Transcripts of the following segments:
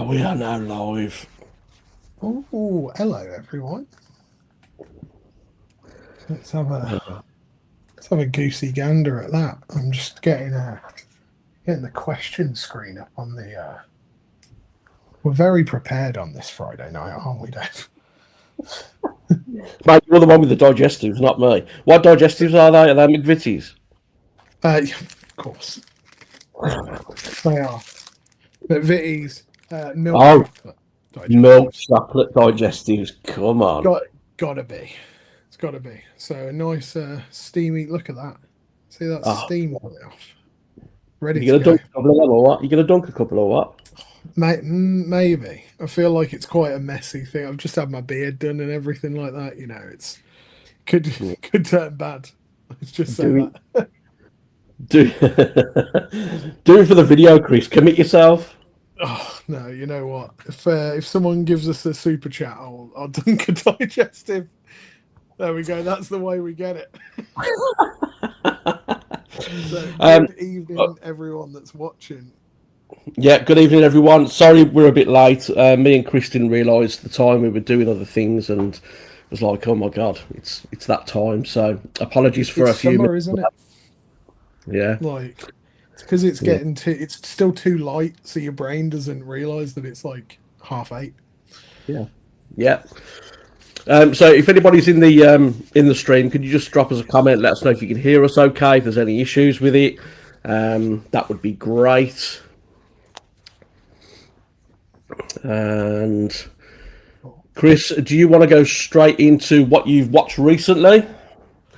We are now live. Oh, hello everyone. Let's have a goosey gander at that. I'm just getting the question screen up on the. We're very prepared on this Friday night, aren't we, Dave? Mate, you're the one with the digestives, not me. What digestives are they? Are they McVitie's? Of course they are. But Vitty's milk Oh, chocolate milk digestives. chocolate digestives. Come on. Gotta be. It's gotta be. So a nice steamy. Look at that. See that Oh, steam coming off. Ready you to gonna go. dunk a couple of them or what? You gonna dunk a couple or what? Maybe. I feel like it's quite a messy thing. I've just had my beard done and everything like that. You know, it's could Yeah. could turn bad. Let's just say Do it. that. Do do it for the video, Chris. Commit yourself. Oh no, you know what? If someone gives us a super chat, I'll dunk a digestive. There we go. That's the way we get it. So Um, good evening, everyone that's watching. yeah. Good evening, everyone. Sorry we're a bit late. Me and Chris didn't realise the time we were doing other things, and it was like, oh my god, it's that time. So apologies for It's a few summer, minutes. isn't it? Yeah. Like it's because it's Yeah. getting too. It's still too light, so your brain doesn't realize that it's like 8:30. Yeah. Yeah. So if anybody's in the stream, could you just drop us a comment? Let us know if you can hear us okay. If there's any issues with it, that would be great. And Chris, do you want to go straight into what you've watched recently?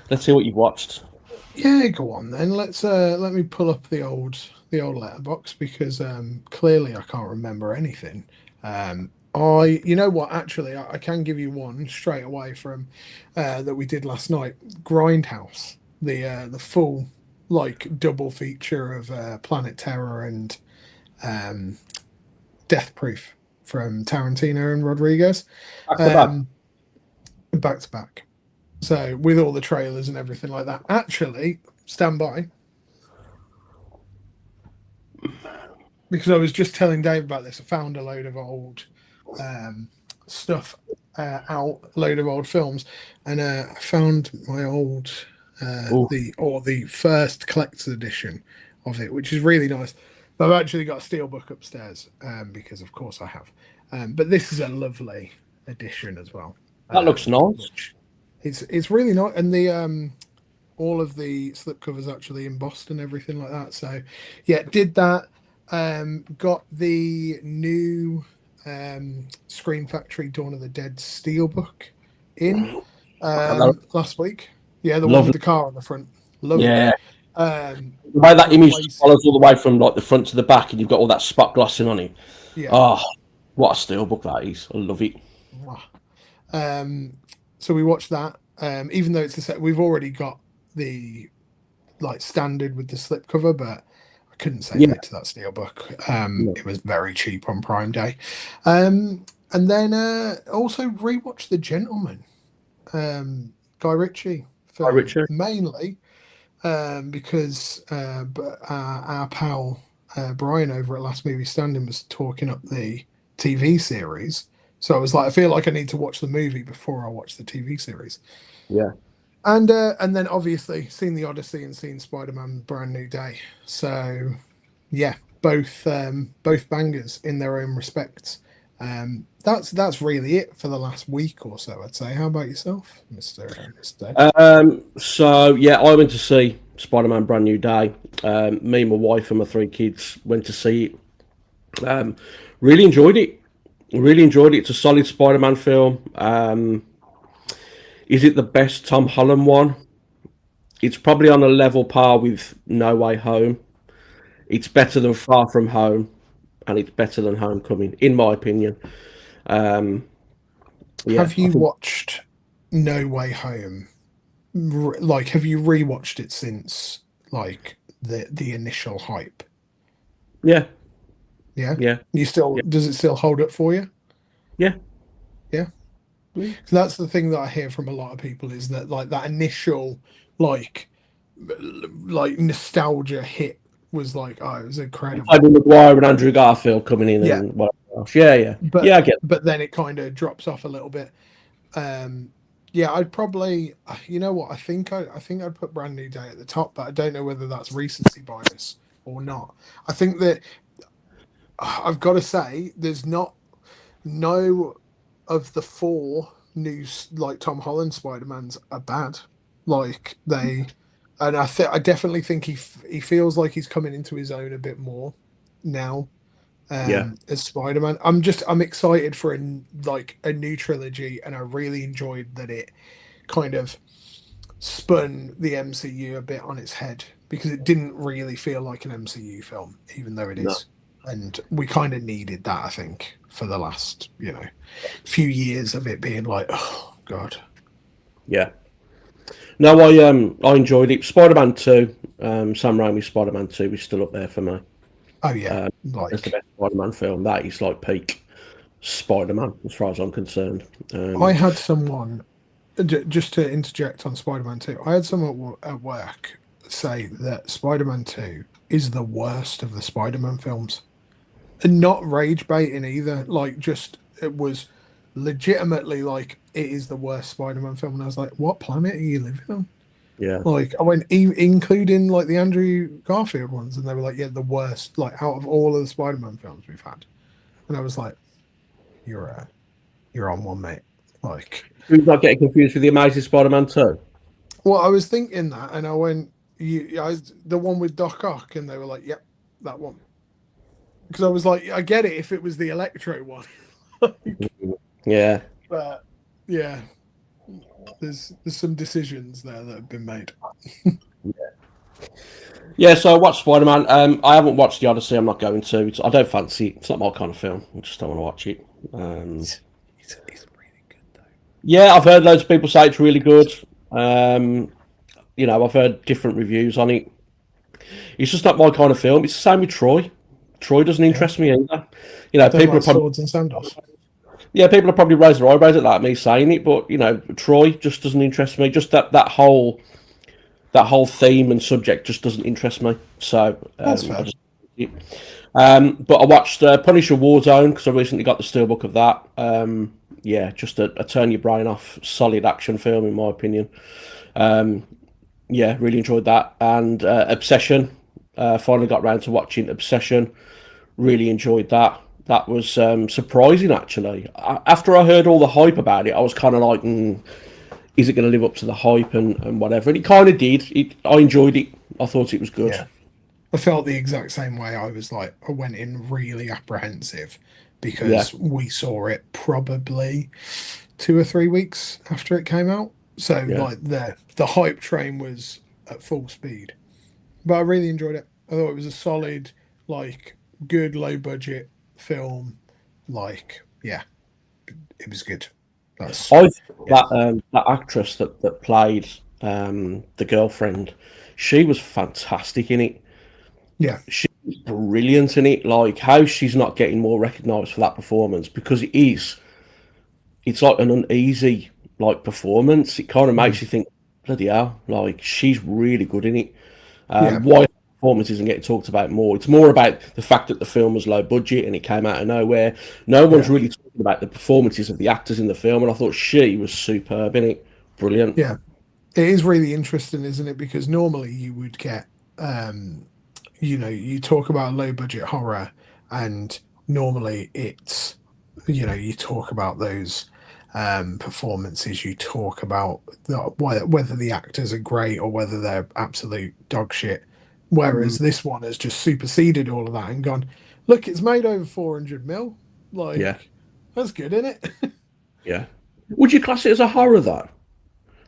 Let's see what you've watched. Yeah, go on then. Let me pull up the old letterbox because clearly I can't remember anything. You know what? Actually, I can give you one straight away from that we did last night. Grindhouse, the full like double feature of Planet Terror and um, Death Proof from Tarantino and Rodriguez, Back to back. um, back to back. So with all the trailers and everything like that. Actually, stand by because I was just telling Dave about this. I found a load of old stuff out, a load of old films, and I found my old the first collector's edition of it, which is really nice. But I've actually got a steelbook upstairs because, of course, I have. But this is a lovely edition as well. That looks nice. Which it's really nice, and the all of the slipcovers actually embossed and everything like that. So yeah, did that. Got the new Scream Factory Dawn of the Dead steelbook in last week. Yeah, the one with Lovely. the car on the front. Lovely. Yeah. Um, The way that image replace- follows all the way from like the front to the back, and you've got all that spot glossing on it. yeah. Oh, what a steelbook that is! I love it. So we watched that. Even though it's a set, we've already got the like standard with the slipcover, but I couldn't say no to that steelbook. It was very cheap on Prime Day. And then also rewatched The Gentleman, Guy Ritchie film, Richard. mainly because our pal Brian over at Last Movie Standing was talking up the TV series. So I was like, I feel like I need to watch the movie before I watch the TV series. Yeah. And then obviously seen the Odyssey and seen Spider-Man Brand New Day. So yeah, both bangers in their own respects. That's really it for the last week or so, I'd say. How about yourself, Mr. So yeah, I went to see Spider-Man Brand New Day. Me, my wife, and my 3 kids went to see it. Really enjoyed it. Really enjoyed it. It's a solid Spider-Man film. Is it the best Tom Holland one? It's probably on a level par with No Way Home. It's better than Far From Home, and it's better than Homecoming, in my opinion. Have you watched No Way Home? Like, have you rewatched it since like the initial hype? Yeah. Yeah. Yeah. Does it still hold up for you? Yeah. Yeah. So that's the thing that I hear from a lot of people is that like that initial like nostalgia hit was like, oh, it was incredible. Tobey Maguire and Andrew Garfield coming in Yeah. and whatever. Yeah, yeah, but yeah. I get. but then it kind of drops off a little bit. Yeah, I'd probably, you know what, I think I'd put Brand New Day at the top, but I don't know whether that's recency bias or not. I think that I've got to say there's not no of the four new like Tom Holland Spider-Mans are bad. Like they, and I definitely think he feels like he's coming into his own a bit more now Yeah, as Spider-Man. I'm excited for like a new trilogy, and I really enjoyed that it kind of spun the MCU a bit on its head because it didn't really feel like an MCU film, even though it no, is. And we kind of needed that, I think, for the last, few years of it being like, oh God. yeah. No, I enjoyed it. Spider-Man 2, Sam Raimi's Spider-Man 2 is still up there for me. Oh yeah, That's the like best Spider-Man film. That is like peak Spider-Man, as far as I'm concerned. I had someone just to interject on Spider-Man 2. I had someone at work say that Spider-Man 2 is the worst of the Spider-Man films. And not rage baiting either. Like, just it was legitimately like it is the worst Spider-Man film, and I was like, "What planet are you living on?" Yeah, Like, I went including like the Andrew Garfield ones, and they were like, "Yeah, the worst." Like out of all of the Spider-Man films we've had, and I was like, "You're on one, mate." Like, who's not getting confused with the Amazing Spider-Man 2? well, I was thinking that, and I went, the one with Doc Ock," and they were like, "Yep, that one." Because I was like, I get it if it was the Electro one, Yeah, but yeah, there's some decisions there that have been made. yeah. So I watched Spider-Man. I haven't watched the Odyssey. I'm not going to. I don't fancy it. It's not my kind of film. I just don't want to watch it. It's really good though. Yeah, I've heard loads of people say it's really good. Um, I've heard different reviews on it. It's just not my kind of film. It's the same with Troy. Troy doesn't Yeah, interest me either. don't People are like probably swords and sandals. people are probably raising their eyebrows at that me saying it, but Troy just doesn't interest me. Just that whole theme and subject just doesn't interest me. So That's I fair. just. But I watched Punisher Warzone because I recently got the steelbook of that. Yeah, just a turn your brain off, solid action film in my opinion. Yeah, really enjoyed that. And Obsession, finally got round to watching Obsession. Really enjoyed that. That was surprising actually. After I heard all the hype about it, I was kind of like, is it going to live up to the hype and whatever? And it kind of did. I enjoyed it. I thought it was good. Yeah, I felt the exact same way. I was like, I went in really apprehensive Yeah, because we saw it probably 2 or 3 weeks after it came out. So yeah. like the hype train was at full speed. But I really enjoyed it. I thought it was a solid, like, good low budget film. Like, yeah, it was good. That's I thought yeah, that actress that played the girlfriend, she was fantastic in it. yeah, She was brilliant in it. Like how she's not getting more recognised for that performance because it's like an uneasy like performance. It kind of makes mm, you think, bloody hell, like she's really good in it. yeah, Why performance isn't getting talked about more? It's more about the fact that the film was low budget and it came out of nowhere. No one's yeah, really talking about the performances of the actors in the film, and I thought she was superb in it. Brilliant. yeah. It is really interesting, isn't it? Because normally you would get, um, you talk about low budget horror, and normally it's, you talk about those performances, you talk about whether the actors are great or whether they're absolute dog shit. Mm. Whereas this one has just superseded all of that and gone, look, it's made over 400 mil. Yeah, Like, that's good, isn't it? yeah. Would you class it as a horror though?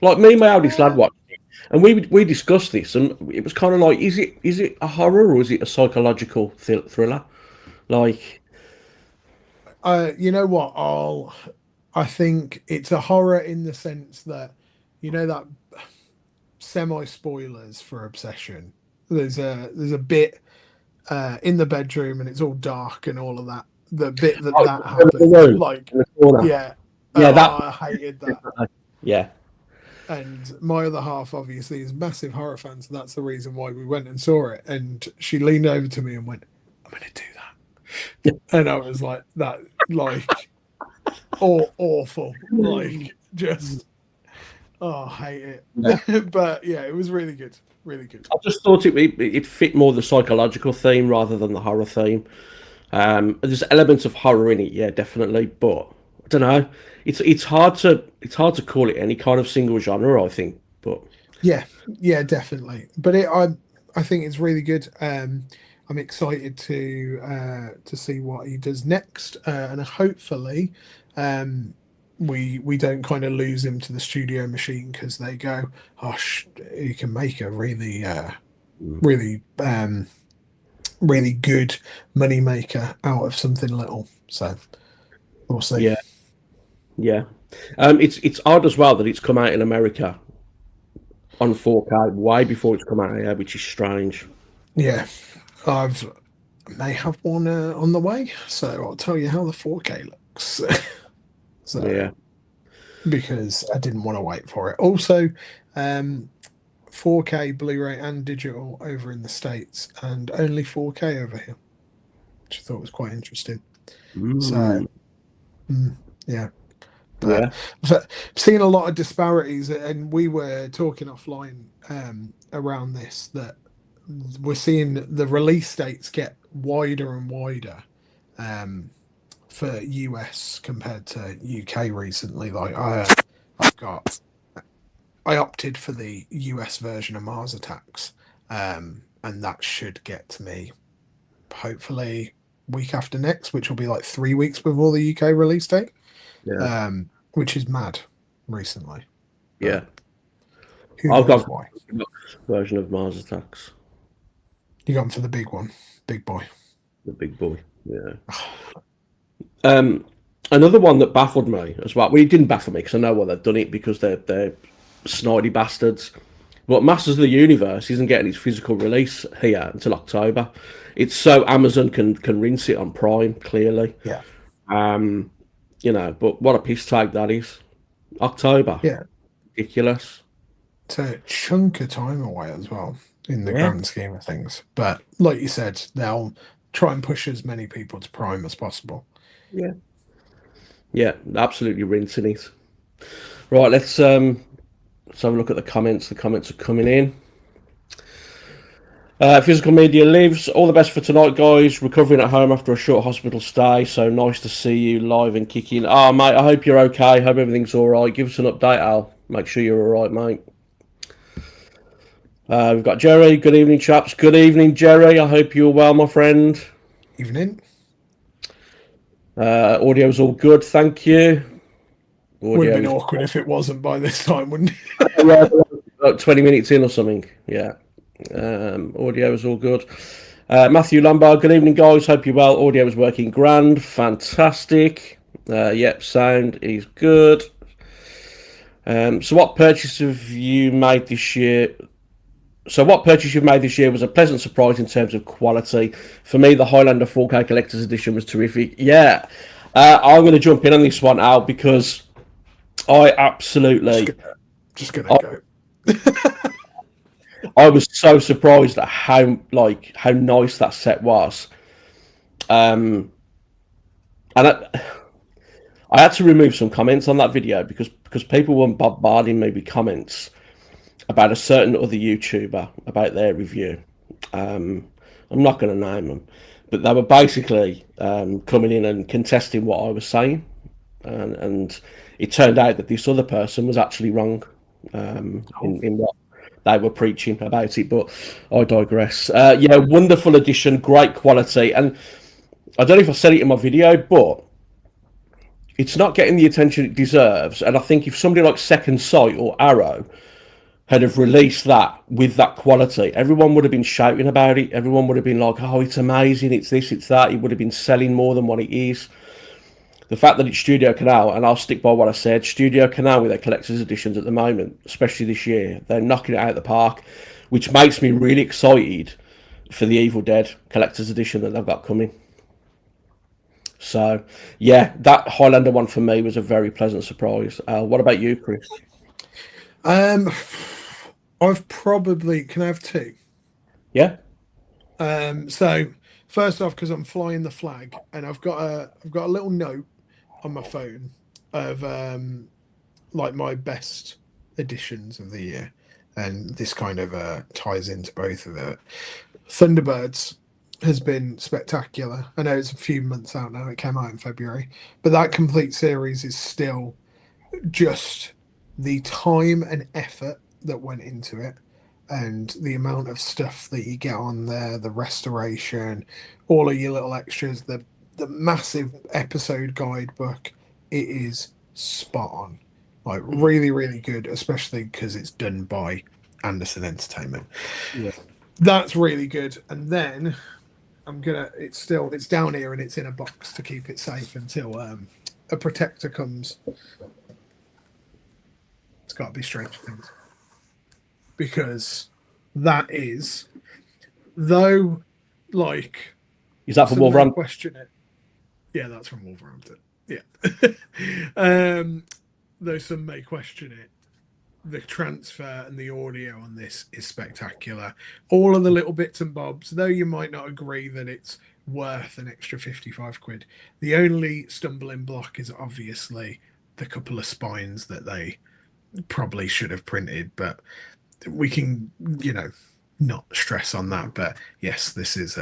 Like me and my eldest lad Uh, watched it, and we discussed this, and it was kind of like, is it a horror or is it a psychological thriller? Like, you know what? I think it's a horror in the sense that, that semi spoilers for Obsession. There's a bit in the bedroom and it's all dark and all of that. The bit oh, that in the happens, room, like, in the corner. yeah, Yeah, that. I hated that. Yeah, And my other half obviously is massive horror fan, so that's the reason why we went and saw it. And she leaned over to me and went, "I'm going to do that." And I was like, that, like, awful. Like, just, oh, I hate Yeah. it. But yeah, it was really good. Really good. I just thought it fit more the psychological theme rather than the horror theme. There's elements of horror in it, yeah, definitely, but I don't know. It's hard to call it any kind of single genre, I think. But Yeah, yeah, definitely. But I think it's really good. I'm excited to see what he does next, and hopefully, um, we don't kind of lose him to the studio machine because they go, oh, you can make a really really really good money maker out of something little. So we'll see. yeah, yeah. It's odd as well that it's come out in America on 4K way before it's come out here, which is strange. Yeah, I've may have one on the way, so I'll tell you how the 4K looks. So Yeah, because I didn't want to wait for it. Also, um, 4K Blu-ray and digital over in the States, and only 4K over here, which I thought was quite interesting. So, mm, mm, yeah, but yeah, I've seen a lot of disparities, and we were talking offline around this that we're seeing the release dates get wider and wider. Um, for US compared to UK recently. Like I've got, I opted for the US version of Mars Attacks, and that should get to me hopefully week after next, which will be like 3 weeks before the UK release date, yeah, which is mad recently, yeah. but who I've knows got why? the version of Mars Attacks, You got him for the big one, big boy. the big boy. Yeah. Um, Another one that baffled me as well. Well, it didn't baffle me because I know why they've done it because they're snidey bastards. But Masters of the Universe isn't getting its physical release here until October. It's so Amazon can rinse it on Prime clearly. Yeah, Um, but what a piss take that is. October, yeah. ridiculous. It's a chunk of time away as well in the Yeah, grand scheme of things. But like you said, they'll try and push as many people to Prime as possible. yeah, yeah. Absolutely rinsing it. Right, let's have a look at the comments. The comments are coming in. Physical media lives. All the best for tonight, guys. Recovering at home after a short hospital stay. So nice to see you live and kicking. Oh, mate, I hope you're okay. Hope everything's all right. Give us an update, Al. Make sure you're all right, mate. We've got Jerry. Good evening, chaps. Good evening, Jerry. I hope you're well, my friend. Evening. Audio's all good. Thank you. Would have Audio been is awkward if it wasn't by this time, wouldn't yeah, it? about 20 minutes in or something. Yeah. Audio is all good. Matthew Lombard, good evening, guys. Hope you're well. Audio is working grand. Fantastic. Yep, sound is good. So, what purchase have you made this year? So, what purchase you've made this year was a pleasant surprise in terms of quality. For me, the Highlander 4K Collector's Edition was terrific. Yeah, I'm going to jump in on this one, Al, because I absolutely. Just gonna go. I was so surprised at how nice that set was. Um, and I had to remove some comments on that video because people were bombarding me with comments about a certain other YouTuber about their review. I'm not going to name them, but they were basically coming in and contesting what I was saying, and it turned out that this other person was actually wrong in what they were preaching about it. But I digress. Yeah, wonderful edition, great quality, and I don't know if I said it in my video, but it's not getting the attention it deserves. And I think if somebody like Second Sight or Arrow had have released that with that quality, everyone would have been shouting about it. Everyone would have been like, "Oh, it's amazing! It's this, it's that." It would have been selling more than what it is. The fact that it's Studio Canal, and I'll stick by what I said, Studio Canal with their collector's editions at the moment, especially this year, they're knocking it out of the park, which makes me really excited for the Evil Dead collector's edition that they've got coming. So, yeah, that Highlander one for me was a very pleasant surprise. What about you, Kris? Um, I've probably can I have two? Yeah, So First off, because I'm flying the flag, and I've got a little note on my phone of like my best editions of the year, and this kind of ties into both of it. Thunderbirds has been spectacular. I know it's a few months out now. It came out in February, but that complete series is still just the time and effort that went into it, and the amount of stuff that you get on there, the restoration, all of your little extras, the massive episode guidebook. It is spot on, like really, really good, especially because it's done by Anderson Entertainment. Yeah. That's really good. And then it's down here and it's in a box to keep it safe until a protector comes. It's got to be Stranger Things, because that is, though, like, Is that for some may Wolverhampton? question it. Yeah, that's from Wolverhampton. Yeah. Though some may question it, the transfer and the audio on this is spectacular. All of the little bits and bobs, though you might not agree that it's worth an extra 55 quid, the only stumbling block is obviously the couple of spines that they probably should have printed, but we can, not stress on that. But yes, this is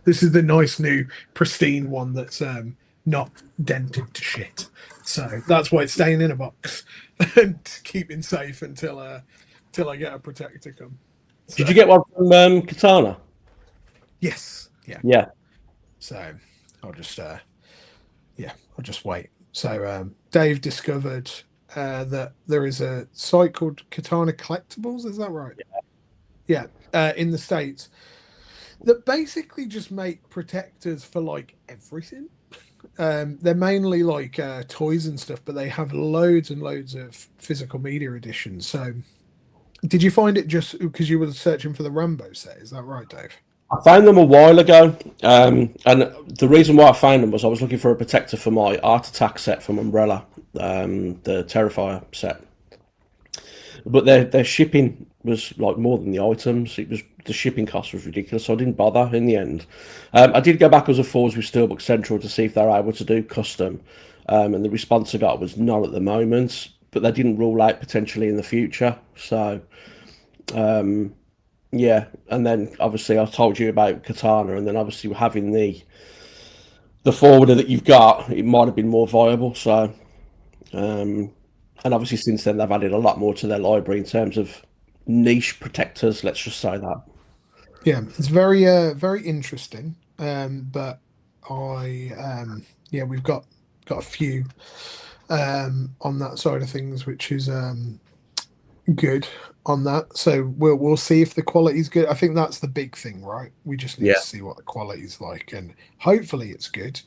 this is the nice new pristine one that's not dented to shit. So that's why it's staying in a box and keeping safe until I get a protector come. So, Did you get one from Katana? yes, yeah. Yeah. So I'll just I'll just wait. So Dave discovered that there is a site called Katana Collectibles. Is that right? Yeah. In the States, that basically just make protectors for like everything. They're mainly like toys and stuff, but they have loads and loads of physical media editions. So, did you find it just because you were searching for the Rambo set? Is that right, Dave? I found them a while ago, and the reason why I found them was I was looking for a protector for my Art Attack set from Umbrella, the Terrifier set. But their shipping was like more than the items. It was the shipping cost was ridiculous, so I didn't bother in the end. I did go backwards and forwards with Steelbook Central to see if they're able to do custom, and the response I got was not at the moment, but they didn't rule out potentially in the future. So yeah, and then obviously I told you about Katana, and then obviously having the forwarder that you've got, it might have been more viable. So and obviously since then they've added a lot more to their library in terms of niche protectors. Let's just say that. Yeah, it's very very interesting. But I we've got a few on that side of things, which is good on that. So we'll see if the quality's good. I think that's the big thing, right? We just need Yeah, to see what the quality's like, and hopefully it's good.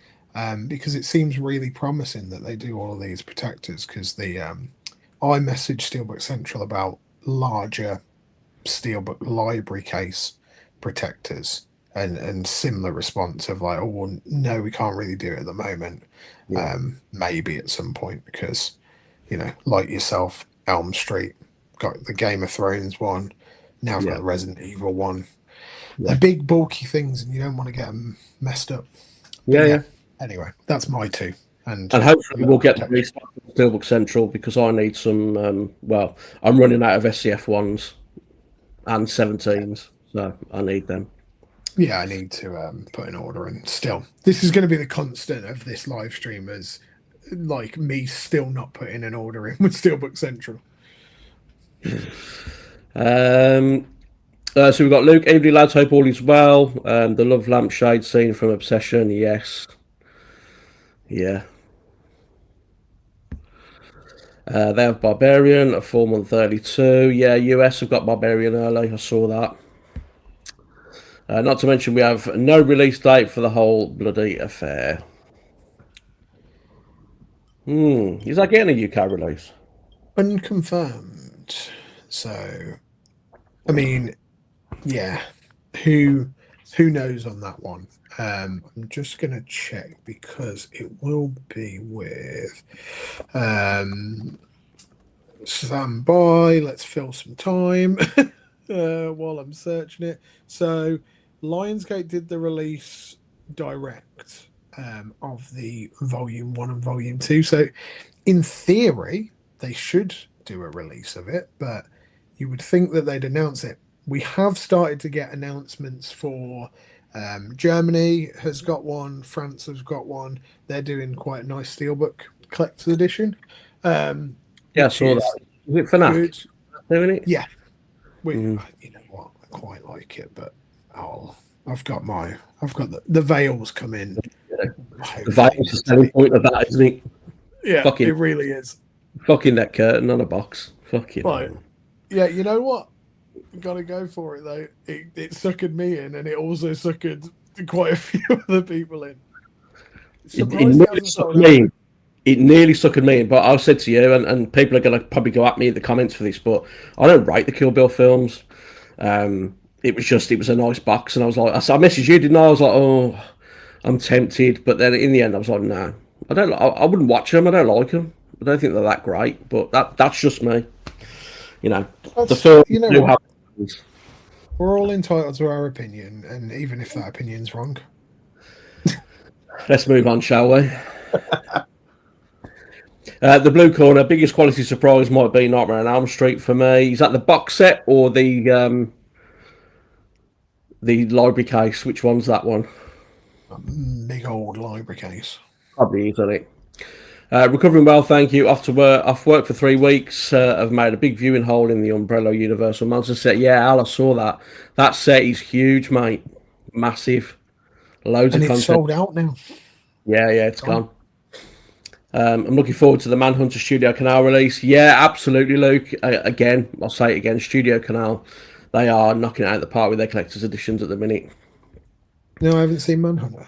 Because it seems really promising that they do all of these protectors. Because I messaged Steelbook Central about larger Steelbook library case protectors, and similar response of like, oh well, no, we can't really do it at the moment. yeah, Maybe at some point, because like yourself, Elm Street got the Game of Thrones one. Now I've got yeah, the Resident Evil one. They're yeah, big, bulky things, and you don't want to get them messed up. But yeah, yeah, yeah. anyway, that's my two. And And a hopefully little we'll get the protection. restock from Steelbook Central because I need some. Well, I'm running out of SCF ones and 17s, so I need them. Yeah, I need to put an order in. Still, this is going to be the constant of this live stream, as like me still not putting an order in with Steelbook Central. Um, so we've got Luke. Evening, lads. Hope all is well. The love lampshade scene from Obsession. Yes. Yeah. They have Barbarian at 4-month early too. Yeah, US have got Barbarian early. I saw that. Not to mention we have no release date for the whole bloody affair. Is that getting a UK release? Unconfirmed. So, I mean, yeah, who who knows on that one? I'm just gonna check because it will be with stand by. Let's fill some time while I'm searching it. So Lionsgate did the release direct of the Volume 1 and Volume 2. So, in theory, they should do a release of it, but you would think that they'd announce it. We have started to get announcements for Germany has got one, France has got one. They're doing quite a nice steelbook collector's edition, Yeah, I which saw is that. Is it FNAC good. doing it? Yeah, Mm. you know what, I quite like it, but I've got the veils come in. Yeah. The Hopefully veil's the next selling week. point of that, isn't it? Yeah, Fucking, it really is. fucking that curtain on a box. Fucking Right. hell. Yeah, you know what? Gotta go for it though. It suckered me in, and it also suckered quite a few other people in. It Surprised it nearly hasn't sucked sold out. me in. It nearly suckered me in, but I said to you, and people are going to probably go at me in the comments for this, but I don't rate the Kill Bill films. It was a nice box, and I was like, I messaged you, didn't I? I was like, oh, I'm tempted, but then in the end, I was like, no, I don't. I wouldn't watch them. I don't like them. I don't think they're that great, but that's just me. You know, the That's film you know do what? have. We're all entitled to our opinion, and even if that opinion's wrong. Let's move on, shall we? The blue corner, biggest quality surprise might be Nightmare on Elm Street for me. Is that the box set or the library case? Which one's that one? Big old library case. Probably isn't it? Recovering well, thank you. Off work for 3 weeks. I've made a big viewing hole in the Umbrella Universal Monster set. Yeah, Al, I saw that. That set is huge, mate. Massive. Loads And of it's content. sold out now. Yeah, it's gone. I'm looking forward to the Manhunter Studio Canal release. Yeah, absolutely, Luke. Again, I'll say it again. Studio Canal, they are knocking it out of the park with their collector's editions at the minute. No, I haven't seen Manhunter.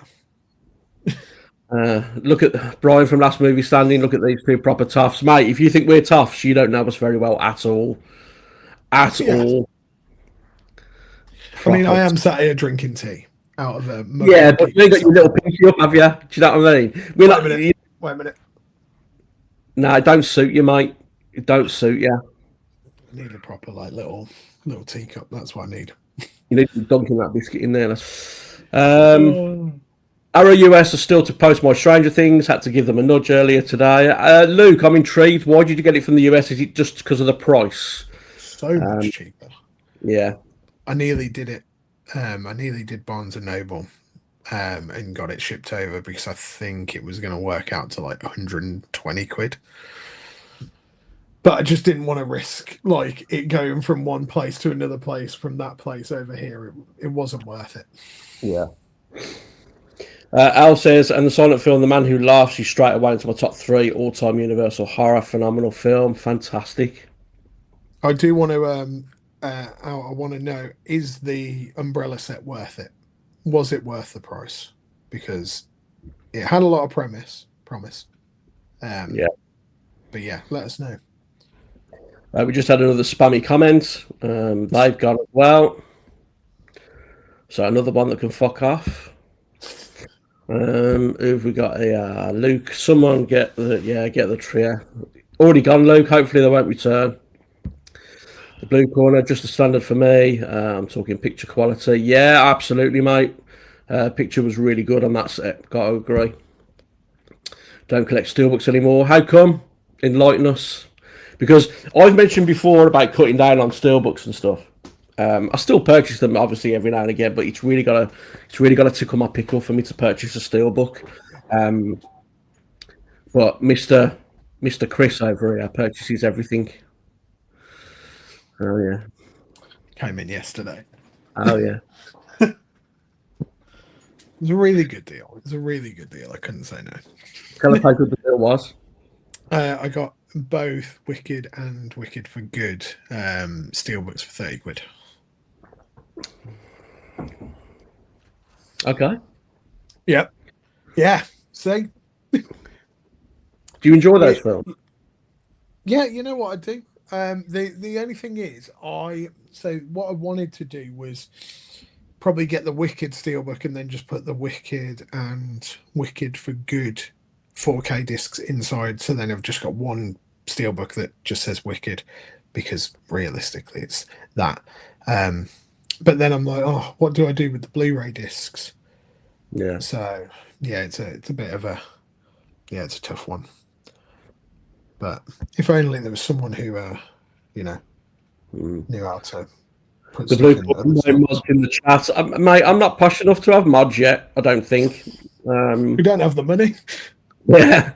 Look at Brian from Last Movie Standing. Look at these two proper toughs, mate. If you think we're toughs, you don't know us very well at all. At Yeah. all. I mean, I Proper. am sat here drinking tea out of a mug. Yeah, but you ain't got your little pinky up, have you? Do you know what I mean? We're Wait a minute. Wait a minute. No, it don't suit you, mate. It don't suit you. I need a proper like little teacup. That's what I need. You need to be dunking that biscuit in there. Oh. Arrow US are still to post my Stranger Things. Had to give them a nudge earlier today. Luke, I'm intrigued. Why did you get it from the US? Is it just because of the price? So much cheaper. Yeah. I nearly did it. I nearly did Barnes and Noble, and got it shipped over because I think it was going to work out to like 120 quid. But I just didn't want to risk like it going from one place to another place from that place over here. It wasn't worth it. Yeah. Al says, and the silent film, The Man Who Laughs, is straight away into my top 3 all-time Universal horror. Phenomenal film. Fantastic. I do want to I want to know, is the umbrella set worth it? Was it worth the price? Because it had a lot of promise. Yeah. But yeah, let us know. We just had another spammy comment. They've gone as well. So another one that can fuck off. Who've we got here? Luke. Someone get the trio. Already gone, Luke. Hopefully they won't return. The blue corner, just a standard for me. I'm talking picture quality. Yeah, absolutely, mate. Picture was really good on that set. Got to agree. Don't collect steelbooks anymore. How come? Enlighten us. Because I've mentioned before about cutting down on steelbooks and stuff. I still purchase them obviously every now and again, but it's really got to tickle my pickle for me to purchase a steelbook. But Mr. Kris over here purchases everything. Oh yeah. Came in yesterday. Oh yeah. It was a really good deal. I couldn't say no. Tell us how good the deal was. I got both Wicked and Wicked for Good steelbooks for 30 quid. Okay. Yep. Yeah. See? Do you enjoy those films? Yeah, you know what I do? The only thing is what I wanted to do was probably get the Wicked steelbook and then just put the Wicked and Wicked for Good 4K discs inside, so then I've just got one steelbook that just says Wicked, because realistically it's that. But then I'm like, oh, what do I do with the Blu-ray discs? Yeah. So yeah, it's a bit of a it's a tough one. But if only there was someone who knew how to put The blue stuff in corner, other no mods slots. in the chat. Mate, I'm not posh enough to have mods yet. I don't think. We don't have the money. Yeah,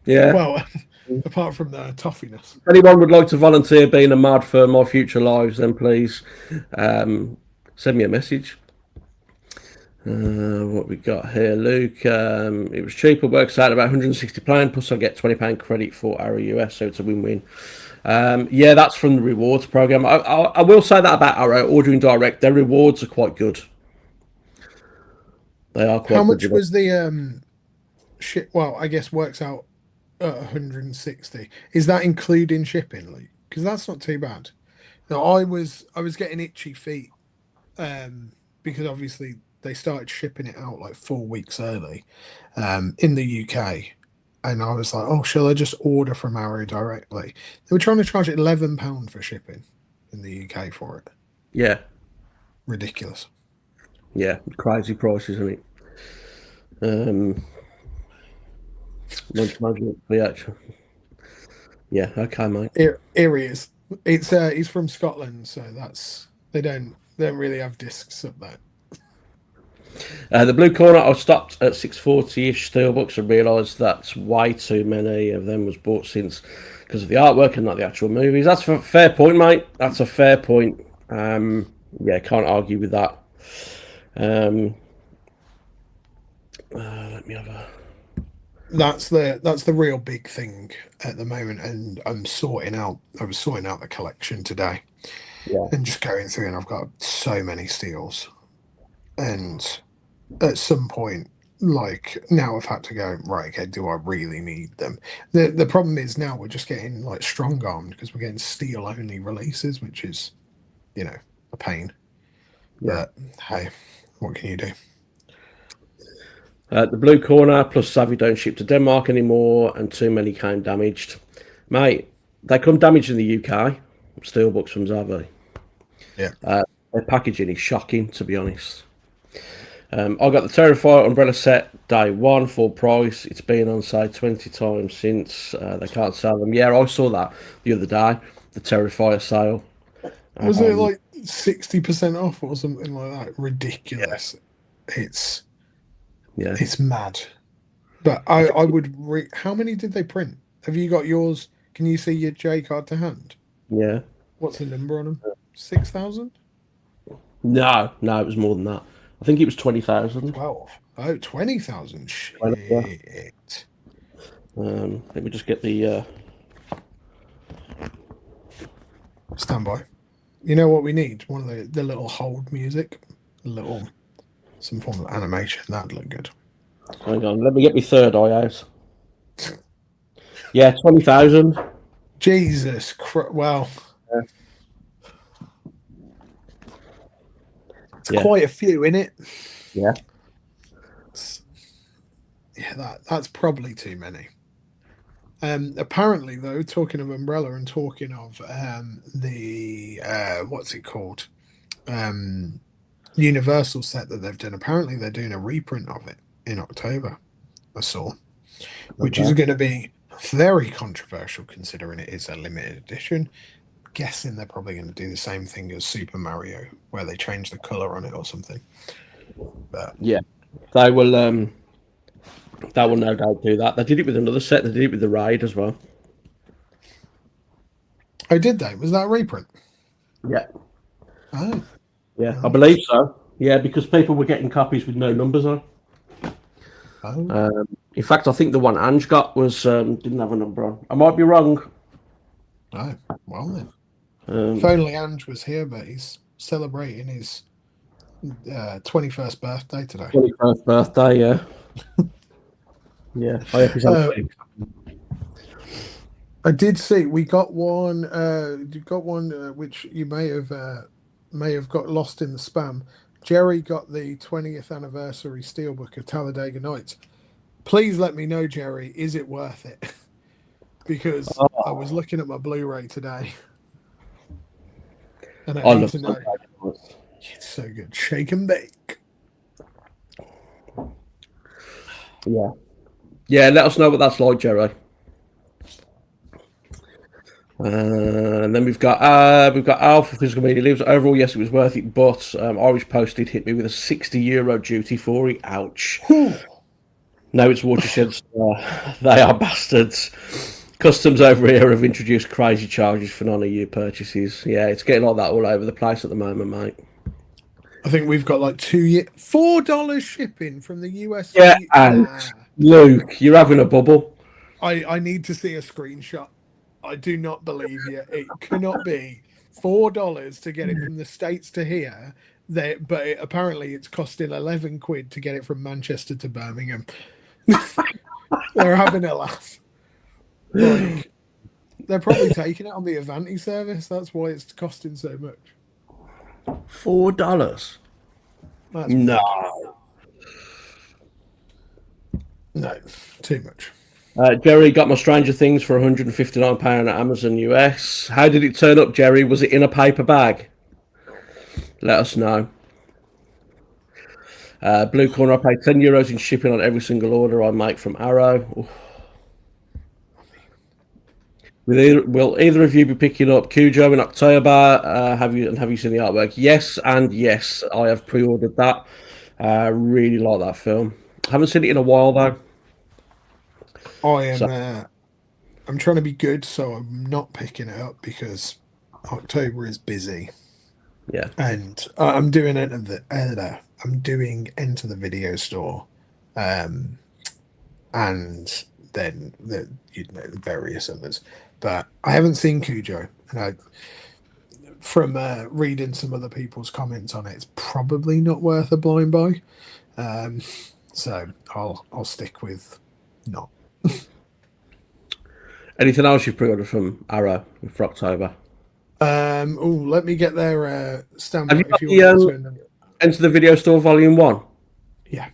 yeah. Well, apart from the toffiness. If anyone would like to volunteer being a mod for my future lives, then please send me a message. What we got here, Luke? It was cheaper, works out about £160, plus I get £20 credit for Arrow US, so it's a win-win. Yeah, that's from the rewards program. I will say that about Arrow ordering direct. Their rewards are quite good. They are How quite good. much was the ship? Well, I guess works out at 160. Is that including shipping, Luke? Because that's not too bad. No, I was getting itchy feet because obviously they started shipping it out like 4 weeks early in the UK. And I was like, oh, shall I just order from Arrow directly? They were trying to charge £11 for shipping in the UK for it. Yeah, Ridiculous. yeah, crazy price, isn't it? Lunch management for the actual. Yeah, okay, mate. Here he is. It's he's from Scotland, so they don't really have discs up there. The blue corner, I stopped at 640-ish steelbooks and realised that's way too many of them was bought since because of the artwork and not the actual movies. That's a fair point, mate. That's a fair point. Yeah, can't argue with that. Let me have a. That's the real big thing at the moment, and I was sorting out the collection today, Yeah. and just going through, and I've got so many steals, and at some point, like now, I've had to go right. Okay, do I really need them? The problem is now we're just getting like strong armed because we're getting steel only releases, which is, a pain. Yeah. But hey, what can you do? The blue corner plus Savvy don't ship to Denmark anymore, and too many came damaged. Mate, they come damaged in the UK. Steelbooks from Savvy. Yeah. Their packaging is shocking, to be honest. I got the Terrifier umbrella set day one, full price. It's been on sale 20 times since. They can't sell them. Yeah, I saw that the other day. The Terrifier sale. Was it like 60% off or something like that? Ridiculous. Yeah. It's mad. But I would. How many did they print? Have you got yours? Can you see your J card to hand? Yeah. What's the number on them? 6,000? No, it was more than that. I think it was 20,000. 12. Oh, 20,000. Shit. Let me just get the. Stand by. You know what we need? One of the little hold music. Some form of animation. That'd look good. Hang on, let me get my third eye out. Yeah, 20,000. Jesus Christ. Well. Yeah. It's quite a few, isn't it? Yeah. That's probably too many. Apparently, though, talking of Umbrella and talking of the what's it called, Universal set that they've done. Apparently, they're doing a reprint of it in October. I saw, which is going to be very controversial considering it is a limited edition. Guessing they're probably going to do the same thing as Super Mario, where they change the color on it or something. But yeah, they will. That will no doubt do that. They did it with another set. They did it with the Raid as well. Oh, did they? Was that a reprint? Yeah. Oh. Yeah, I believe so. Yeah, because people were getting copies with no numbers on. Oh. In fact, I think the one Ange got was didn't have a number on. I might be wrong. Oh, well then. If only Ange was here, but he's celebrating his 21st birthday today. 21st birthday, yeah. Yeah, I hope he's on. I did see we got one. Which you may have got lost in the spam. Jerry got the 20th anniversary steelbook of Talladega Nights. Please let me know, Jerry. Is it worth it? Because I was looking at my Blu-ray today, and I need to know. It's so good. Shake and bake. Yeah. Yeah, let us know what that's like, Jerry. And then we've got Al for physical media lives. Overall, yes, it was worth it, but Irish Post did hit me with a €60 duty for it. Ouch. Whew. No, it's watersheds. They are bastards. Customs over here have introduced crazy charges for non-EU purchases. Yeah, it's getting like that all over the place at the moment, mate. I think we've got like $4 shipping from the US. Yeah, and Nah. Luke, you're having a bubble. I need to see a screenshot. I do not believe you. It cannot be $4 to get it from the States to here. Apparently it's costing 11 quid to get it from Manchester to Birmingham. They're having a laugh. Like, they're probably taking it on the Avanti service. That's why it's costing so much. $4. That's No. No, too much. Jerry got my Stranger Things for £159 at Amazon US. How did it turn up, Jerry? Was it in a paper bag? Let us know. Blue Corner, I pay €10 in shipping on every single order I make from Arrow. Oof. Will either of you be picking up Cujo in October? Have you seen the artwork? Yes, and yes, I have pre-ordered that. Really like that film. Haven't seen it in a while though. I'm trying to be good, so I'm not picking it up because October is busy. Yeah, and I'm doing I'm doing Enter the Video Store, and then various others. But I haven't seen Cujo, and from reading some other people's comments on it, it's probably not worth a blind buy. So I'll stick with not. Anything else you've pre-ordered from Arrow for October? Let me get their stand Have by you got if you want the to. Enter the Video Store Volume 1? Yeah.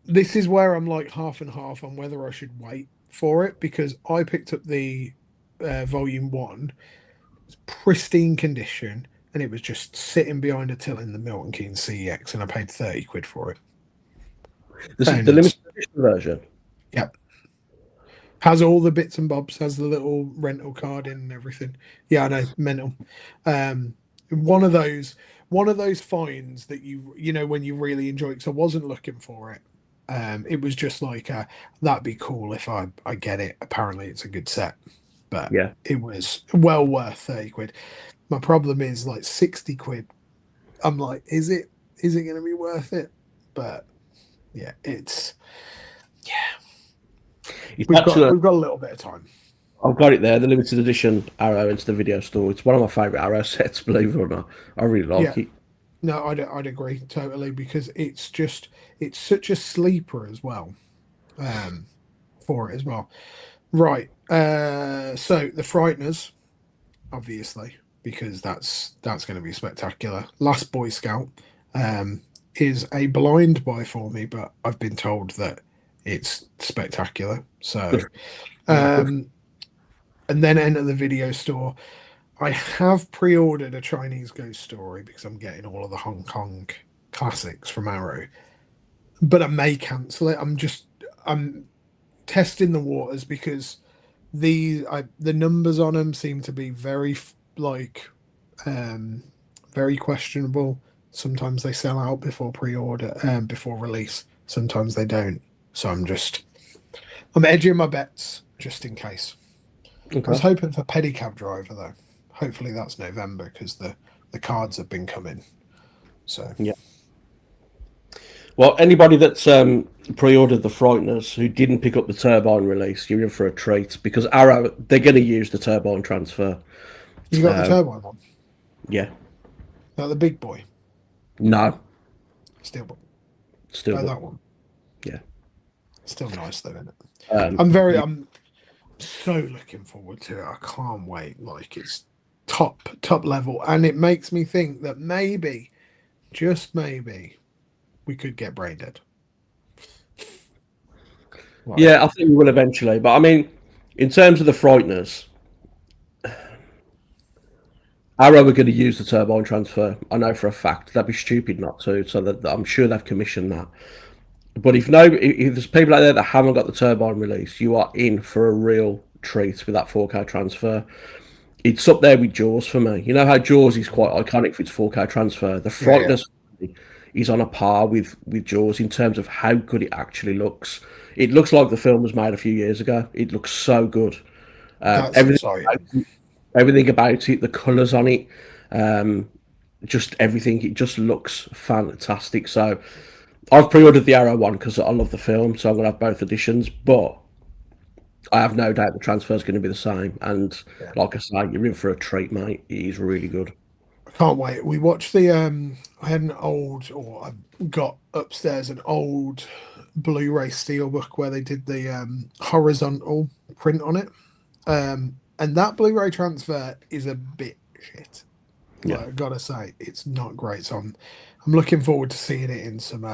This is where I'm like half and half on whether I should wait for it, because I picked up the Volume 1. It's pristine condition, and it was just sitting behind a till in the Milton Keynes CEX, and I paid 30 quid for it. This is the limited edition version? Yep. Has all the bits and bobs, has the little rental card in and everything. Yeah, I know, mental. One of those finds that you know when you really enjoy it. Because I wasn't looking for it. It was just like that'd be cool if I get it. Apparently, it's a good set, but Yeah, it was well worth 30 quid. My problem is like 60 quid. I'm like, is it going to be worth it? But yeah, we've got a little bit of time. I've got it there, the limited edition Arrow Into the Video Store. It's one of my favourite Arrow sets, believe it or not. I really like it. No, I'd agree totally, because it's such a sleeper as well, for it as well. Right. So the Frighteners, obviously, because that's going to be spectacular. Last Boy Scout is a blind buy for me, but I've been told that it's spectacular. So, and then Enter the Video Store. I have pre-ordered a Chinese Ghost Story because I'm getting all of the Hong Kong classics from Arrow, but I may cancel it. I'm testing the waters because the numbers on them seem to be very very questionable. Sometimes they sell out before pre-order, before release. Sometimes they don't. So I'm edging my bets just in case. Okay. I was hoping for Pedicab Driver though. Hopefully that's November because the cards have been coming. So yeah. Well, anybody that's pre-ordered the Frighteners who didn't pick up the Turbine release, you're in for a treat, because Arrow, they're going to use the Turbine transfer. You got the Turbine one? Yeah. Not the big boy? No. Steelbook. Steelbook. That one. Yeah. Still nice though, isn't it? I'm so looking forward to it. I can't wait. Like, it's top level, and it makes me think that maybe, just maybe, we could get Brain Dead. Like, yeah, I think we will eventually. But I mean, in terms of the Frighteners, Arrow are going to use the turbine transfer. I know for a fact. That'd be stupid not to. So that I'm sure they've commissioned that. But if there's people out there that haven't got the turbine release, you are in for a real treat with that 4K transfer. It's up there with Jaws for me. You know how Jaws is quite iconic for its 4K transfer. The Yeah, yeah. Frighteners is on a par with Jaws in terms of how good it actually looks. It looks like the film was made a few years ago. It looks so good. That's Everything, exciting. everything about it, the colours on it, just everything. It just looks fantastic. So I've pre-ordered the Arrow one because I love the film, so I'm gonna have both editions. But I have no doubt the transfer is going to be the same. And Yeah. like I say, you're in for a treat, mate. It is really good. Can't wait. We watched the I had an old or I got upstairs an old Blu-ray steelbook where they did the horizontal print on it. And that Blu-ray transfer is a bit shit. Yeah, Like, I gotta say, it's not great. So I'm looking forward to seeing it in some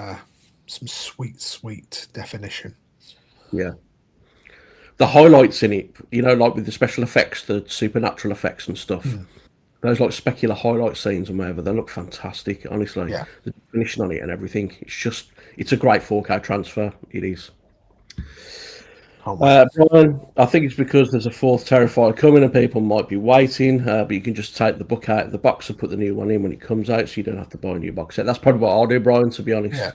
sweet definition. yeah. The highlights in it, like with the special effects, the supernatural effects and stuff. Mm. Those like specular highlight scenes and whatever, they look fantastic. Honestly, Yeah. the definition on it and everything. It's a great 4K transfer. It is. Can't wait. Brian, I think it's because there's a fourth Terrifier coming and people might be waiting, but you can just take the book out of the box and put the new one in when it comes out, so you don't have to buy a new box set. That's probably what I'll do, Brian, to be honest. Yeah.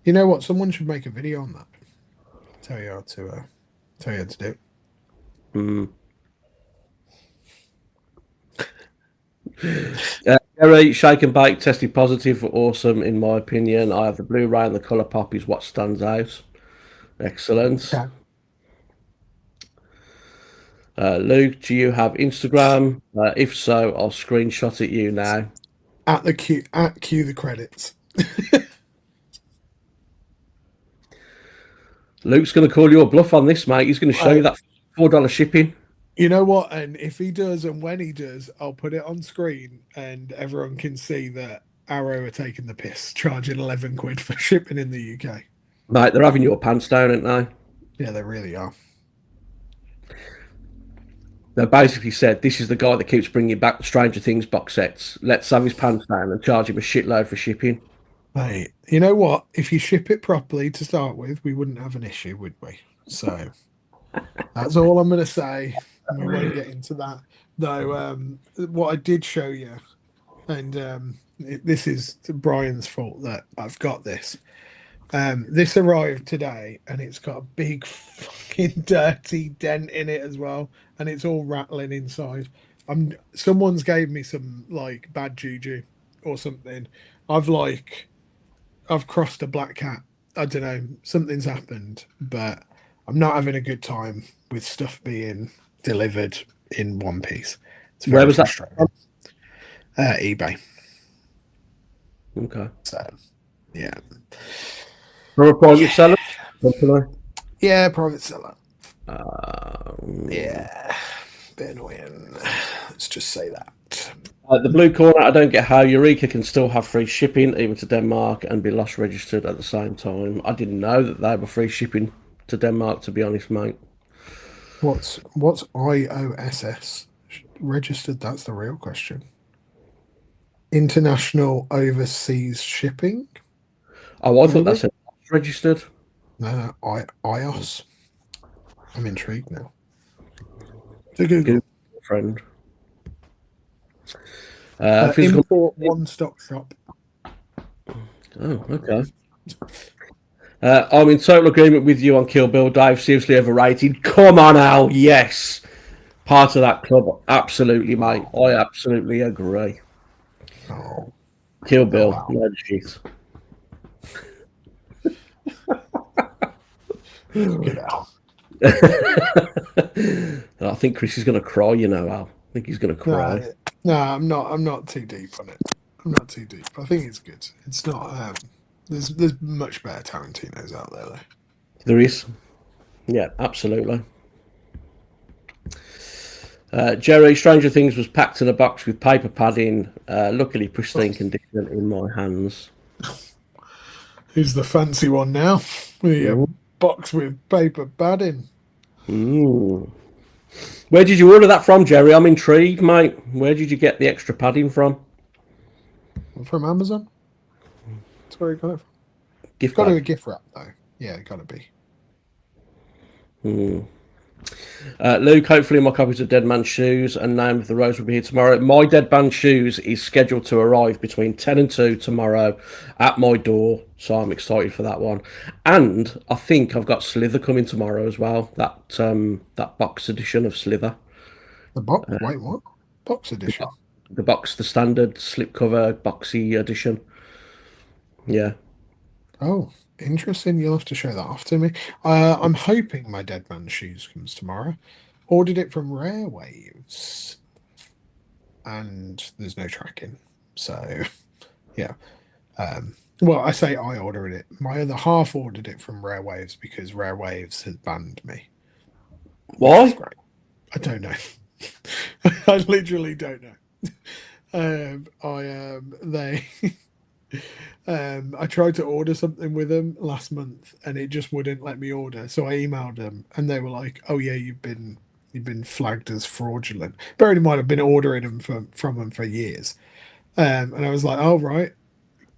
You know what? Someone should make a video on that. Tell you how to do it. Mm. Gary, shake and bake tested positive for awesome, in my opinion. I have the Blu-ray and the colour pop is what stands out. Excellent. Yeah. Luke, do you have Instagram? If so, I'll screenshot it you now. At cue the credits. Luke's going to call you a bluff on this, mate. He's going to show you that $4 shipping. You know what? And if he does, and when he does, I'll put it on screen, and everyone can see that Arrow are taking the piss, charging 11 quid for shipping in the UK. Mate, they're having your pants down, aren't they? Yeah, they really are. They basically said, this is the guy that keeps bringing back the Stranger Things box sets. Let's have his pants down and charge him a shitload for shipping. Mate, you know what? If you ship it properly to start with, we wouldn't have an issue, would we? So that's all I'm going to say. We won't get into that. Though, what I did show you, and this is Brian's fault that I've got this. This arrived today, and it's got a big fucking dirty dent in it as well, and it's all rattling inside. Someone's gave me some like bad juju or something. I've crossed a black cat. I don't know, something's happened, but I'm not having a good time with stuff being delivered in one piece. It's very Where was frustrating. eBay. Okay. So, yeah. From a private seller? Company? Yeah, private seller. Um, Yeah, bit annoying. Let's just say that. The blue corner, I don't get how Eureka can still have free shipping even to Denmark and be lost registered at the same time. I didn't know that they were free shipping to Denmark, to be honest, mate. What's IOSS registered? That's the real question. International Overseas Shipping. Oh, I thought that said registered. No, IOS. I'm intrigued now. To Google. Friend. Import one-stop shop. Oh, okay. I'm in total agreement with you on Kill Bill, Dave. Seriously overrated. Come on, Al. Yes. Part of that club. Absolutely, mate. I absolutely agree. Oh. Kill Bill. Wow. No shit. Good Al. I think Kris is going to cry, Al. I think he's going to cry. No, I'm not too deep on it. I'm not too deep. I think it's good. It's not. There's much better Tarantinos out there, though. There is. Yeah, absolutely. Jerry, Stranger Things was packed in a box with paper padding. Luckily, pristine condition in my hands. Who's the fancy one now? The box with paper padding. Ooh. Where did you order that from, Jerry? I'm intrigued, mate. Where did you get the extra padding from? From Amazon. That's where I got it from. Gift Got to bag. a gift wrap though. Yeah, got to be. Luke, hopefully my copies of Dead Man's Shoes and Name of the Rose will be here tomorrow. My Dead Man's Shoes is scheduled to arrive between 10 and 2 tomorrow at my door, so I'm excited for that one. And I think I've got Slither coming tomorrow as well, that box edition of Slither. The box. Wait, what? Box edition. The box, the standard slipcover boxy edition. Yeah. Oh, interesting. You'll have to show that off to me. I'm hoping my Dead Man's Shoes comes tomorrow. Ordered it from Rare Waves, and there's no tracking. So, yeah. Well, I say I ordered it. My other half ordered it from Rare Waves because Rare Waves has banned me. Why? Great. I don't know. I literally don't know. They I tried to order something with them last month and it just wouldn't let me order. So I emailed them and they were like, "Oh yeah, you've been flagged as fraudulent." Bearing in mind I've been ordering them from them for years. And I was like, "Oh right,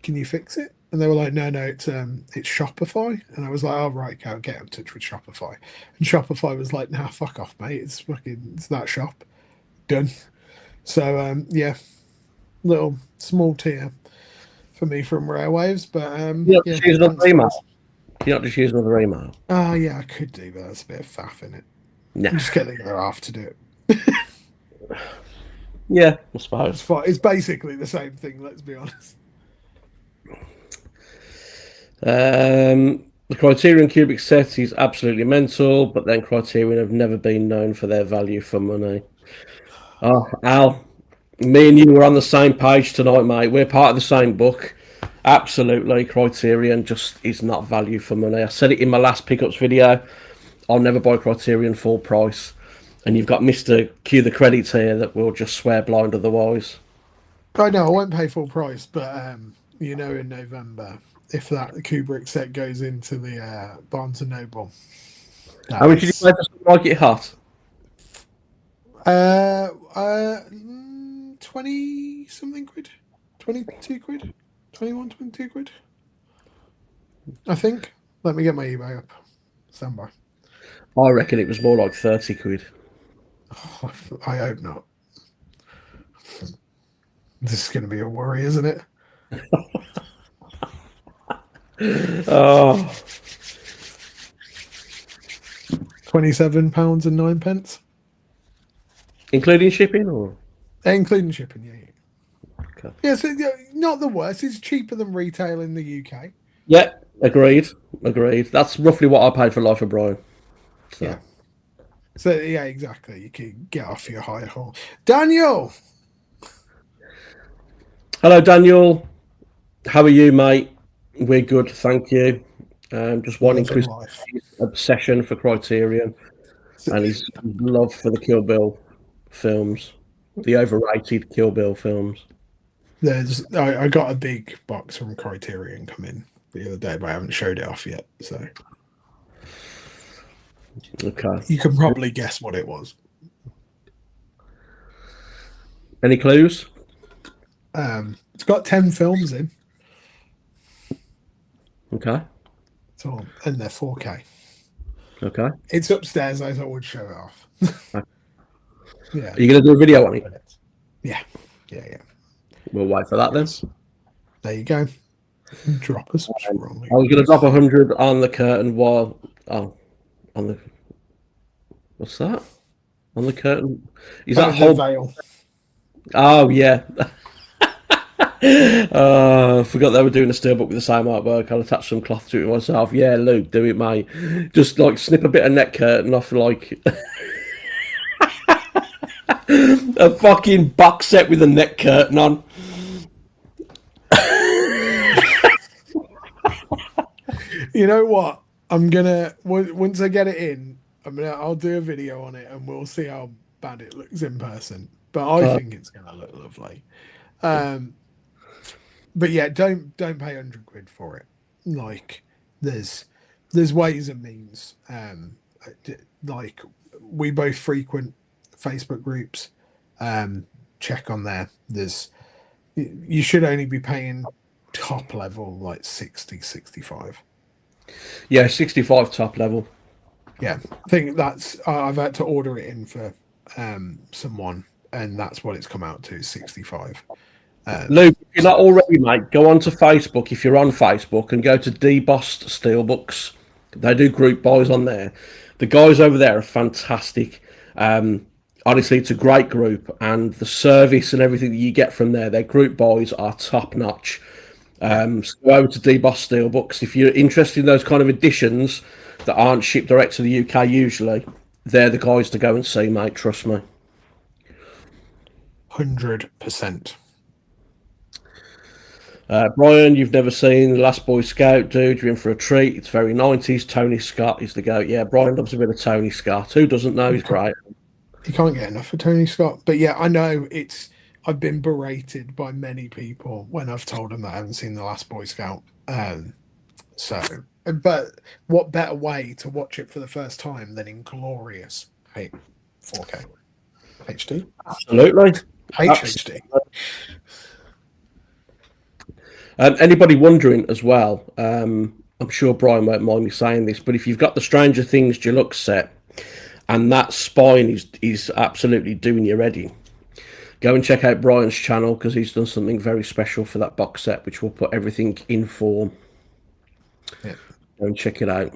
can you fix it?" And they were like, "No, it's Shopify." And I was like, "Oh right, okay, I'll get in touch with Shopify." And Shopify was like, "Nah, fuck off, mate. It's that shop. Done." So yeah, little small tier for me from Rare Waves, but You not yeah, just use another thanks, email. guys. You not just use another email. Oh yeah, I could do, but that's a bit of faff in it. Nah. Just get the other half to do it. Yeah, I It's suppose. fine. It's basically the same thing. Let's be honest. The Criterion Cubic set is absolutely mental, but then Criterion have never been known for their value for money. Oh, Al, me and you were on the same page tonight, mate. We're part of the same book. Absolutely, Criterion just is not value for money. I said it in my last pickups video. I'll never buy Criterion full price. And you've got Mr. Q the credits here that will just swear blind otherwise. I know I won't pay full price, but in November, if that Kubrick set goes into the Barnes and Noble, How much did you pay for something like it hot? 20 something quid, 22 quid, 21, 22 quid. I think. Let me get my eBay up. Stand by. I reckon it was more like 30 quid. Oh, I hope not. This is going to be a worry, isn't it? Oh, £27 and 9 pence, including shipping, or including shipping. Yeah. okay. Yeah, so not the worst. It's cheaper than retail in the UK. Yeah, agreed. That's roughly what I paid for Life of Brian. So. Yeah. So yeah, exactly. You can get off your high horse. Daniel. Hello, Daniel. How are you, mate? We're good, thank you. Just wanting Chris' obsession for Criterion and his love for the Kill Bill films, the overrated Kill Bill films. I got a big box from Criterion come in the other day, but I haven't showed it off yet. So okay, you can probably guess what it was. Any clues? It's got 10 films in. Okay. So, and they're 4K. Okay. It's upstairs. I thought we'd show it off. Yeah. Are you going to do a video on it? Yeah. We'll wait for that then. There you go. Drop us. I was going to drop 100 on the curtain while... Oh, on the... What's that? On the curtain? Is that whole... veil? Oh, yeah. I forgot they were doing a steelbook with the same artwork. I'll attach some cloth to it myself. Yeah, Luke, do it, mate. Just like snip a bit of neck curtain off, like a fucking box set with a neck curtain on. You know what? I'm gonna once I get it in, I'll do a video on it and we'll see how bad it looks in person. But I think it's gonna look lovely. But yeah, don't pay 100 quid for it. Like there's ways and means. And like we both frequent Facebook groups. Check on there. You should only be paying top level like 60, 65. Yeah, 65 top level. Yeah, I think that's I've had to order it in for someone, and that's what it's come out to, 65. Luke, if you're not already, mate, go on to Facebook if you're on Facebook and go to Debossed Steelbooks. They do group buys on there. The guys over there are fantastic. Honestly, it's a great group, and the service and everything that you get from there, their group buys are top notch. So go over to Debossed Steelbooks if you're interested in those kind of editions that aren't shipped direct to the UK usually. They're the guys to go and see, mate. Trust me. 100%. Brian, you've never seen The Last Boy Scout, dude. You're in for a treat. It's very 90s. Tony Scott is the goat. Yeah, Brian loves a bit of Tony Scott. Who doesn't know? He's great. You can't get enough of Tony Scott. But yeah, I know I've been berated by many people when I've told them that I haven't seen The Last Boy Scout. But what better way to watch it for the first time than in glorious 4K HD? Absolutely. HHD. Anybody wondering as well, I'm sure Brian won't mind me saying this, but if you've got the Stranger Things deluxe set and that spine is absolutely doing you ready, go and check out Brian's channel because he's done something very special for that box set, which will put everything in form. Yeah. Go and check it out.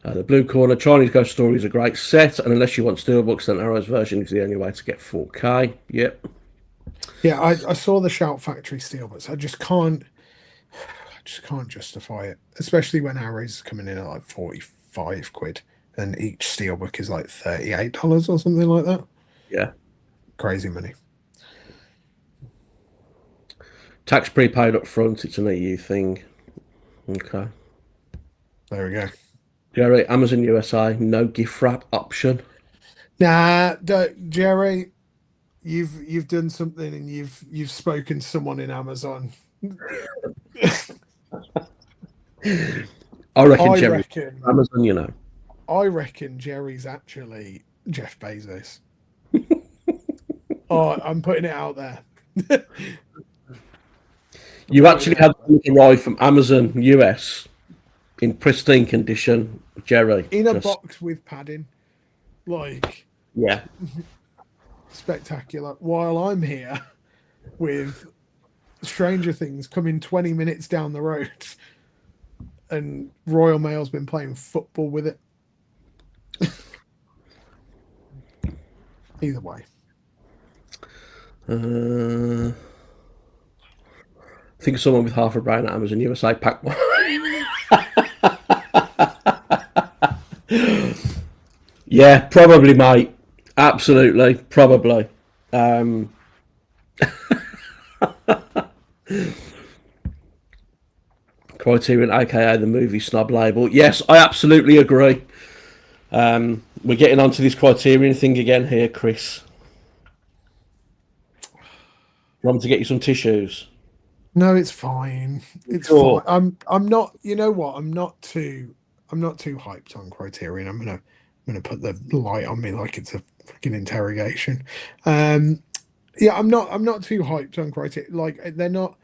The Blue Corner Chinese Ghost Story is a great set, and unless you want Steelbooks, then Arrow's version is the only way to get 4K. Yep. Yeah, I saw the Shout Factory Steelbooks. I just can't justify it, especially when Arrow's coming in at like 45 quid, and each Steelbook is like $38 or something like that. Yeah. Crazy money. Tax prepaid up front, it's an EU thing. Okay. There we go. Jerry, Amazon USA, no gift wrap option. Nah, Jerry, you've done something, and you've spoken to someone in Amazon. I reckon Amazon, you know. I reckon Jerry's actually Jeff Bezos. Oh, I'm putting it out there. You actually had something arrive from Amazon US in pristine condition, Jerry. In a box with padding. Like, yeah. Spectacular. While I'm here with Stranger Things coming 20 minutes down the road, and Royal Mail's been playing football with it. Either way. I think someone with half a brain at Amazon USA packed one. Yeah, probably, mate. Absolutely, probably. Criterion, aka the movie snob label. Yes, I absolutely agree. We're getting onto this Criterion thing again here, Chris. Want me to get you some tissues? No, it's fine. It's fine. I'm not. You know what? I'm not too hyped on Criterion. I'm gonna put the light on me like it's a freaking interrogation. Yeah, I'm not too hyped on Criterion. Like they're not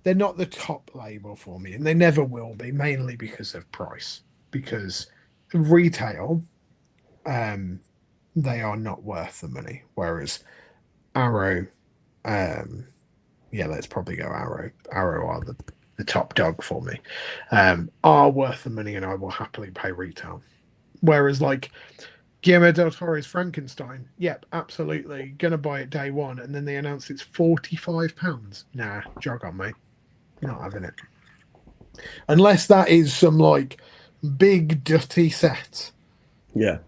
the top label for me, and they never will be. Mainly because of price. Because retail, they are not worth the money. Whereas Arrow, yeah, let's probably go Arrow. Arrow are the top dog for me. Are worth the money, and I will happily pay retail. Whereas like Guillermo del Toro's Frankenstein, yep, absolutely gonna buy it day one, and then they announce it's £45. Nah, jog on, mate. Not having it. Unless that is some like big dirty set. Yeah.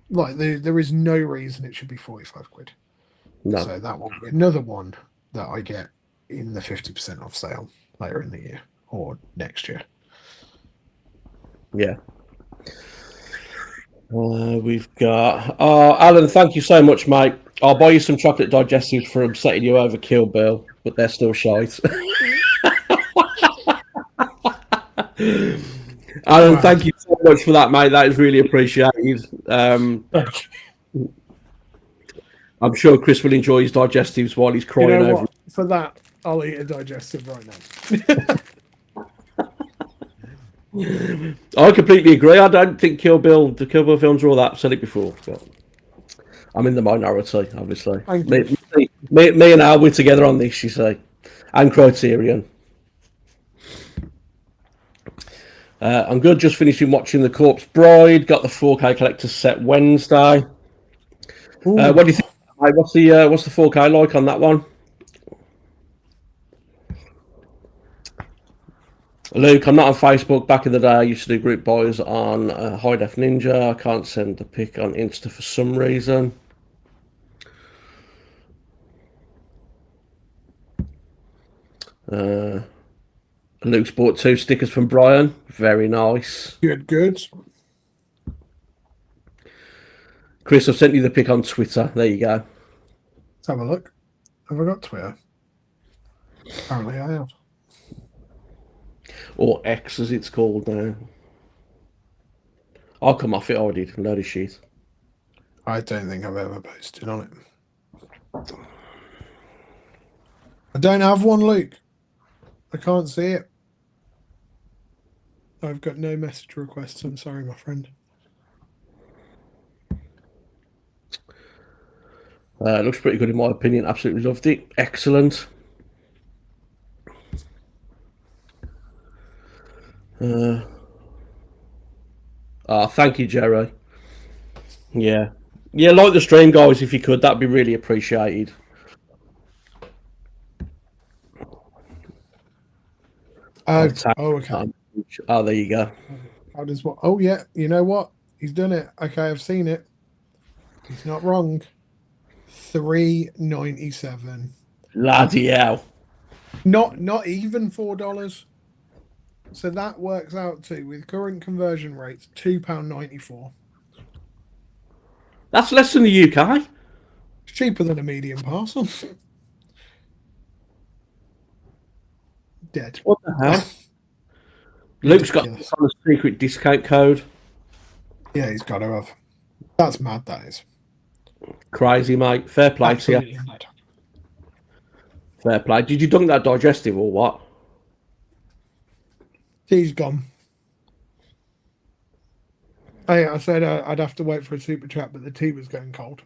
Like there is no reason it should be 45 quid. No. So that will be another one that I get in the 50% off sale later in the year or next year. Yeah. We've got Alan, thank you so much, mate. I'll buy you some chocolate digestives for upsetting you over Kill Bill, but they're still shite. Alan, Wow. thank you so much for that, mate. That is really appreciated. I'm sure Kris will enjoy his digestives while he's You crying know over what? For that, I'll eat a digestive right now. it. I completely agree. I don't think the Kill Bill films are all that. I've said it before, but I'm in the minority, obviously. Thank Me, you. me and Al, we're together on this, you say, and Criterion. I'm good. Just finishing watching The Corpse Bride. Got the 4K collector's set Wednesday. What do you think? Mate? What's the 4K like on that one? Luke, I'm not on Facebook. Back in the day, I used to do group buys on High Def Ninja. I can't send the pic on Insta for some reason. Luke's bought 2 stickers from Brian. Very nice. Good. Kris, I've sent you the pic on Twitter. There you go. Let's have a look. Have I got Twitter? Apparently I have. Or X as it's called now. I'll come off it. I did. Load of shit. I don't think I've ever posted on it. I don't have one, Luke. I can't see it. I've got no message requests. I'm sorry, my friend. Looks pretty good in my opinion. Absolutely loved it. Excellent. Thank you, Jerry. Yeah. Yeah, like the stream, guys, if you could. That'd be really appreciated. Okay. Oh, there you go. How does what? Oh, yeah. You know what? He's done it. Okay, I've seen it. He's not wrong. $3.97. Bloody hell. Not even $4. So that works out to, with current conversion rates, £2.94. That's less than the UK. It's cheaper than a medium parcel. Dead. What the hell? Luke's got a secret discount code. Yeah, he's got to have. That's mad, that is. Crazy, mate. Fair play to you. Mad. Fair play. Did you dunk that digestive or what? Tea's gone. Hey, I said I'd have to wait for a super chat, but the tea was going cold.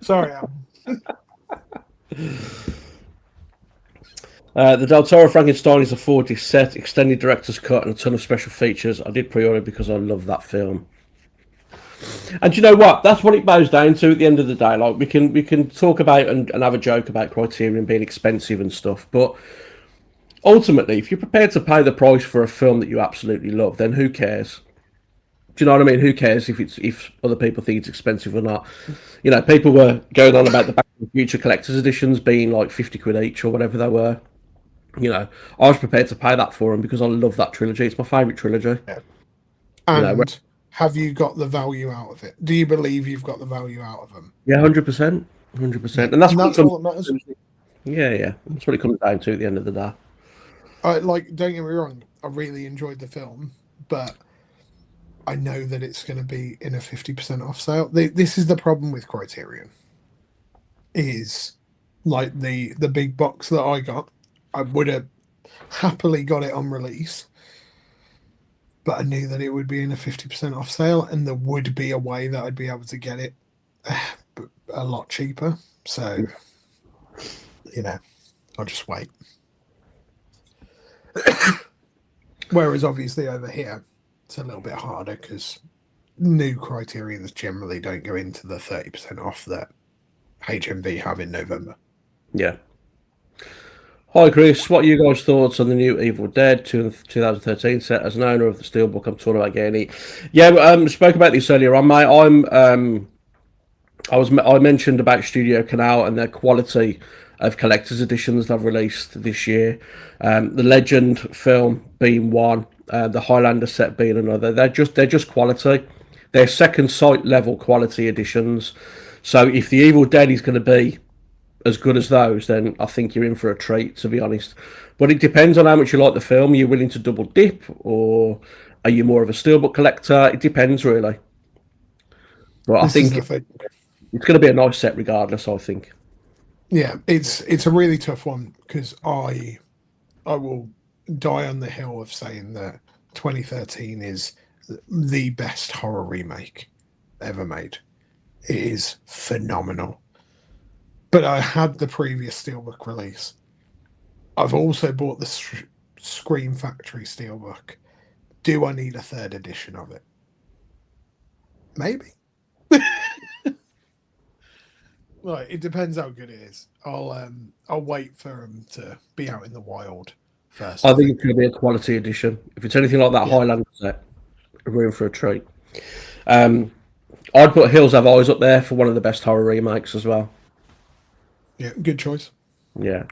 Sorry, Al. The Del Toro Frankenstein is a 4D set, extended director's cut, and a ton of special features. I did pre-order because I love that film. And you know what? That's what it boils down to at the end of the day. Like we can talk about and have a joke about Criterion being expensive and stuff, but ultimately, if you're prepared to pay the price for a film that you absolutely love, then who cares? Do you know what I mean? Who cares if other people think it's expensive or not? You know, people were going on about the Back to the Future collector's editions being like 50 quid each or whatever they were. You know, I was prepared to pay that for them because I love that trilogy. It's my favourite trilogy. Yeah. And have you got the value out of it? Do you believe you've got the value out of them? Yeah, 100%. 100%. And that's all that matters. Yeah. That's what it comes down to at the end of the day. Don't get me wrong, I really enjoyed the film, but I know that it's going to be in a 50% off sale. This is the problem with Criterion. Is like the big box that I got, I would have happily got it on release, but I knew that it would be in a 50% off sale, and there would be a way that I'd be able to get it a lot cheaper. So, you know, I'll just wait. Whereas obviously over here, it's a little bit harder because new Criterions generally don't go into the 30% off that HMV have in November. Yeah. Hi Kris, what are you guys' thoughts on the new Evil Dead 2013 set? As an owner of the Steelbook, I'm talking about getting it. Yeah, spoke about this earlier on, mate. I mentioned about Studio Canal and their quality of collector's editions they've released this year. The Legend film being one, the Highlander set being another. They're just quality. They're second sight level quality editions. So if the Evil Dead is going to be as good as those, then I think you're in for a treat, to be honest. But it depends on how much you like the film. Are you willing to double dip, or are you more of a steelbook collector? It depends, really. But I This is think the thing. it's going to be a nice set, regardless. I think. Yeah, it's a really tough one because I will die on the hill of saying that 2013 is the best horror remake ever made. It is phenomenal. But I had the previous Steelbook release. I've also bought the Scream Factory Steelbook. Do I need a third edition of it? Maybe. Right, it depends how good it is. I'll wait for them to be out in the wild first, I I think it's think. going to be a quality edition. If it's anything like that Yeah, Highlander set, we're in for a treat. I'd put Hills Have Eyes up there for one of the best horror remakes as well. yeah, good choice. Yeah.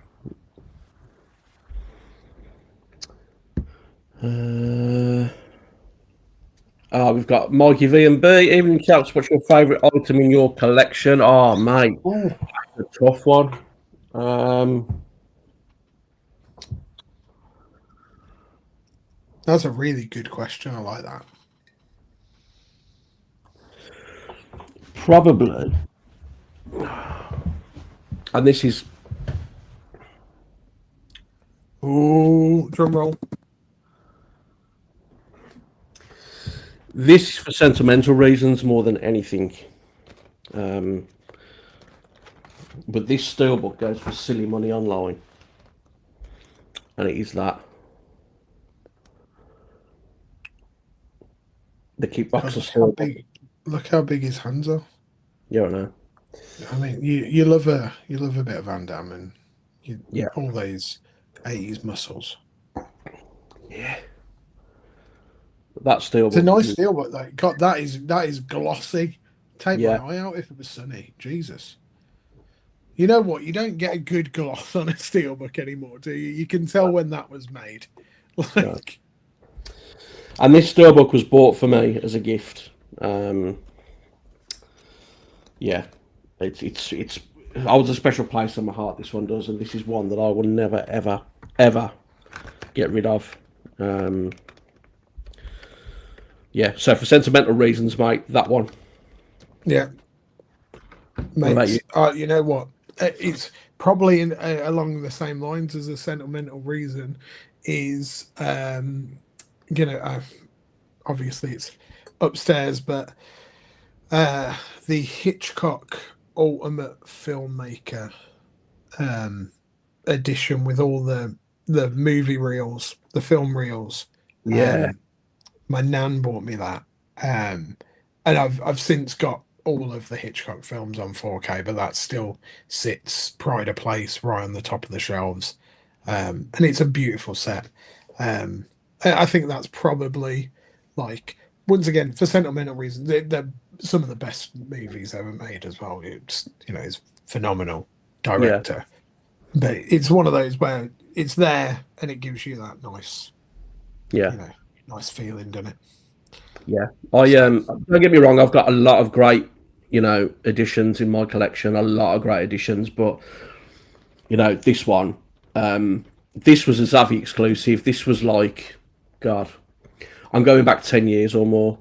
Uh, we've got Mikey V and B. Evening chaps, what's your favourite item in your collection? Oh, mate, Oh, a tough one. Um, that's a really good question. I like that. Probably, and this is Oh, drum roll. for sentimental reasons more than anything. Um, but this steelbook goes for silly money online, and it is that the God, kickboxer steelbook. look how big his hands are. Yeah, I know. I mean, you love a bit of Van Damme and Yeah, all those 80s muscles. yeah. That It's a steelbook nice is steel, but like God, that is glossy. Take my yeah, eye out if it was sunny. Jesus. You know what? You don't get a good gloss on a steelbook anymore, do you? You can tell when that was made. no. Like, And this steelbook was bought for me as a gift. Yeah, it's holds a special place in my heart. This one does, and this is one that I will never, ever, ever get rid of. Um, yeah, so for sentimental reasons, mate, that one. yeah, What about you? mate. You know what? It's probably along the same lines as a sentimental reason. Is you know, obviously it's upstairs, but the Hitchcock Ultimate Filmmaker um, edition with all the movie reels, the film reels. Yeah, Um, my nan bought me that, and I've since got all of the Hitchcock films on 4K, but that still sits pride of place right on the top of the shelves, and it's a beautiful set. I think that's probably like once again for sentimental reasons, they're some of the best movies ever made as well. It's it's phenomenal yeah, director, but it's one of those where it's there and it gives you that nice, yeah, you know, nice feeling, doesn't it? yeah. I So don't get me wrong. I've got a lot of great, editions in my collection. A lot of great editions, but this one, this was a Zavvi exclusive. This was like, God, I'm going back 10 years or more.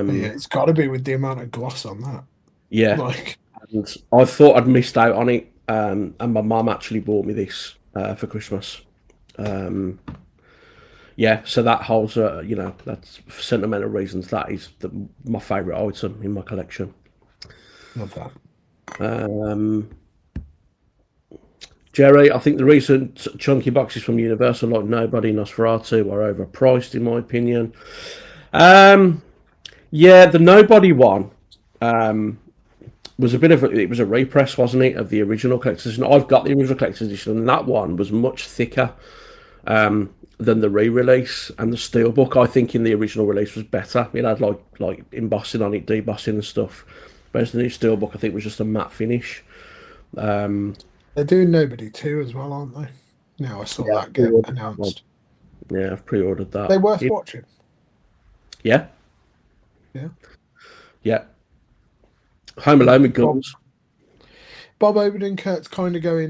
yeah, it's got to be with the amount of gloss on that. Yeah, Like, and I thought I'd missed out on it, and my mum actually bought me this for Christmas. Yeah, so that holds, that's for sentimental reasons. That is my favourite item in my collection. love that. Um, Jerry, I think the recent chunky boxes from Universal, like Nobody, Nosferatu, are overpriced, in my opinion. Yeah, the Nobody one was it was a repress, wasn't it, of the original collector's edition? I've got the original collector's edition, and that one was much thicker than the re-release. And the steelbook, I think, in the original release was better. It had like embossing on it, debossing and stuff. Whereas the new steelbook, I think, was just a matte finish. They're doing Nobody too as well, aren't they? Now I saw Yeah, that I've get pre-ordered that one. announced. Yeah, I've pre-ordered that. They worth watching. Yeah, Yeah. yeah. Home Alone with Bob, guns. Bob Odenkirk's kind of going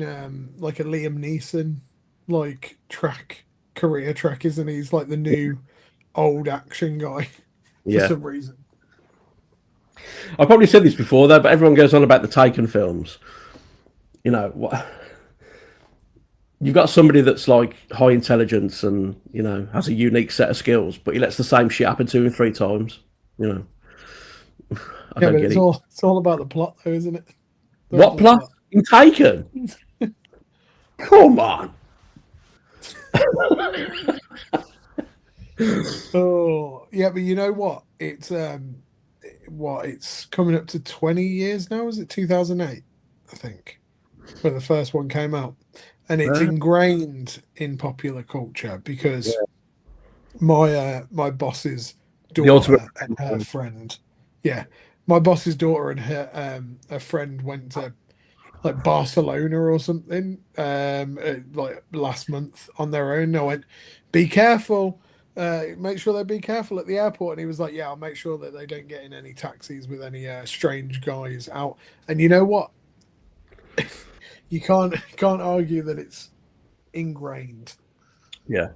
like a Liam Neeson like career track, isn't he? He's like the new old action guy for Yeah. some reason. I probably said this before though, but everyone goes on about the Taken films. You know what? You've got somebody that's like high intelligence and has a unique set of skills, but he lets the same shit happen 2 and 3 times. You know, I Yeah, don't but get it's it. all about the plot, though, isn't it? The What original plot in Taken? Come on. Oh, yeah, but you know what? It's coming up to 20 years now. Is it 2008? I think when the first one came out, and it's Uh, ingrained in popular culture because yeah. my boss's The ultimate. daughter and her friend, yeah, my boss's daughter and her friend went to like Barcelona or something, like last month on their own. I went, be careful, make sure they be careful at the airport. And he was like, yeah, I'll make sure that they don't get in any taxis with any strange guys out. And you know what? You can't argue that it's ingrained. Yeah.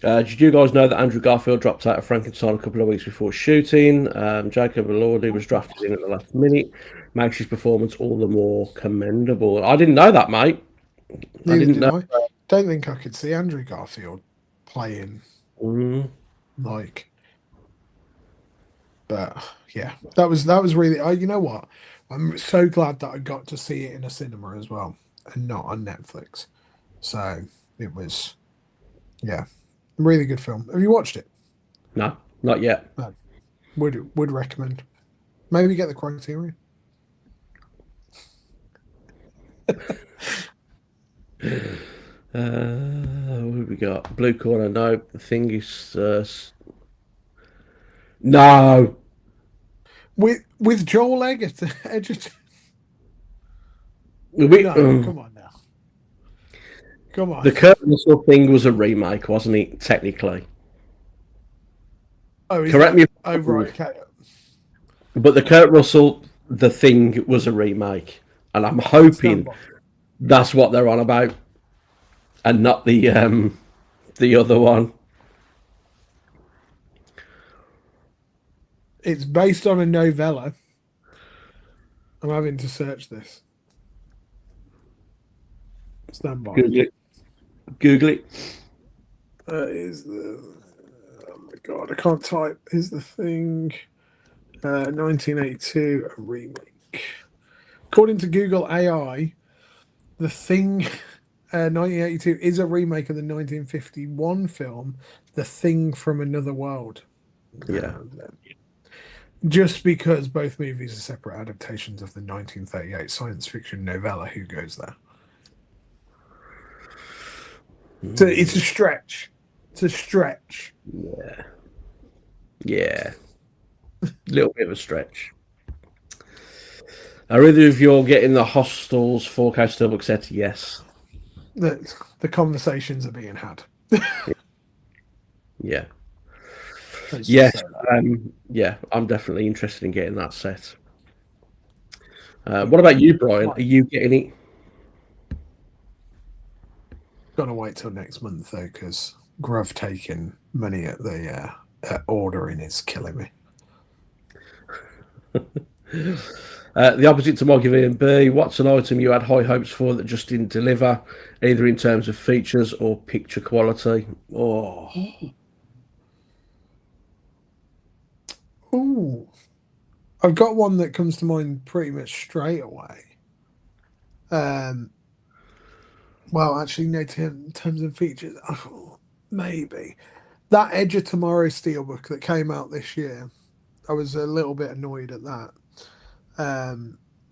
Did you guys know that Andrew Garfield dropped out of Frankenstein a couple of weeks before shooting? Jacob Elordi was drafted in at the last minute. Makes his performance all the more commendable. I didn't know that, mate. I Neither didn't did know. I. Don't think I could see Andrew Garfield playing Mm, like, but yeah, that was really. You know what? I'm so glad that I got to see it in a cinema as well and not on Netflix. So it was, yeah, a really good film. Have you watched it? no, not yet. No. Would recommend. Maybe get the Criterion. What have we got? Blue corner. No, the thing is, no. With Joel Edgerton. We, No, come on now. Come on. the Kurt Russell thing was a remake, wasn't it? Technically, Oh, is correct it? me if Oh, I'm wrong, right. Okay. but the Kurt Russell, the thing was a remake, and I'm Stand hoping by. that's what they're on about, and not the other one. It's based on a novella. I'm having to search this. Stand by. Google it. Google it. Is the Oh my god, I can't type. Is the thing 1982 a remake? According to Google AI, the thing 1982 is a remake of the 1951 film The Thing from Another World. Yeah. Just because both movies are separate adaptations of the 1938 science fiction novella, who goes there? So it's a stretch. It's a stretch. Yeah. Little bit of a stretch. Are either of you all getting the Hostels 4K Steelbook set? Yes. The conversations are being had. Yeah. Let's just Yes. say that. Yeah, I'm definitely interested in getting that set. What about you, Brian? Are you getting it? Gotta wait till next month though, because Grove taking money at the ordering is killing me. The opposite to Moggy V and B. What's an item you had high hopes for that just didn't deliver, either in terms of features or picture quality? Oh, Ooh, I've got one that comes to mind pretty much straight away. Um, well, actually, no, in terms of features, maybe that Edge of Tomorrow steelbook that came out this year. I was a little bit annoyed at that.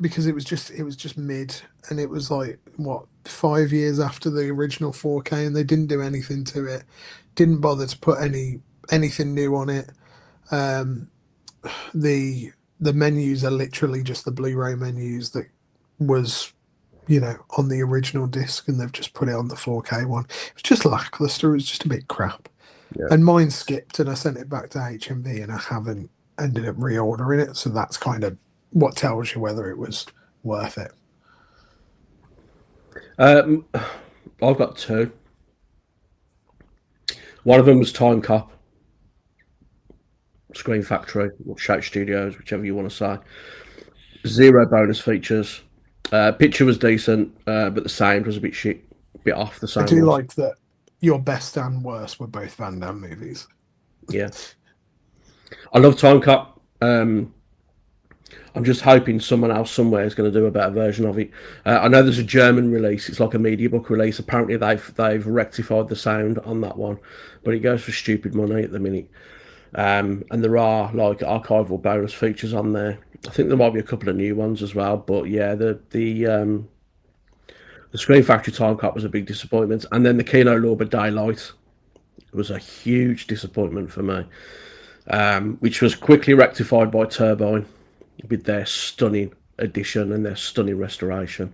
Because it was just mid, and it was like what 5 years after the original 4K, and they didn't do anything to it, didn't bother to put anything new on it. Um, the menus are literally just the Blu-ray menus that was on the original disc, and they've just put it on the 4K one. It was just lackluster. It was just a bit crap, yeah. and mine skipped, and I sent it back to HMV, and I haven't ended up reordering it. So that's kind of what tells you whether it was worth it. Um, I've got two. One of them was Time Cop, Screen Factory, or Shout Studios, whichever you want to say. Zero bonus features. Picture was decent, but the sound was a bit shit, a bit off. The I sound do was, like that your best and worst were both Van Damme movies. yeah. I love Time Cop. I'm just hoping someone else somewhere is going to do a better version of it. I know there's a German release. It's like a media book release. Apparently they've rectified the sound on that one, but it goes for stupid money at the minute. And there are like archival bonus features on there. I think there might be a couple of new ones as well. But yeah, the Screen Factory Time Cop was a big disappointment, and then the Kino Lorber Daylight was a huge disappointment for me, which was quickly rectified by Turbine with their stunning edition and their stunning restoration.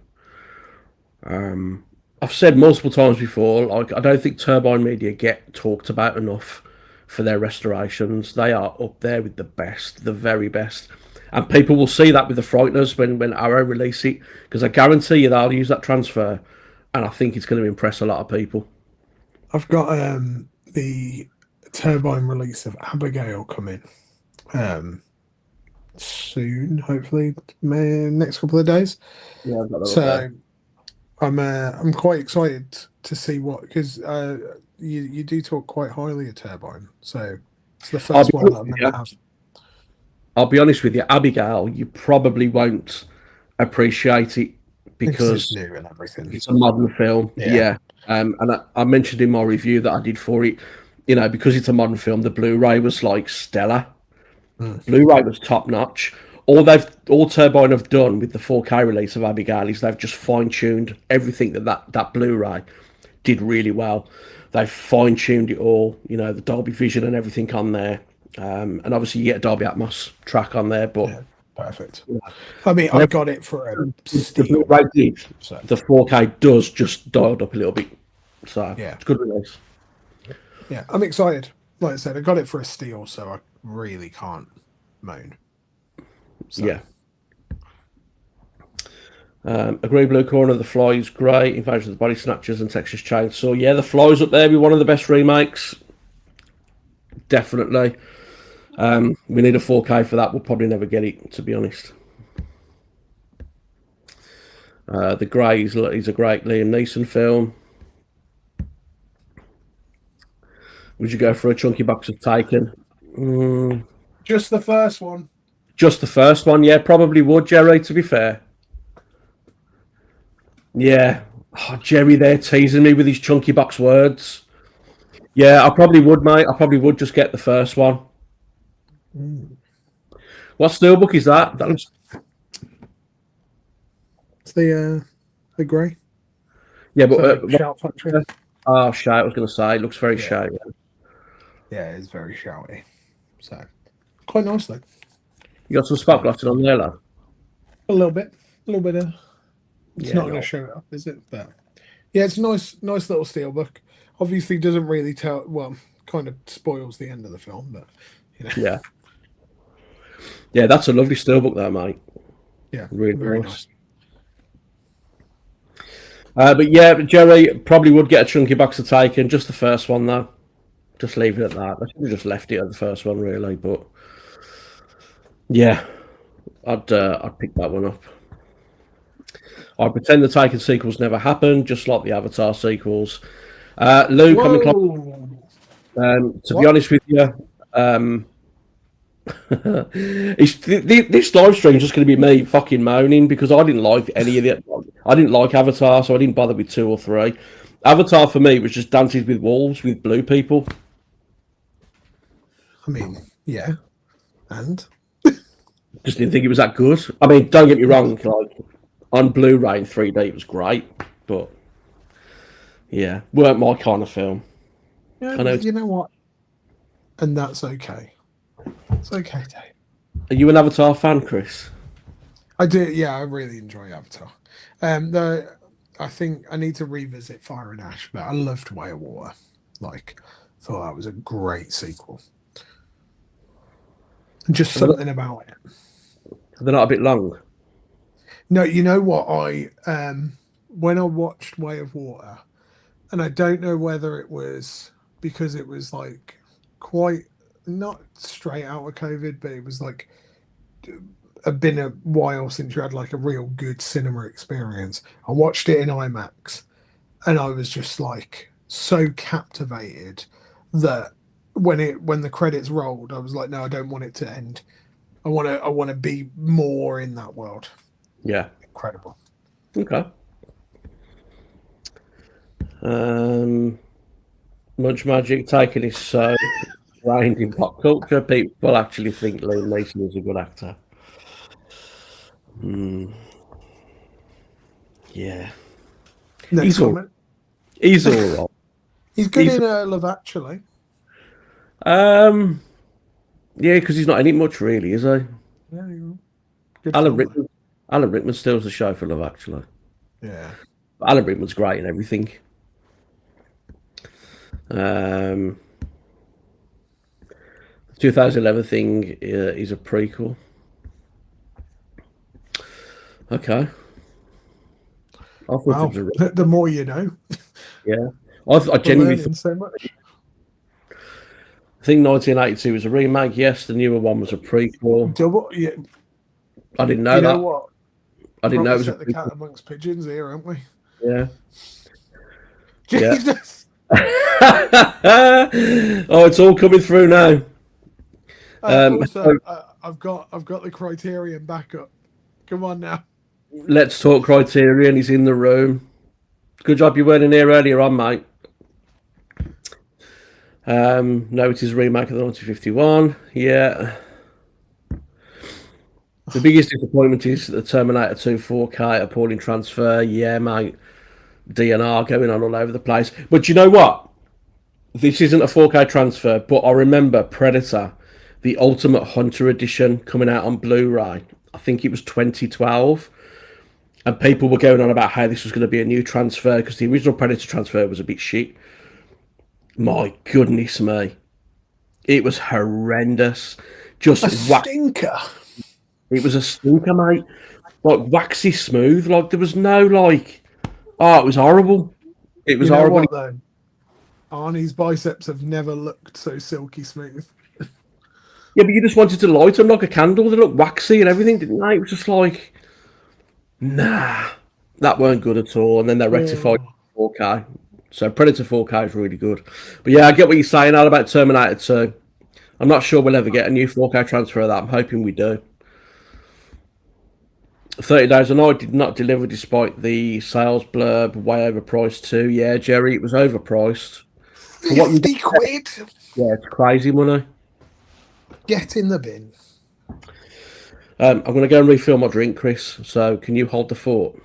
I've said multiple times before, like I don't think Turbine Media get talked about enough for their restorations. They are up there with the best, the very best. And people will see that with the Frighteners when Arrow release it, because I guarantee you they'll use that transfer, and I think it's going to impress a lot of people. I've got the Turbine release of Abigail coming soon, hopefully, next couple of days. Yeah, I've got that up So there. I'm quite excited to see what, because you do talk quite highly of Turbine. So it's the I'll first be one that honest I've with never you. had. I'll be honest with you, Abigail. You probably won't appreciate it Because it's because new and everything. it's a modern film. Yeah. Yeah. And I mentioned in my review that I did for it, because it's a modern film, the Blu-ray was like stellar. Mm. Blu-ray was top notch. All Turbine have done with the 4K release of Abigail is they've just fine-tuned everything that Blu-ray did really well. They've fine-tuned it all, the Dolby Vision and everything on there. And obviously you get a Dolby Atmos track on there, but Yeah. Perfect. I mean, I whatever got it for a the steal. Blu-ray did, So the 4K does just dialed up a little bit. So yeah. it's good release. Yeah. I'm excited. Like I said, I got it for a steal, so I really can't moan. So Yeah. Agree Blue Corner, The Fly is great. Invasion of the Body Snatchers and Texas Chainsaw. Yeah, The Fly's up there with one of the best remakes. Definitely. We need a 4K for that. We'll probably never get it, to be honest. The Grey is a great Liam Neeson film. Would you go for a chunky box of Taken? just the first one. Just the first one, yeah, probably would, Jerry, to be fair. Yeah. Oh, Jerry there teasing me with his chunky box words. Yeah, I probably would, mate. I probably would just get the first one. What steelbook is that? That looks. It's the grey. Yeah, but So Shout Factory. oh, shit! I was going to say it looks very Yeah. shy. Yeah, it's very shouty. So quite nice though. You got some spot glotting on there, lad. A little bit. A little bit of it's Yeah, not going no. to show it up, is it? But yeah, it's a nice little steelbook. Obviously doesn't really tell well, kind of spoils the end of the film, but Yeah, yeah, that's a lovely steelbook there, mate. yeah, Really very nice. nice. But yeah, Jerry probably would get a chunky box of Taken. Just the first one, though. Just leave it at that. I should have just left it at the first one, really. But yeah, I'd pick that one up. I pretend the Taken sequels never happened, just like the Avatar sequels. Luke, Whoa! to be honest with you, this live stream is just going to be me fucking moaning because I didn't like any of it. I didn't like Avatar, so I didn't bother with 2 or 3. Avatar for me was just Dances with Wolves with blue people. I mean, yeah. And Just didn't think it was that good. I mean, don't get me wrong, like on Blu-ray in 3D it was great, but yeah, weren't my kind of film. yeah, I know. you know what? And that's okay. It's okay, Dave. Are you an Avatar fan, Chris? I do, yeah, I really enjoy Avatar. The I think I need to revisit Fire and Ash, but I loved Way of Water. Like, thought that was a great sequel. Just Are they not, something about it. are they not a bit long? No, you know what? I when I watched Way of Water, and I don't know whether it was because it was like quite not straight out of COVID, but it was like been a while since you had like a real good cinema experience. I watched it in IMAX, and I was just like so captivated that when the credits rolled, I was like, no, I don't want it to end. I want to be more in that world. Yeah. Incredible. Okay. Um, Much Magic taking is so ingrained in pop culture. People actually think Liam Neeson is a good actor. Hmm. Yeah, Next he's all comment. he's all right. He's good He's in Love Actually. um yeah, because he's not in it much, really, is he? Yeah, good Alan film though. Rickman. Alan Rickman steals the show for Love Actually. Yeah. Alan Rickman's great in everything. Um, 2011 thing is a prequel. Okay, I thought it Wow. was a The more you know. yeah. I We're genuinely learning so much. think 1982 was a remake. Yes, the newer one was a prequel. Double. Yeah. I didn't know You know that. what? I didn't know Proper it was a set the cat prequel. amongst pigeons here, aren't we? Yeah, yeah. Jesus. Oh, it's all coming through now. Also, I've got the Criterion backup. Come on now. Let's talk Criterion. He's in the room. Good job you weren't in here earlier on, mate. No, it is a remake of the 1951. Yeah. The biggest disappointment is the Terminator 2 4K appalling transfer. Yeah, mate. DNR going on all over the place. But you know what? This isn't a 4K transfer, but I remember Predator, the Ultimate Hunter Edition, coming out on Blu ray. I think it was 2012. And people were going on about how this was going to be a new transfer because the original Predator transfer was a bit shit. My goodness me. It was horrendous. Just A whack. stinker. It was a stinker, mate. Like waxy smooth. Like there was no like. Oh, it was horrible. It was You know horrible. what though? Arnie's biceps have never looked so silky smooth. Yeah, but you just wanted to light them like a candle. They looked waxy and everything, didn't they? It was just like, nah, that weren't good at all. And then they rectified Oh, 4K. So Predator 4K is really good. But yeah, I get what you're saying all about Terminator 2. I'm not sure we'll ever get a new 4K transfer of that. I'm hoping we do. 30 Days a Night did not deliver despite the sales blurb, way overpriced too. Yeah, Jerry, it was overpriced. For what you get, 50 quid. yeah, it's crazy money. Get in the bin. I'm going to go and refill my drink, Chris. So can you hold the fort?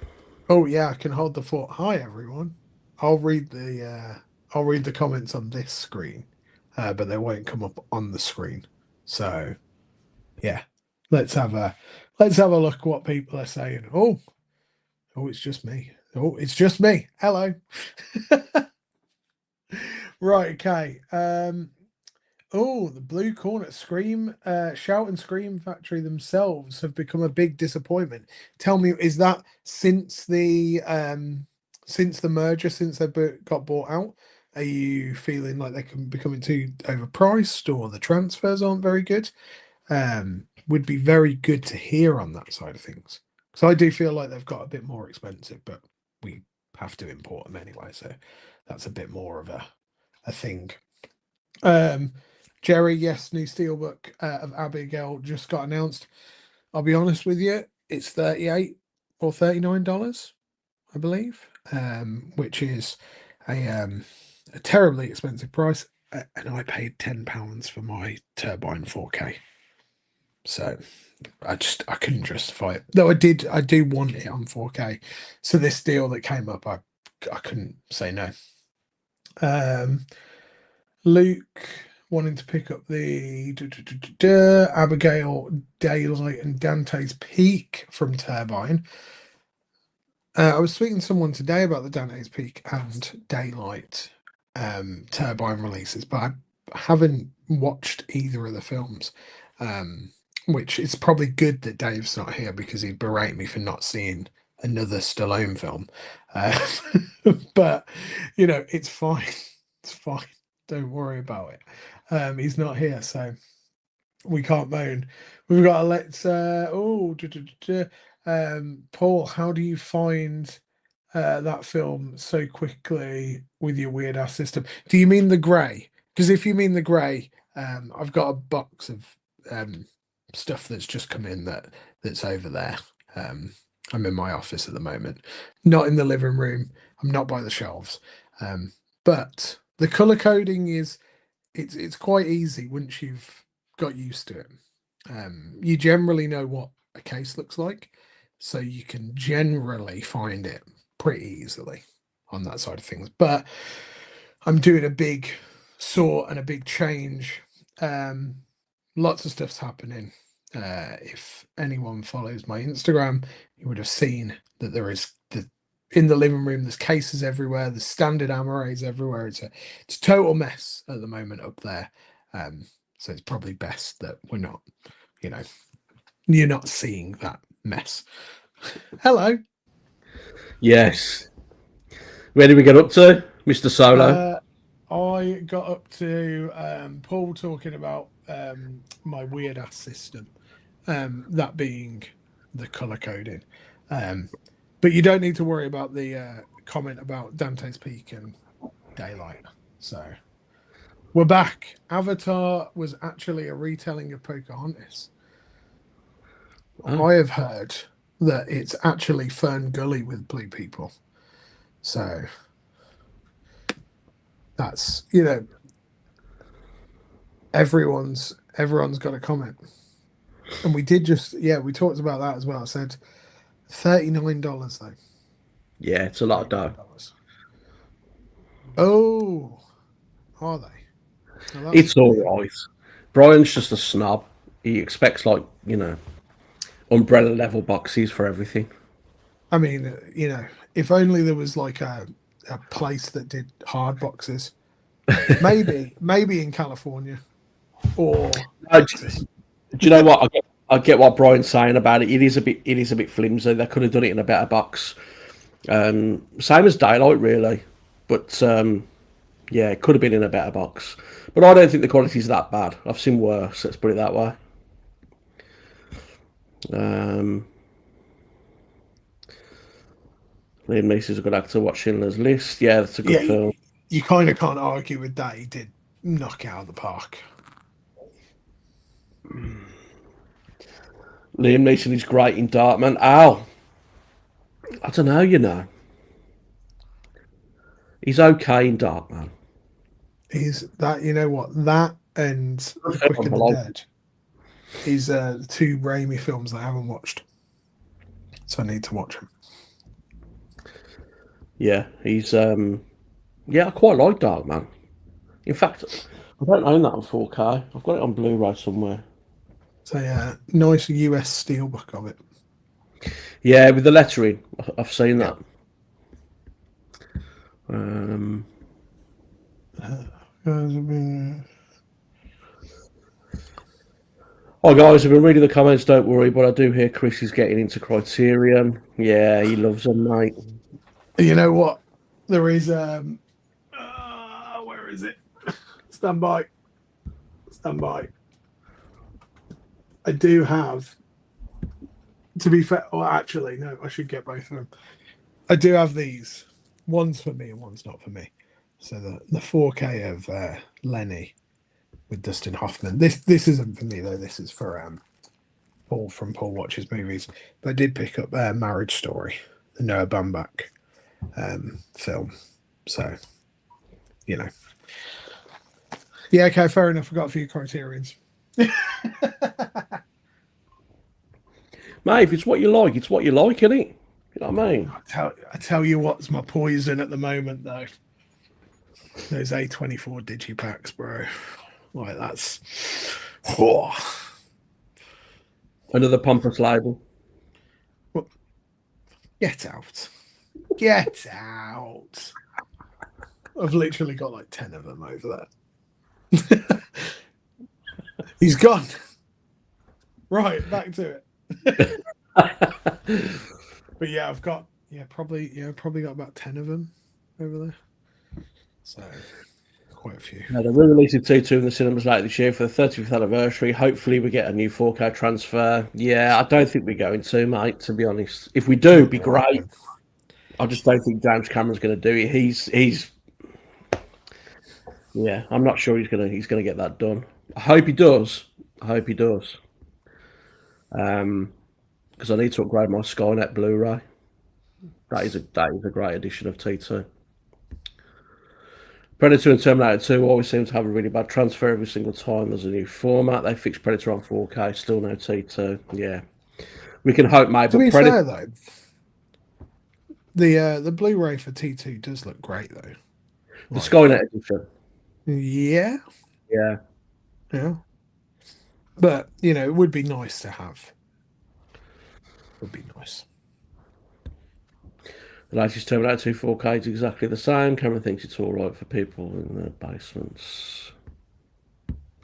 Oh yeah, I can hold the fort. Hi everyone. I'll read the comments on this screen, but they won't come up on the screen. So yeah, let's have a look what people are saying. Oh, it's just me. Oh, it's just me. Hello. Right, okay. Oh, the Blue Corner Scream, Shout and Scream Factory themselves have become a big disappointment. Tell me, is that since the merger, since they got bought out? Are you feeling like they can becoming too overpriced, or the transfers aren't very good? Would be very good to hear on that side of things, because I do feel like they've got a bit more expensive, but we have to import them anyway, so that's a bit more of a thing. Jerry, yes, new steelbook of Abigail just got announced. I'll be honest with you, it's $38 or $39, I believe, which is a terribly expensive price, and I paid £10 for my Turbine 4K. So I couldn't justify it. Though I do want it on 4K. So this deal that came up, I couldn't say no. Luke wanting to pick up the Abigail, Daylight, and Dante's Peak from Turbine. I was speaking to someone today about the Dante's Peak and Daylight Turbine releases, but I haven't watched either of the films. which it's probably good that Dave's not here because he'd berate me for not seeing another Stallone film. Uh, but it's fine. It's fine. Don't worry about it. He's not here, so we can't moan. We've got to Paul, how do you find that film so quickly with your weird ass system? Do you mean the grey? Because if you mean the grey, I've got a box of stuff that's just come in that's over there. I'm in my office at the moment, not in the living room. I'm not by the shelves. But the color coding it's quite easy once you've got used to it. You generally know what a case looks like, so you can generally find it pretty easily on that side of things. But I'm doing a big sort and a big change. Lots of stuff's happening. If anyone follows my Instagram, you would have seen that there is in the living room. There's cases everywhere. There's standard amores everywhere. It's a total mess at the moment up there. So it's probably best that we're not, you're not seeing that mess. Hello. Yes. Where did we get up to, Mr. Solo? I got up to Paul talking about my weird ass system, that being the color coding. But you don't need to worry about the comment about Dante's Peak and Daylight. So we're back. Avatar was actually a retelling of Pocahontas. I have heard that it's actually Fern Gully with blue people. So that's, everyone's got a comment. And we did we talked about that as well. I said $39 though. Yeah, it's a lot of dough. Oh, are they? Oh, it's all right. Brian's just a snob. He expects umbrella level boxes for everything. I mean, if only there was like a place that did hard boxes. Maybe in California or Texas. Do you know what? I get what Brian's saying about it. It is a bit flimsy. They could have done it in a better box. Same as Daylight, really. But yeah, it could have been in a better box. But I don't think the quality is that bad. I've seen worse. Let's put it that way. Liam Neeson's a good actor. Watch Schindler's List. Yeah, that's a good film. You kind of can't argue with that. He did knock it out of the park. Liam Neeson is great in Darkman. Al, I don't know, He's okay in Darkman. He's that, that and The Quick and the Dead. He's the two Raimi films that I haven't watched. So I need to watch them. Yeah, he's I quite like Darkman. In fact, I don't own that on 4K. I've got it on Blu-ray somewhere. So yeah, nice US steelbook of it. Yeah, with the lettering. I've seen that. Oh, guys, I've been reading the comments. Don't worry, but I do hear Kris is getting into Criterion. Yeah, he loves them, mate. You know what? There is where is it? Stand by. I do have, to be fair, well, actually, no, I should get both of them. I do have these. One's for me and one's not for me. So the 4K of Lenny with Dustin Hoffman. This isn't for me though. This is for Paul from Paul Watches Movies. But I did pick up Marriage Story, the Noah Baumbach film. So, Yeah, okay, fair enough. I've got a few Criterions. Mate, if it's what you like, it's what you like, isn't it? You know what I mean? I tell you what's my poison at the moment, though. Those A24 digipacks, bro. Like, that's... Oh. Another pompous label. Well, get out. Get out. I've literally got like 10 of them over there. He's gone. Right, back to it. But yeah, I've got probably got about 10 of them over there. So quite a few. No, they're releasing T2 in the cinemas later this year for the 35th anniversary. Hopefully, we get a new 4K transfer. Yeah, I don't think we're going to, mate, to be honest. If we do, it'd be great. I just don't think James Cameron's going to do it. Yeah, I'm not sure he's gonna get that done. I hope he does. I hope he does. Because I need to upgrade my Skynet Blu-ray. That is a great addition of T2. Predator and Terminator 2 always seem to have a really bad transfer every single time there's a new format. They fixed Predator on 4K, still no T2. Yeah. We can hope, mate. To But be Predator, fair though, the Blu-ray for T2 does look great though. the Skynet edition. Yeah. Yeah. Yeah. But it would be nice to have. Would be nice. The latest Terminator 2 4K is exactly the same. Cameron thinks it's all right for people in their basements.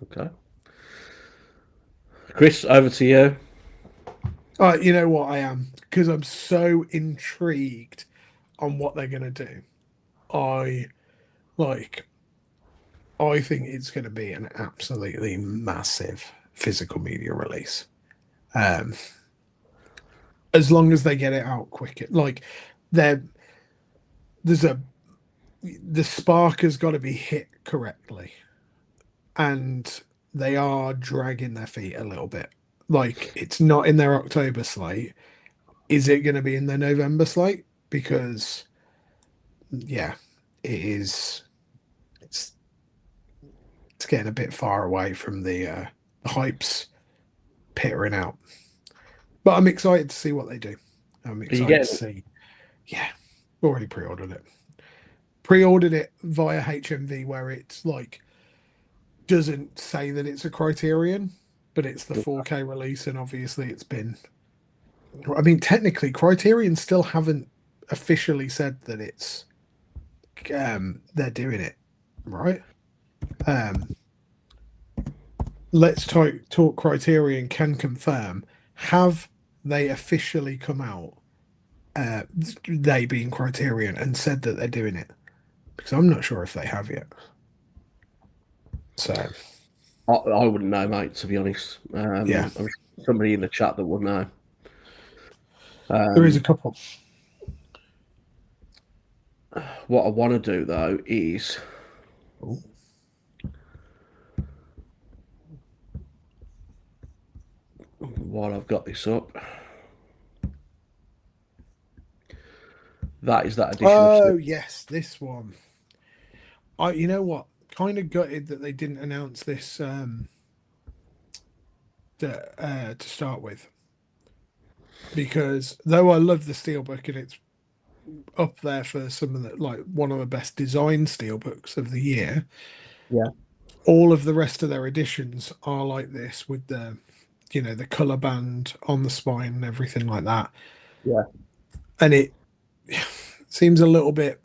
Okay. Chris, over to you. You know what I am? Because I'm so intrigued on what they're going to do. I think it's going to be an absolutely massive physical media release. As long as they get it out quick, the spark has got to be hit correctly, and they are dragging their feet a little bit. Like, it's not in their October slate. Is it going to be in their November slate? Because yeah, it is. It's getting a bit far away from the hypes petering out. But I'm excited to see what they do. I'm excited to see. Yeah, already pre-ordered it. Pre-ordered it via HMV, where it's like doesn't say that it's a Criterion, but it's the 4K release, and obviously it's been. I mean, technically, Criterion still haven't officially said that it's they're doing it, right? Let's talk Criterion can confirm. Have they officially come out, they being Criterion, and said that they're doing it? Because I'm not sure if they have yet. So I wouldn't know, mate, to be honest. Yeah. I'm sure somebody in the chat that would know. There is a couple. What I want to do, though, is while I've got this up, that is that edition Oh, of yes, this one. You know what? Kind of gutted that they didn't announce this to start with. Because though I love the Steelbook and it's up there for some of the, like, one of the best designed Steelbooks of the year. Yeah. All of the rest of their editions are like this, with the the color band on the spine and everything like that. Yeah. And it seems a little bit,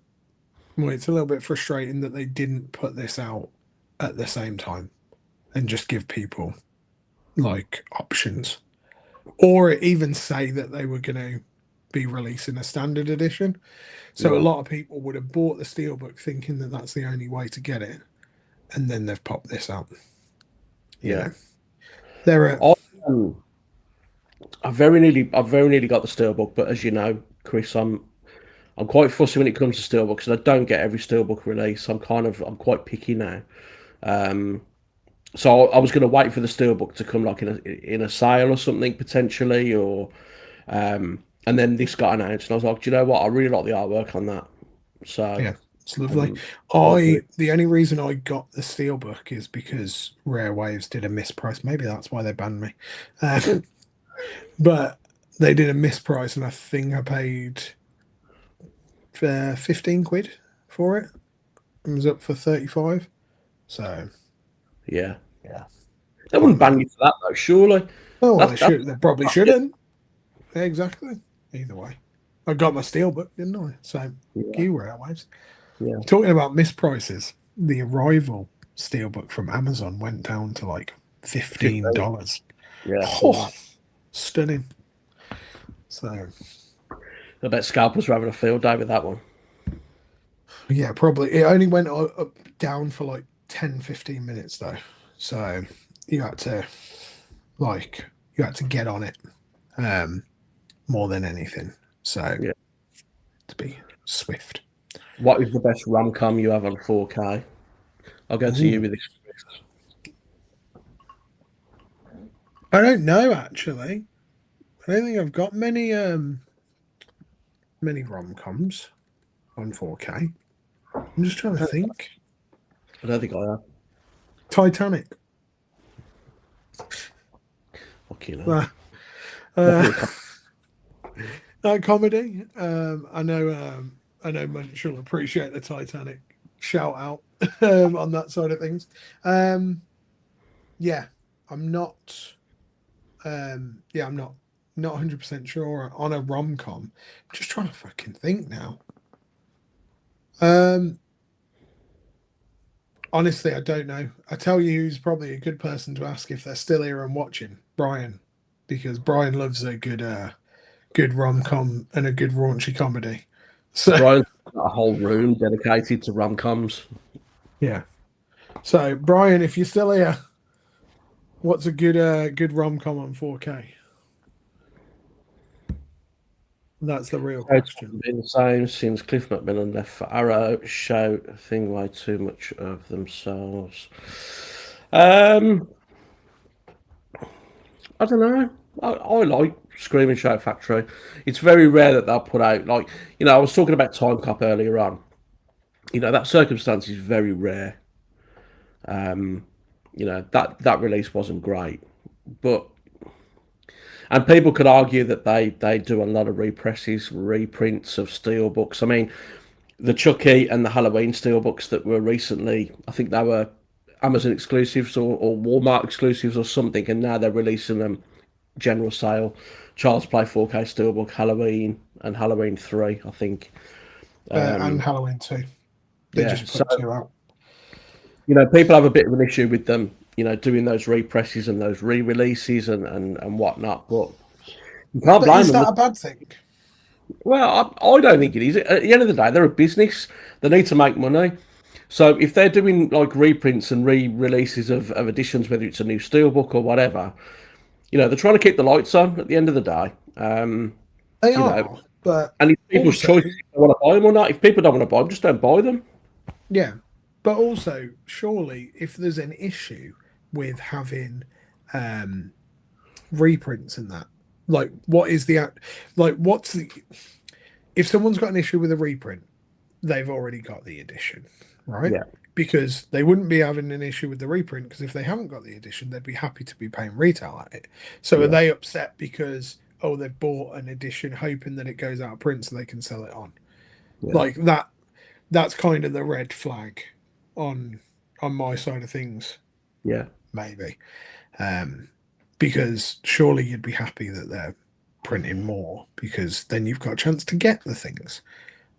well, it's a little bit frustrating that they didn't put this out at the same time and just give people like options, or even say that they were going to be releasing a standard edition. So a lot of people would have bought the Steelbook thinking that that's the only way to get it, and then they've popped this out. Yeah. There are. I've very nearly got the Steelbook, but as you know, Chris, I'm quite fussy when it comes to Steelbook because I don't get every Steelbook release. I'm quite picky now. So I was going to wait for the Steelbook to come like in a sale or something potentially, or and then this got announced, and I was like, do you know what? I really like the artwork on that. So Yeah, it's lovely. The only reason I got the Steelbook is because Rare Waves did a misprice. Maybe that's why they banned me. But they did a misprice, and I think I paid 15 quid for it. It was up for 35. So yeah. They wouldn't ban you for that though, surely. Oh, well, they probably shouldn't. Yeah, exactly. Either way, I got my Steelbook, didn't I? So you Rare Waves. Yeah. Talking about misprices, the Arrival Steelbook from Amazon went down to like $15. Yeah. Oh, stunning. So I bet scalpers were having a field day with that one. yeah, probably it only went up down for like 10, 15 minutes though. So you had to you had to get on it more than anything. So Yeah. to be swift. What is the best rom-com you have on 4K? I'll go to you Ooh. with this. I don't know actually. I don't think I've got many rom-coms on 4K. I'm just trying to think. I don't think I have. Titanic. Fucking hell. Uh, Definitely. uh, that comedy. I know Munch will appreciate the Titanic shout out on that side of things. Yeah, I'm not. I'm not 100% sure on a rom com. I'm just trying to fucking think now. Um, Honestly, I don't know. I tell you, who's probably a good person to ask if they're still here and watching, Brian, because Brian loves a good rom com and a good raunchy comedy. So Brian's got a whole room dedicated to rom-coms. yeah. So Brian, if you're still here, what's a good rom com on 4K? That's the real It's question. been the same since Cliff McMillan left for Arrow. Show thing way too much of themselves. Um, I don't know. I like Screaming Shout Factory. It's very rare that they'll put out like I was talking about Time Cop earlier on. That circumstance is very rare. That release wasn't great, but and people could argue that they do a lot of represses, reprints of steelbooks. I mean, the Chucky and the Halloween steelbooks that were recently, I think they were Amazon exclusives or Walmart exclusives or something, and now they're releasing them general sale. Child's Play 4K steelbook, Halloween and Halloween 3, I think. And Halloween 2. They Yeah, just so put 2 out. people have a bit of an issue with them, doing those represses and those re-releases and whatnot, but you can't But blame is them. that a bad thing? Well, I don't think it is. At the end of the day, they're a business. They need to make money. So if they're doing like reprints and re-releases of editions, whether it's a new steelbook or whatever, they're trying to keep the lights on at the end of the day. They You know, are, but and it's people's also, choice if they want to buy them or not. If people don't want to buy them, just don't buy them. yeah, but also, surely, if there's an issue with having um, reprints and that, like, what is the like, what's the if someone's got an issue with a reprint, they've already got the edition, right? Yeah, Because they wouldn't be having an issue with the reprint because if they haven't got the edition, they'd be happy to be paying retail at it. So are yeah, they upset because they've bought an edition hoping that it goes out of print so they can sell it on? yeah, Like that's kind of the red flag on my side of things, yeah, maybe. Um because surely you'd be happy that they're printing more because then you've got a chance to get the things.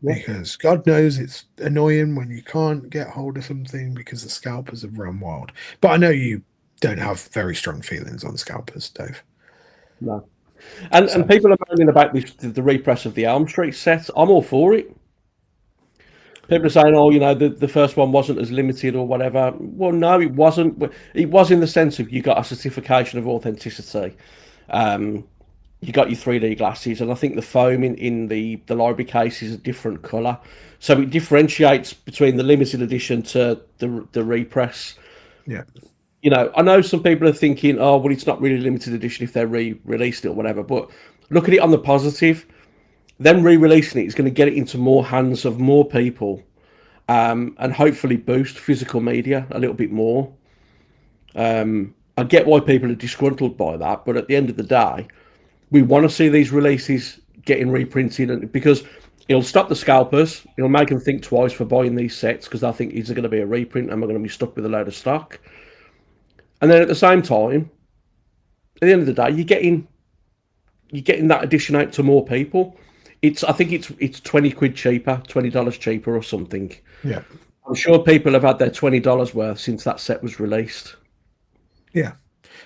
yeah. Because God knows it's annoying when you can't get hold of something because the scalpers have run wild. But I know you don't have very strong feelings on scalpers, Dave. No. And So people are moaning about the repress of the Elm Street set. I'm all for it. People are saying, "Oh, the first one wasn't as limited or whatever." Well, no, it wasn't. It was in the sense of you got a certification of authenticity. Um, you got your 3D glasses, and I think the foam in the library case is a different colour, so it differentiates between the limited edition to the repress. yeah, I know some people are thinking, "Oh, well, it's not really limited edition if they're re-released it or whatever." But look at it on the positive. Them re-releasing it is going to get it into more hands of more people, and hopefully boost physical media a little bit more. I get why people are disgruntled by that, but at the end of the day, we want to see these releases getting reprinted, and because it'll stop the scalpers, it'll make them think twice for buying these sets because they'll think, is there going to be a reprint and we're going to be stuck with a load of stock? And then at the same time, at the end of the day, you're getting that edition out to more people. I think it's 20 quid cheaper, $20 cheaper or something. yeah, I'm sure people have had their $20 worth since that set was released. yeah.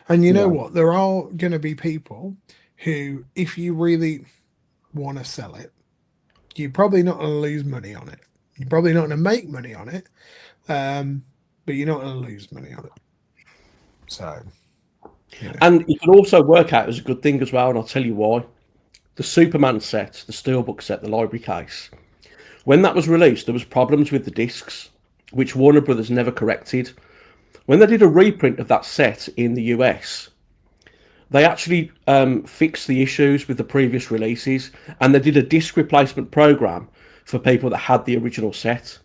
And you know No. what? There are going to be people who, if you really want to sell it, you're probably not going to lose money on it. You're probably not going to make money on it, but you're not going to lose money on it. So, you know. And it can also work out as a good thing as well, and I'll tell you why. The Superman set, the Steelbook set, the library case, when that was released, there was problems with the discs, which Warner Brothers never corrected. When they did a reprint of that set in the US, they actually fixed the issues with the previous releases, and they did a disc replacement program for people that had the original set.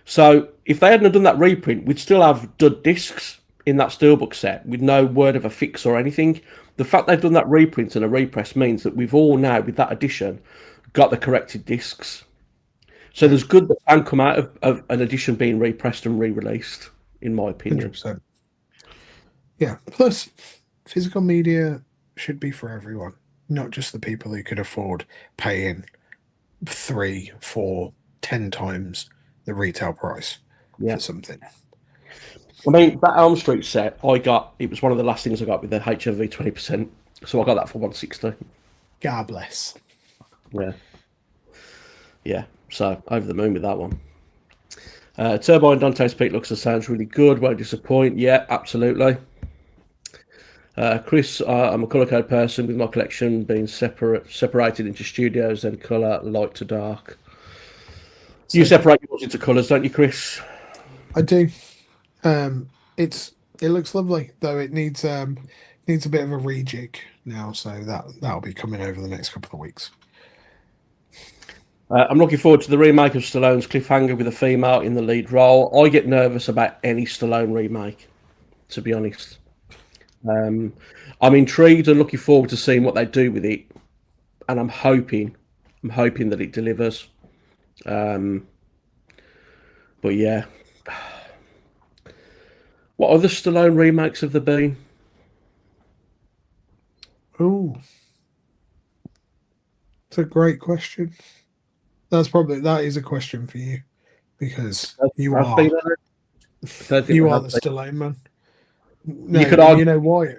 So if they hadn't done that reprint, we'd still have dud discs in that Steelbook set with no word of a fix or anything. The fact they've done that reprint and a repress means that we've all now, with that edition, got the corrected discs. So there's good that can come out of an edition being repressed and re-released, in my opinion. 100%. Yeah. Plus, physical media should be for everyone, not just the people who could afford paying 3, 4, 10 times the retail price Yeah. for something. I mean, that Elm Street set, it was one of the last things I got with the HMV 20%. So I got that for 160. God bless. Yeah. Yeah. So over the moon with that one. Turbine Dante's Peak looks and sounds really good. Won't disappoint. Yeah, absolutely. Kris, I'm a colour code person with my collection being separated into studios and colour, light to dark. So, You separate yours into colours, don't you, Kris? I do. It looks lovely, though it needs a bit of a rejig now, so that'll be coming over the next couple of weeks. I'm looking forward to the remake of Stallone's Cliffhanger with a female in the lead role. I get nervous about any Stallone remake, to be honest. I'm intrigued and looking forward to seeing what they do with it, and I'm hoping that it delivers. But yeah, what other Stallone remakes have there been? Oh, it's a great question. That is a question for you, because you are the Stallone man. No, you could argue, you know why?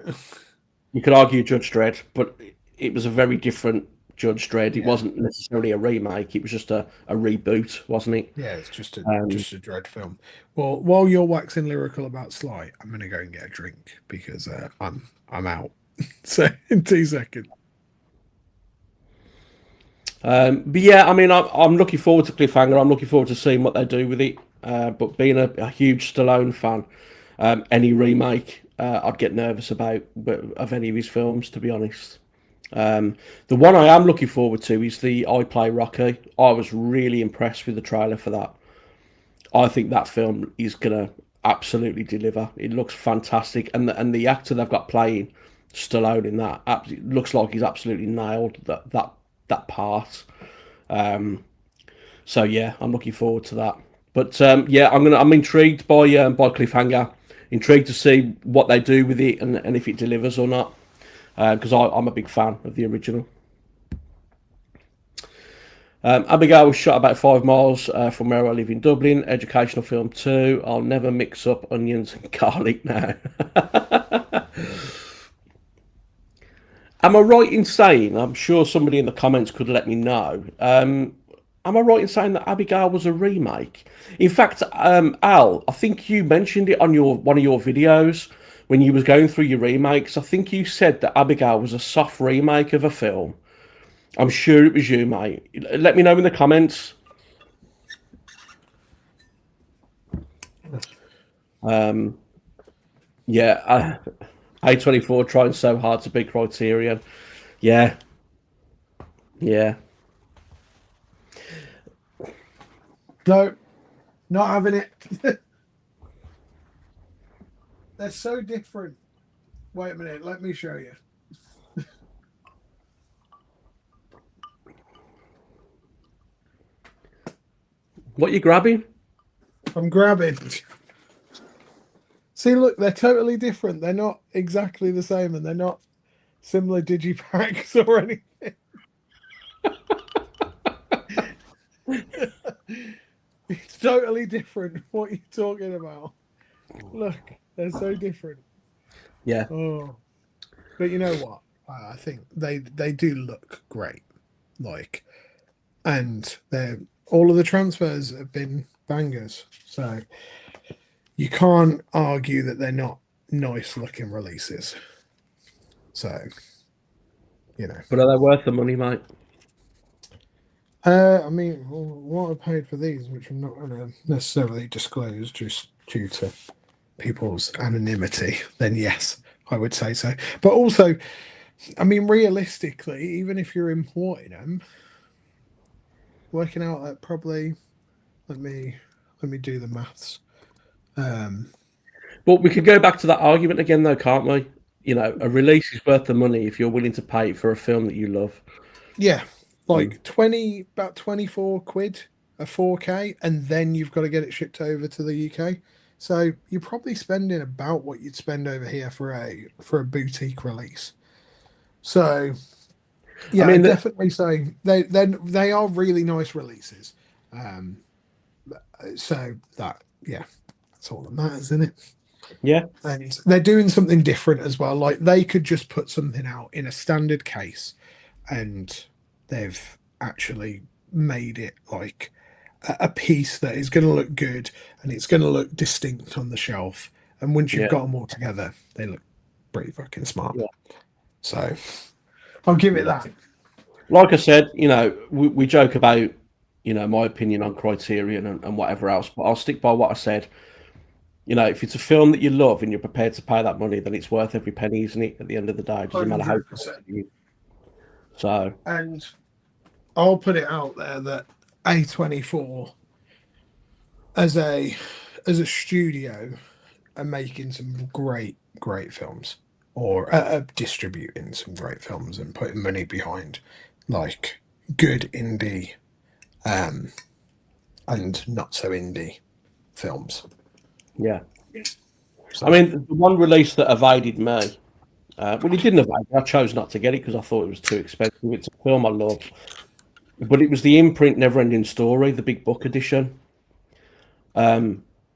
you could argue Judge Dredd, but it was a very different Judge Dredd. It Yeah. wasn't necessarily a remake; it was just a reboot, wasn't it? Yeah, it's just a Dredd film. Well, while you're waxing lyrical about Sly, I'm gonna go and get a drink because I'm out. So in 2 seconds. But yeah, I mean, I'm looking forward to Cliffhanger. I'm looking forward to seeing what they do with it. But being a huge Stallone fan, any remake I'd get nervous about of any of his films, to be honest. The one I am looking forward to is the I Play Rocky. I was really impressed with the trailer for that. I think that film is gonna absolutely deliver. It looks fantastic, and the actor they've got playing Stallone in that looks like he's absolutely nailed that part. So yeah, I'm looking forward to that. But yeah, I'm intrigued by Cliffhanger. Intrigued to see what they do with it and if it delivers or not. Because I'm a big fan of the original. Abigail was shot about 5 miles from where I live in Dublin. Educational film too. I'll never mix up onions and garlic now. Am I right in saying, I'm sure somebody in the comments could let me know, am I right in saying that Abigail was a remake? In fact, Al, I think you mentioned it on one of your videos when you was going through your remakes. I think you said that Abigail was a soft remake of a film. I'm sure it was you, mate. Let me know in the comments. Yeah, A24 trying so hard to be Criterion. Yeah. Yeah. No, not having it. They're so different. Wait a minute, let me show you. What you grabbing? I'm grabbing. See, look, they're totally different. They're not exactly the same, and they're not similar digipacks or anything. It's totally different. What are you talking about? Look, they're so different. Yeah. Oh, but you know what? I think they do look great. Like, and they're all of the transfers have been bangers. So you can't argue that they're not nice looking releases. So, you know. But are they worth the money, mate? I mean, what I paid for these, which I'm not going to necessarily disclose just due to people's anonymity, then yes, I would say so. But also, I mean, realistically, even if you're importing them, working out at probably let me do the maths. Um, But we could go back to that argument again, though, can't we? You know, a release is worth the money if you're willing to pay for a film that you love. yeah, Mm. like 20, about 24 quid a 4K, and then you've got to get it shipped over to the UK. So you're probably spending about what you'd spend over here for a boutique release. So I yeah, I mean, definitely say they are really nice releases. Um, so that yeah, that's all that matters, isn't it? yeah, And they're doing something different as well. Like they could just put something out in a standard case, and they've actually made it like a piece that is going to look good and it's going to look distinct on the shelf. And once you've yeah, got them all together, they look pretty fucking smart. yeah, So I'll give it yeah. that. Like I said, you know, we joke about, you know, my opinion on Criterion and whatever else, but I'll stick by what I said. You know, if it's a film that you love and you're prepared to pay that money, then it's worth every penny, isn't it? At the end of the day, it doesn't matter how. 100%. So And I'll put it out there that A24 as a studio are making some great films, or distributing some great films and putting money behind like good indie um, and not so indie films. yeah, I So mean, the one release that evaded me, well, it didn't evade me. I chose not to get it because I thought it was too expensive. It's a film I love, but it was the imprint Neverending Story, the big book edition.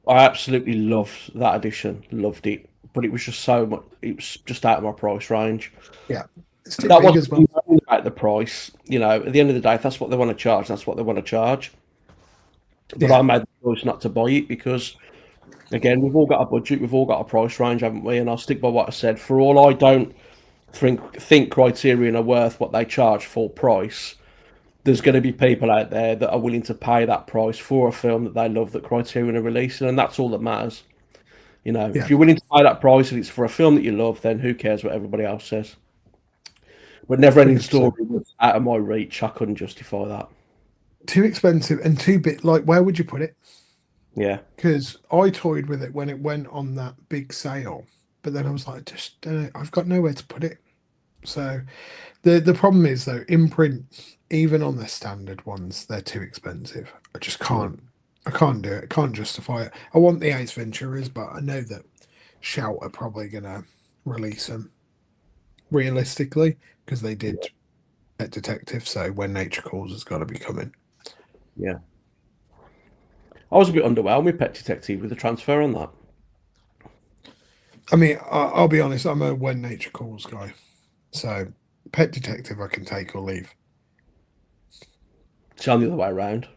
I absolutely loved that edition, loved it, but it was just so much. It was just out of my price range. yeah, it's too That big wasn't as well. about the price, you know. At the end of the day, if that's what they want to charge, that's what they want to charge. But I Yeah, made the choice not to buy it because, again, we've all got a budget, we've all got a price range, haven't we? And I'll stick by what I said. For all I don't think Criterion are worth what they charge full price, there's going to be people out there that are willing to pay that price for a film that they love that Criterion are releasing, and that's all that matters. You know, if yeah, you're willing to pay that price and it's for a film that you love, then who cares what everybody else says? But Neverending 100%. Story was out of my reach. I couldn't justify that. Too expensive and too bit. Like, where would you put it? Yeah, Because I toyed with it when it went on that big sale, but then I was like, just don't know, I've got nowhere to put it. So the problem is though, imprint, even on the standard ones, they're too expensive. I just yeah, can't do it. I can't justify it. I want the Ace Venturas, but I know that Shout are probably gonna release them realistically because they did Pet Detective. So When Nature Calls has got to be coming. yeah. I was a bit underwhelmed with Pet Detective with the transfer on that. I mean, I'll be honest, I'm a When Nature Calls guy. So Pet Detective I can take or leave. It's the other way around.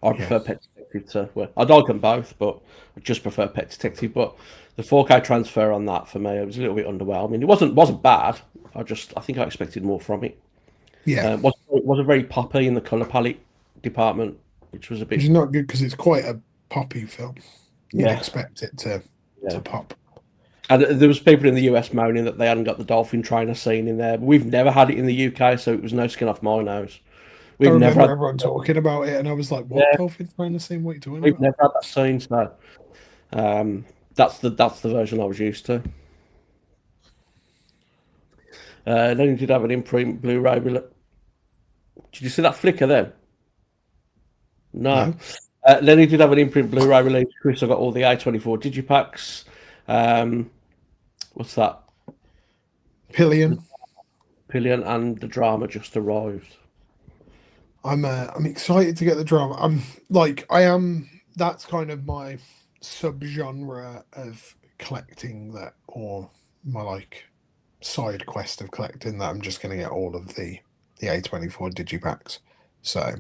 I Yeah. prefer Pet Detective to. Well, I like them both, but I just prefer Pet Detective. But the 4K transfer on that for me, it was a little bit underwhelming. It wasn't bad. I think I expected more from it. Yeah. It wasn't very poppy in the color palette department, which was a Which bit. is not good because it's quite a poppy film. You'd Yeah, expect it to yeah. pop. And there was people in the US moaning that they hadn't got the dolphin trainer scene in there. But we've never had it in the UK, so it was no skin off my nose. I We've never remember had. everyone talking about it, and I was like, "What Yeah, dolphin trying to see? What are you talking we've about?" never had that scene. So that's the version I was used to. Then you did have an imprint Blu-ray. Did you see that flicker then? No. No, Lenny did have an imprint Blu-ray release. Kris, I got all the A24 digipacks. Um, what's that? The Pillion. Pillion and the drama just arrived. I'm excited to get the drama. I'm like I am. That's kind of my subgenre of collecting that, or my like side quest of collecting that I'm just going to get all of the A24 digipacks. So,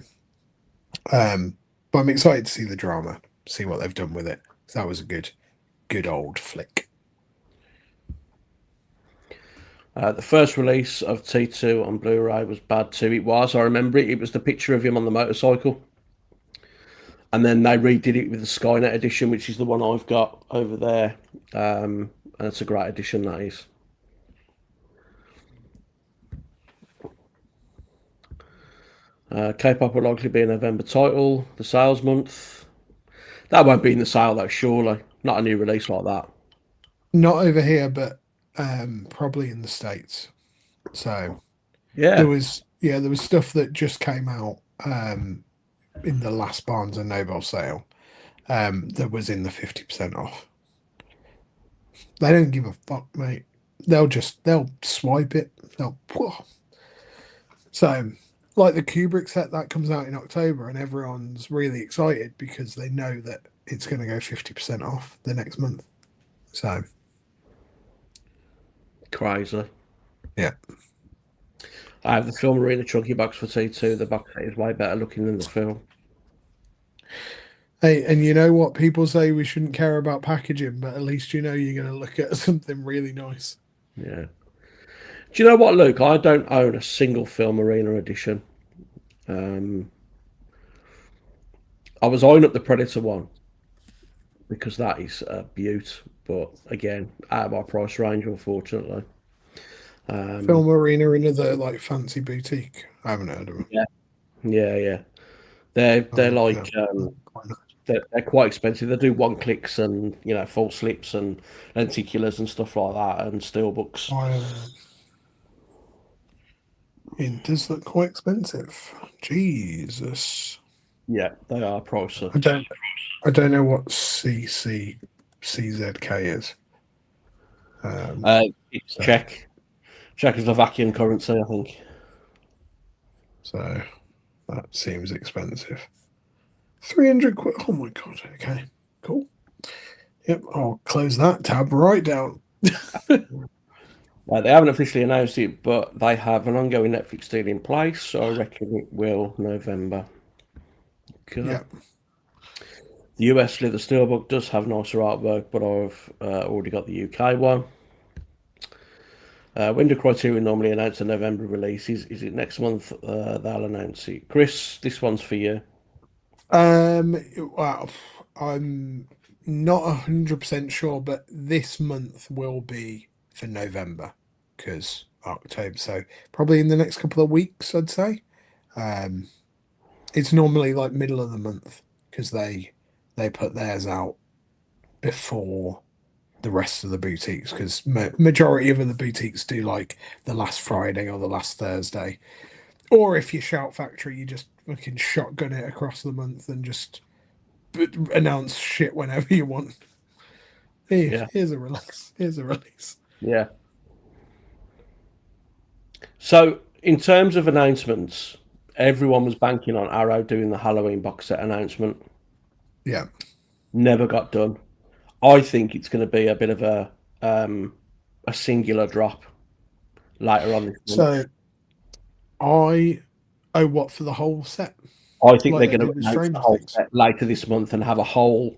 but I'm excited to see the drama, see what they've done with it. That was a good old flick. The first release of T2 on Blu-ray was bad too. It was. I remember it. It was the picture of him on the motorcycle, and then they redid it with the Skynet edition, which is the one I've got over there. And it's a great edition, that is. K-pop will likely be a November title. The sales month. That won't be in the sale though, surely. Not a new release like that. Not over here, but probably in the States. So Yeah. there was stuff that just came out in the last Barnes and Noble sale that was in the 50% off. They don't give a fuck, mate. They'll swipe it. So like the Kubrick set that comes out in October, and everyone's really excited because they know that it's going to go 50% off the next month. So Crazy. yeah. I have the Film Arena chunky box for T2. The box set is way better looking than the film. Hey, and you know what? People say we shouldn't care about packaging, but at least you know you're going to look at something really nice. Yeah. Do you know what, Luke? I don't own a single Film Arena edition. I was eyeing up the Predator one because that is a beaut, but again, out of our price range, unfortunately. Film Arena, another like fancy boutique. I haven't heard of them. Yeah. They're like Yeah. they're quite expensive. They do one clicks and full slips and lenticulars and stuff like that and steelbooks. It does look quite expensive. Jesus. Yeah, they are pricey. I don't know what CZK is. It's Czech. Czechoslovakian currency, I think. So that seems expensive. 300 quid. Oh my god. Okay. Cool. Yep. I'll close that tab right down. They haven't officially announced it, but they have an ongoing Netflix deal in place, so I reckon it will November. Okay. Yeah. The US leather steelbook does have nicer artwork, but I've already got the UK one. When do Criterion normally announce a November release? Is it next month they'll announce it? Kris, this one's for you. Well, I'm not 100% sure, but this month will be for November because October. So probably in the next couple of weeks, I'd say. It's normally like middle of the month because they put theirs out before the rest of the boutiques because majority of the boutiques do like the last Friday or the last Thursday, or if you Shout Factory, you just fucking shotgun it across the month and just announce shit whenever you want. Here's a release. Here's a release. Yeah. So in terms of announcements, everyone was banking on Arrow doing the Halloween box set announcement. Yeah. Never got done. I think it's going to be a bit of a singular drop later on this month. So what for the whole set? I think Like they're going to announce the whole set later this month and have a whole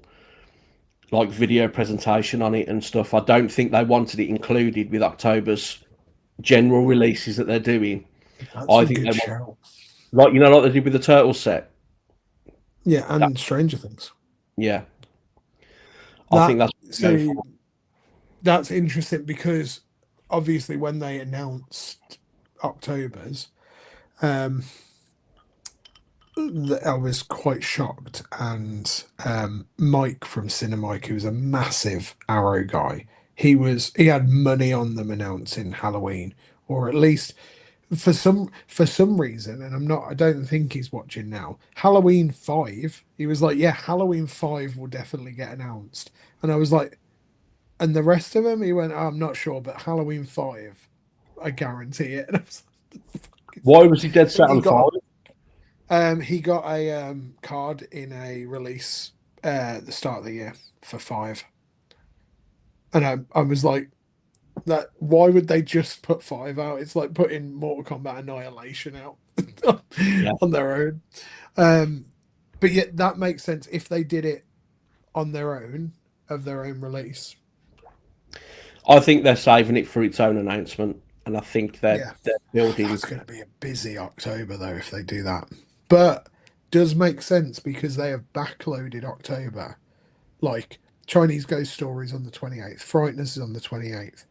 like video presentation on it and stuff. I don't think they wanted it included with October's general releases that they're doing. I think they want, like they did with the Turtle set. Yeah, and Stranger Things. Yeah. I think that's interesting because obviously when they announced October's, I was quite shocked, and Mike from Cinemike, who's a massive Arrow guy, he had money on them announcing Halloween, or at least for some reason, and I don't think he's watching now. Halloween 5, he was like, yeah, Halloween 5 will definitely get announced, and I was like, and the rest of them, he went, oh, I'm not sure, but Halloween 5, I guarantee it. And I was like, why was he dead set on 5? He got a card in a release at the start of the year for 5, and I was like, That why would they just put 5 out? It's like putting Mortal Kombat Annihilation out Yeah, on their own. Um, but yet that makes sense if they did it on their own of their own release. I think they're saving it for its own announcement, and I think Yeah, they're building. that's going to be a busy October though if they do that. But does make sense because they have backloaded October. Like Chinese Ghost Stories on the 28th, Frighteners is on the 28th,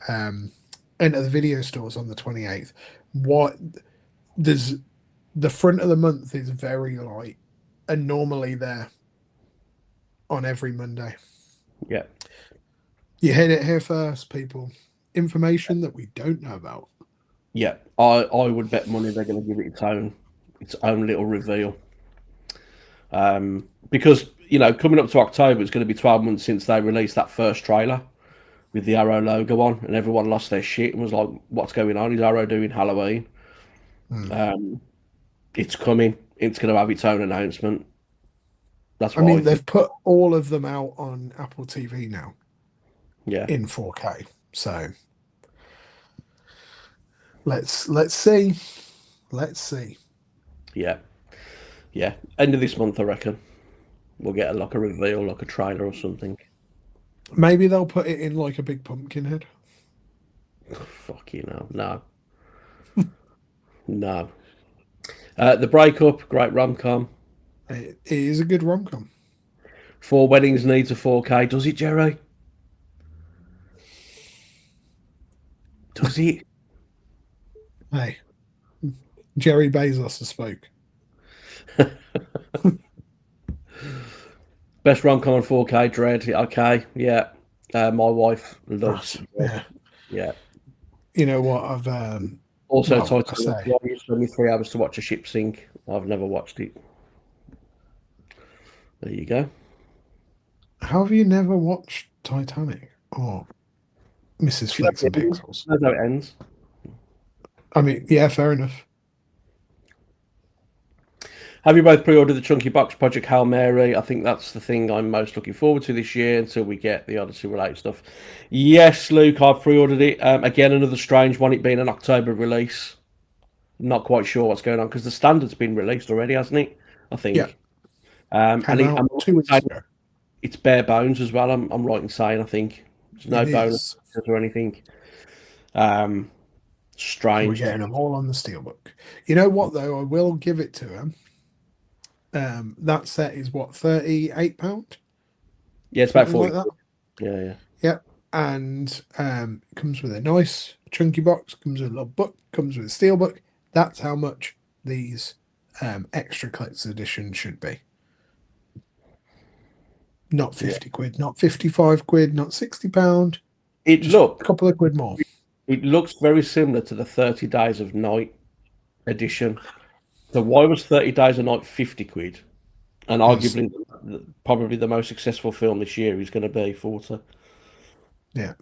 um, Enter the Video Stores on the 28th. What there's the front of the month is very light, and normally they're on every Monday. Yeah, You heard it here first, people. Information that we don't know about. yeah. I would bet money they're going to give it its own little reveal. Because coming up to October, it's going to be 12 months since they released that first trailer with the Arrow logo on, and everyone lost their shit and was like, "What's going on? Is Arrow doing Halloween?" Hmm. It's coming. It's going to have its own announcement. That's I what I mean, think. they've put all of them out on Apple TV now Yeah, in 4K. So let's see. Let's see. yeah, yeah. End of this month, I reckon we'll get like a reveal, like a trailer or something. Maybe they'll put it in like a big pumpkin head. Fuck no, no. The Breakup, great rom com. It is a good rom com. Four Weddings needs a 4K. Does it, Jerry? Does it? Hey, Jerry Bezos has spoke. Best rom com on 4K, Dread. Okay, yeah. My wife loves Dread. Yeah. Yeah. You know what? I've Also, well, I Titanic. say, Why you spend me 3 hours to watch a ship sink? I've never watched it. There you go. how have you never watched Titanic or Mrs. Flicks and Pixels? That's how it ends. I mean, yeah, fair enough. Have you both pre-ordered the Chunky Box Project Hail Mary? I think that's the thing I'm most looking forward to this year until we get the Odyssey related stuff. Yes, Luke, I've pre-ordered it. Again, another strange one, it being an October release. Not quite sure what's going on because the standard's been released already, hasn't it? I Yeah, think. came out I'm 2 weeks ago. it's bare bones as well. I'm right in saying I think there's no It bonus is. or anything. Um, We're strange. getting them all on the steelbook. You know what though? I will give it to them. That set is what, £38, Yeah, it's about something 40. like that. Yeah, yeah, Yep. And it comes with a nice chunky box. Comes with a little book. Comes with a steelbook. That's how much these extra collector's edition should be. Not yeah. 50 quid, not 55 quid, not £60. It Just a look couple of quid more. it looks very similar to the 30 Days of Night edition. So why was 30 Days of Night 50 quid? And Yes. arguably, probably the most successful film this year is going to be 40. Yeah.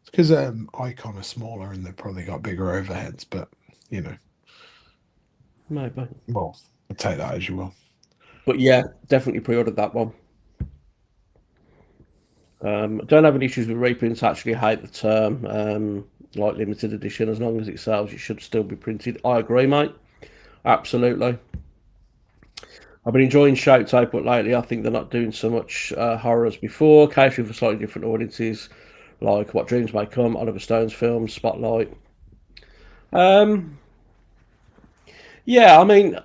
It's because Icon are smaller and they've probably got bigger overheads, but you know, Maybe. well, I'll take that as you will. But yeah, definitely pre-ordered that one. Don't have any issues with reprints. Actually, hate the term like limited edition. As long as it sells, it should still be printed. I agree, mate. Absolutely. I've been enjoying Shout Tape, but lately I think they're not doing so much horror as before. Catering for slightly different audiences, like What Dreams May Come, Oliver Stone's films, Spotlight. Um, yeah, I mean,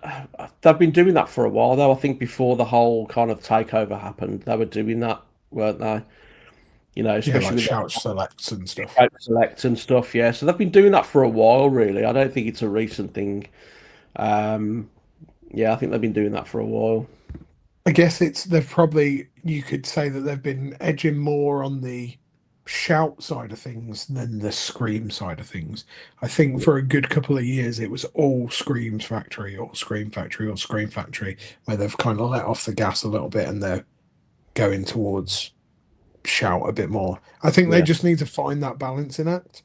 they've been doing that for a while, though. I think before the whole kind of takeover happened, they were doing that, weren't they? Yeah, Especially like with shout selects and stuff. Out Select and stuff. Yeah, so they've been doing that for a while, really. I don't think it's a recent thing. Um, yeah, I think they've been doing that for a while. I guess they've probably, you could say that they've been edging more on the shout side of things than the scream side of things. I think for a good couple of years it was all Screams Factory or Scream Factory or Scream Factory, where they've kind of let off the gas a little bit and they're going towards shout a bit more. I think they Yeah, just need to find that balancing act.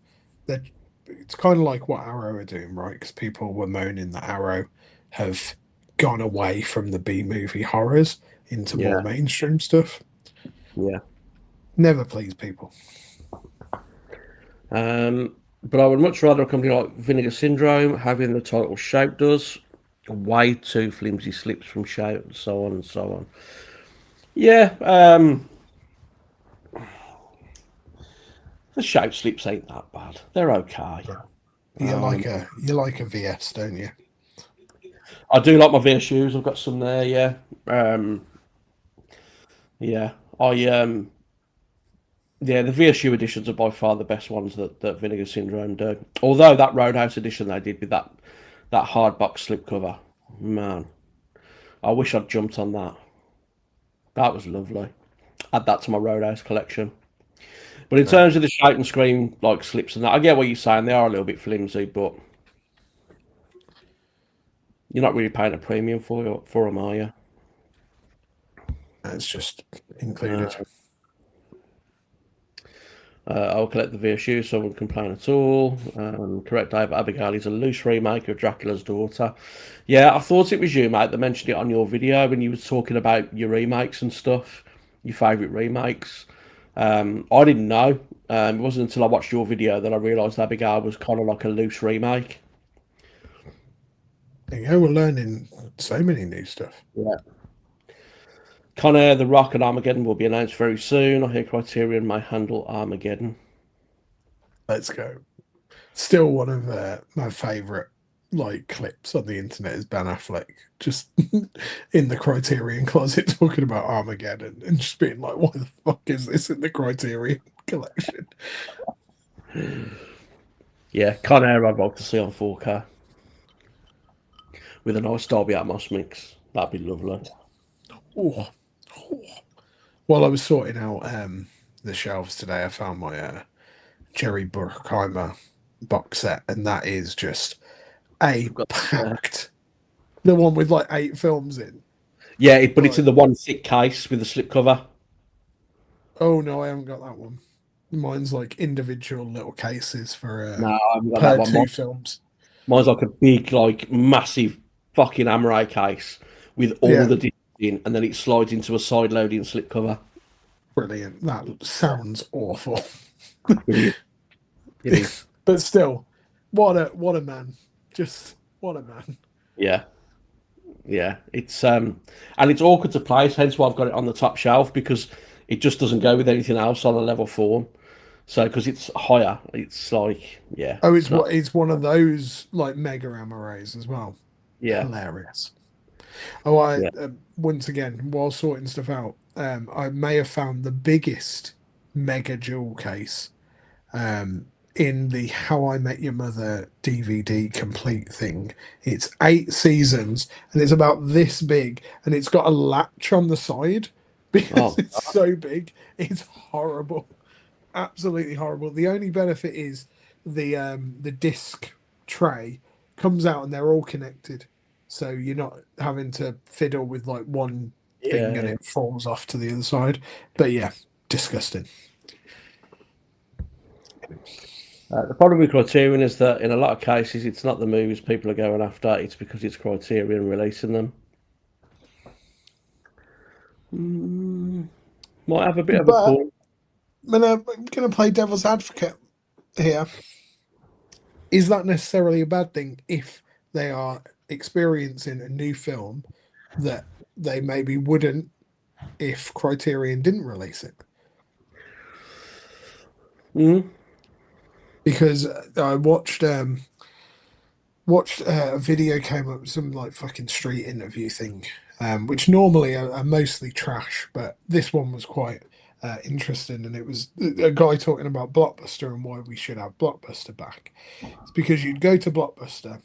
That it's kind of like what Arrow are doing, right? Because people were moaning that Arrow have gone away from the B movie horrors into more yeah, mainstream stuff. yeah. Never please people. But I would much rather a company like Vinegar Syndrome having the title Shout does. Way too flimsy slips from Shout and so on and so on. Yeah, the Shout slips ain't that bad. They're okay. Yeah. You like a VS, don't you? I do like my Veer shoes. I've got some there. Yeah, yeah. Yeah. The VSU editions are by far the best ones that Vinegar Syndrome do. Although that Roadhouse edition they did with that hard box slipcover, man, I wish I'd jumped on that. That was lovely. Add that to my Roadhouse collection. But in Yeah. terms of the Shake and Scream like slips and that, I get what you're saying. They are a little bit flimsy, but you're not really paying a premium for them, are you? It's just included. Uh, I'll collect the VSU, so I won't complain at all. Correct, Dave. Abigail is a loose remake of Dracula's Daughter. Yeah, I thought it was you, mate, that mentioned it on your video when you were talking about your remakes and stuff, your favourite remakes. I didn't know. It wasn't until I watched your video that I realised Abigail was kind of like a loose remake. There you go. We're learning so many new stuff. Yeah. Con The Rock, and Armageddon will be announced very soon. I hear Criterion may handle Armageddon. Let's go. Still one of my favorite like clips on the internet is Ben Affleck just in the Criterion closet talking about Armageddon and just being like, "Why the fuck is this in the Criterion collection?" Yeah, Con Air I'd like to see on 4K with a nice Dolby Atmos mix. That'd be lovely. Oh, oh. While I was sorting out the shelves today, I found my Jerry Bruckheimer box set, and that is just a I've got packed. The one with like 8 films in. yeah, but it's Like, in the one thick case with the slipcover. oh no, I haven't got that one. Mine's like individual little cases for No, I haven't got that per one. two films. Mine's like a big, like massive fucking Amaray case with all Yeah, the discs in, and then it slides into a side loading slipcover. brilliant. That sounds awful. It is. It is. But still, what a man. Just what a man. Yeah. Yeah, and it's awkward to place, hence why I've got it on the top shelf because it just doesn't go with anything else on a level form. So because it's higher, it's like yeah, Oh, it's not. it's one of those like mega arrays as well. Yeah, Hilarious. Oh, I yeah, once again while sorting stuff out, I may have found the biggest mega jewel case in the How I Met Your Mother DVD complete thing. It's 8 seasons and it's about this big and it's got a latch on the side because oh it's so big. It's horrible. Absolutely horrible. The only benefit is the disc tray comes out and they're all connected. So you're not having to fiddle with like one thing and yeah. it falls off to the other side. But yeah, disgusting. The problem with Criterion is that in a lot of cases, it's not the movies people are going after; it's because it's Criterion releasing them. Mm, might have a bit of a But point. I'm gonna play devil's advocate here. Is that necessarily a bad thing if they are experiencing a new film that they maybe wouldn't if Criterion didn't release it? Mm, Because I watched a video came up some like fucking street interview thing, which normally are mostly trash, but this one was quite interesting, and it was a guy talking about Blockbuster and why we should have Blockbuster back. It's because you'd go to Blockbuster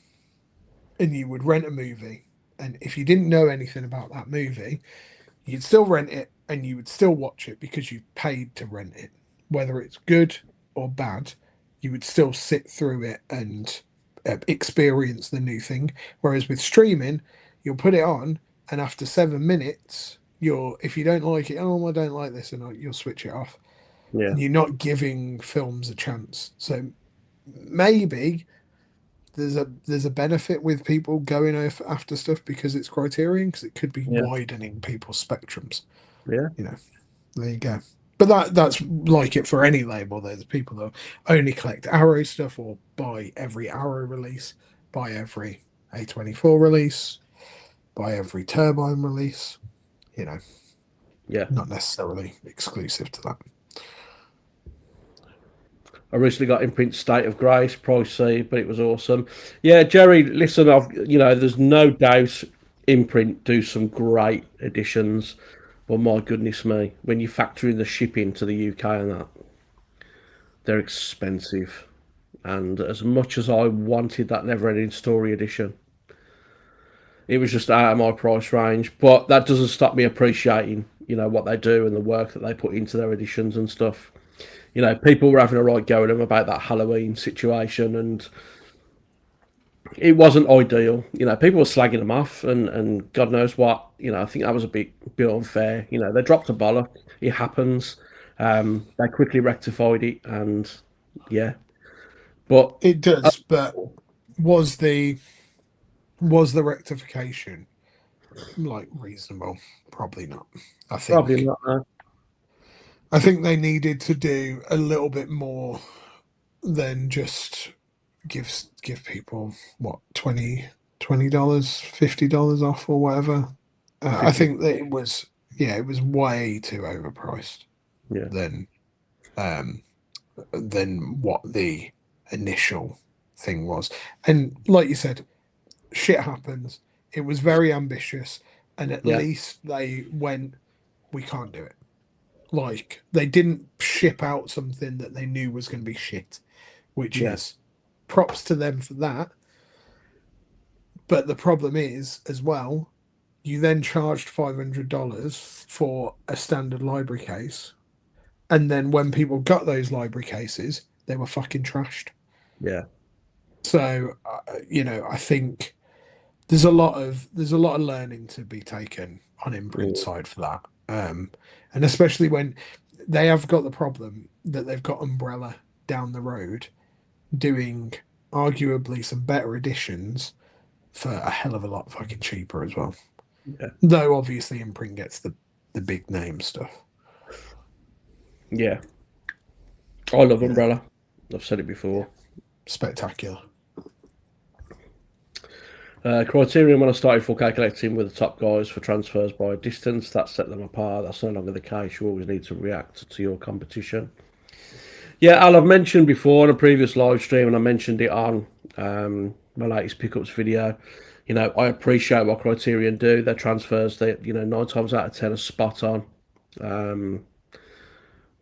and you would rent a movie, and if you didn't know anything about that movie, you'd still rent it and you would still watch it because you paid to rent it, whether it's good or bad. You would still sit through it and experience the new thing. Whereas with streaming, you'll put it on, and after 7 minutes, if you don't like it, oh, I don't like this, and you'll switch it off, yeah, and you're not giving films a chance. So maybe there's a benefit with people going after stuff because it's Criterion, because it could be yeah, widening people's spectrums. yeah. You know, there you go. But that's like it for any label. There's people that only collect Arrow stuff or buy every Arrow release, buy every A24 release, buy every Turbine release. You know, Yeah. not necessarily exclusive to that. I recently got imprint State of Grace, pricey, but it was awesome. Yeah, Jerry, listen, there's no doubt imprint do some great editions, but my goodness me, when you factor in the shipping to the UK and that, they're expensive. And as much as I wanted that never-ending story edition, it was just out of my price range. But that doesn't stop me appreciating, what they do and the work that they put into their editions and stuff. People were having a right go at them about that Halloween situation, and it wasn't ideal. People were slagging them off, and God knows what. I think that was a bit unfair. They dropped a bollock. It happens. They quickly rectified it, and yeah. But It does, but was the was the rectification like reasonable? Probably not. I probably think not. No. I think they needed to do a little bit more than just give people what $20, $50 off or whatever. I 50. think that it was way too overpriced Yeah, than um than what the initial thing was. And like you said, shit happens. It was very ambitious, and at yeah, least they went, we can't do it. Like they didn't ship out something that they knew was going to be shit, which yeah, is props to them for that. But the problem is, as well, you then charged $500 for a standard library case. And then when people got those library cases, they were fucking trashed. yeah. So, I think there's a lot of learning to be taken on imprint Mm, side for that. And especially when they have got the problem that they've got Umbrella down the road doing arguably some better editions for a hell of a lot fucking cheaper as well. yeah, Though obviously imprint gets the big name stuff. yeah. I love You know, Umbrella. I've said it yeah, before. spectacular. Criterion, when I started 4K collecting with the top guys for transfers by distance, that set them apart. That's no longer the case. You always need to react to your competition. Yeah, Al, I've mentioned before in a previous live stream, and I mentioned it on my latest pickups video. I appreciate what Criterion do. Their transfers, 9 times out of 10 are spot on. Um,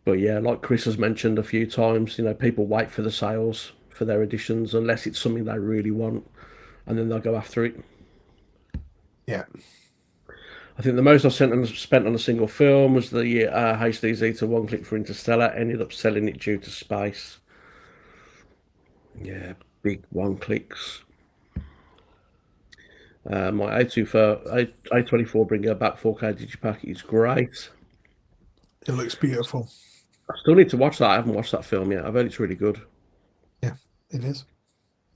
but yeah, like Kris has mentioned a few times, people wait for the sales for their editions unless it's something they really want, and then they'll go after it. Yeah, I think the most I spent on a single film was the HDZ to one click for Interstellar. Ended up selling it due to space. Yeah, big one clicks. My A24 Bringer back 4K digipack is great. it looks beautiful. I still need to watch that. I haven't watched that film yet. I've heard it's really good. Yeah, it is.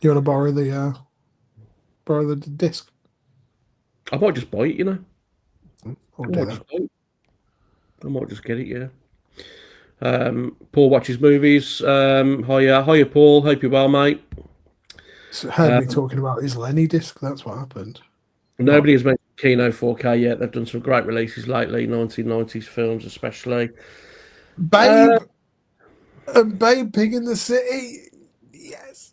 You want to borrow the disc? I might just buy it. I'll I do might that. just buy it. I might just get it. Yeah. Paul watches movies. Hiya, Paul. Hope you're well, mate. So heard me Um, talking about his Lenny disc. That's what happened. Not Nobody has mentioned Kino 4K yet. They've done some great releases lately, 1990s films especially. Uh, Babe and Babe Pig in the City. Yes.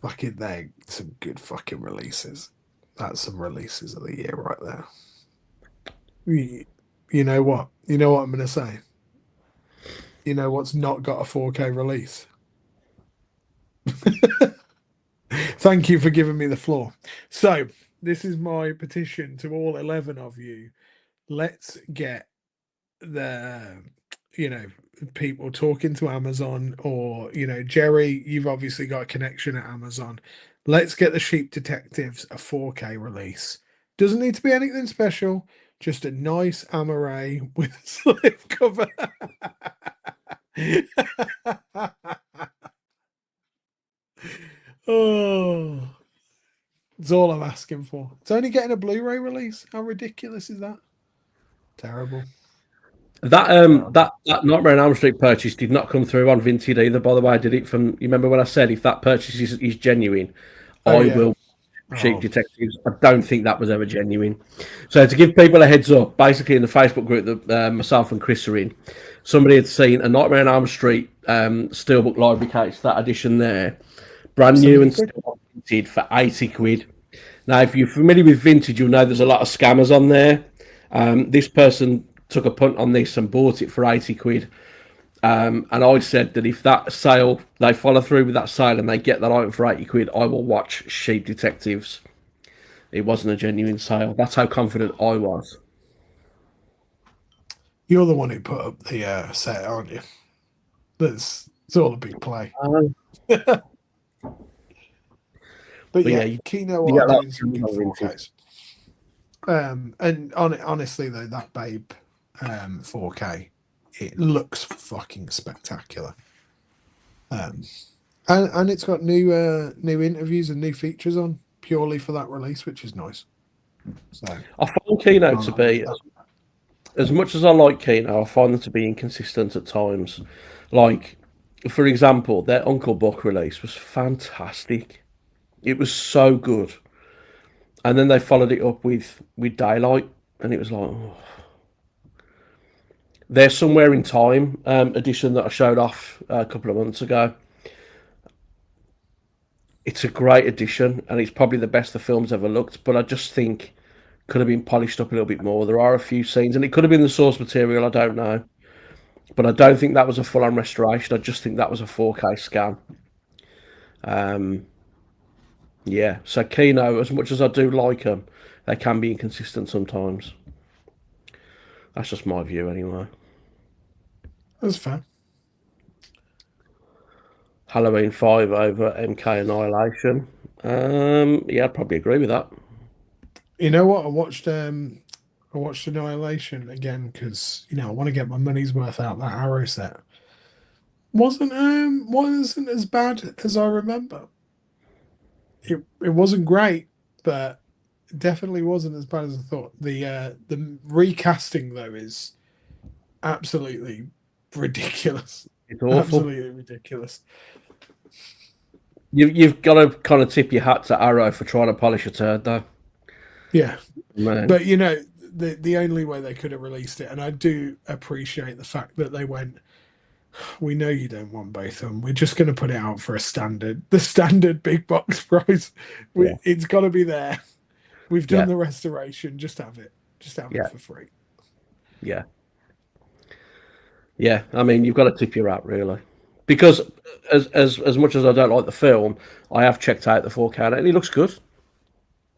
Fucking they some good fucking releases. That's some releases of the year right there. You, you know what? You know what I'm gonna say? You know what's not got a 4K release? Thank you for giving me the floor. So this is my petition to all 11 of you. Let's get the people talking to Amazon, or Jerry, you've obviously got a connection at Amazon. Let's get the Sheep Detectives a 4K release. Doesn't need to be anything special, just a nice Amaray with a slip cover. Oh, it's all I'm asking for. It's only getting a Blu-ray release. How ridiculous is that? Terrible. That Nightmare on Elm Street purchase did not come through on Vinted either. By the way, I did it from. You remember when I said if that purchase is genuine, Oh I yeah. will Sheep Oh, Detectives. I don't think that was ever genuine. So to give people a heads up, basically in the Facebook group that myself and Kris are in, somebody had seen a Nightmare on Elm Street Steelbook Library case, that edition there, brand new 70 and quid. still minted for 80 quid. Now, if you're familiar with vintage, you'll know there's a lot of scammers on there. This person took a punt on this and bought it for 80 quid. And I said that if that sale, they follow through with that sale and they get that item for 80 quid, I will watch Sheep Detectives. It wasn't a genuine sale. That's how confident I was. You're the one who put up the set, aren't you? It's all a big play. But But yeah, yeah, Kino you are get that doing some good vintage. 4Ks. And honestly though, that Babe 4K, it looks fucking spectacular. And it's got new interviews and new features on purely for that release, which is nice. So I find Kino I'll to have a look be, at that. as much as I like Kino, I find them to be inconsistent at times. Like, for example, their Uncle Buck release was fantastic. It was so good. And then they followed it up with Daylight, and it was like, oh. There's Somewhere in Time edition that I showed off a couple of months ago. It's a great edition, and it's probably the best the film's ever looked. But I just think could have been polished up a little bit more. There are a few scenes, and it could have been the source material. I don't know, but I don't think that was a full-on restoration. I just think that was a 4K scan. Yeah, so Kino, as much as I do like them, they can be inconsistent sometimes. That's just my view, anyway. That's fair. Halloween 5 over MK Annihilation. Yeah, I'd probably agree with that. You know what? I watched Annihilation again because I want to get my money's worth out that Arrow set. Wasn't as bad as I remember. It wasn't great, but it definitely wasn't as bad as I thought. The recasting though is absolutely ridiculous. It's awful. Absolutely ridiculous. You've got to kind of tip your hat to Arrow for trying to polish a turd, though. Yeah. Man, But the only way they could have released it, and I do appreciate the fact that they went, we know you don't want both of them. We're just going to put it out for the standard big box price. yeah, It's got to be there. We've done yeah, the restoration. Just have it yeah, for free. yeah, yeah. I mean, you've got to tip your hat, really, because as much as I don't like the film, I have checked out the 4K and it looks good. It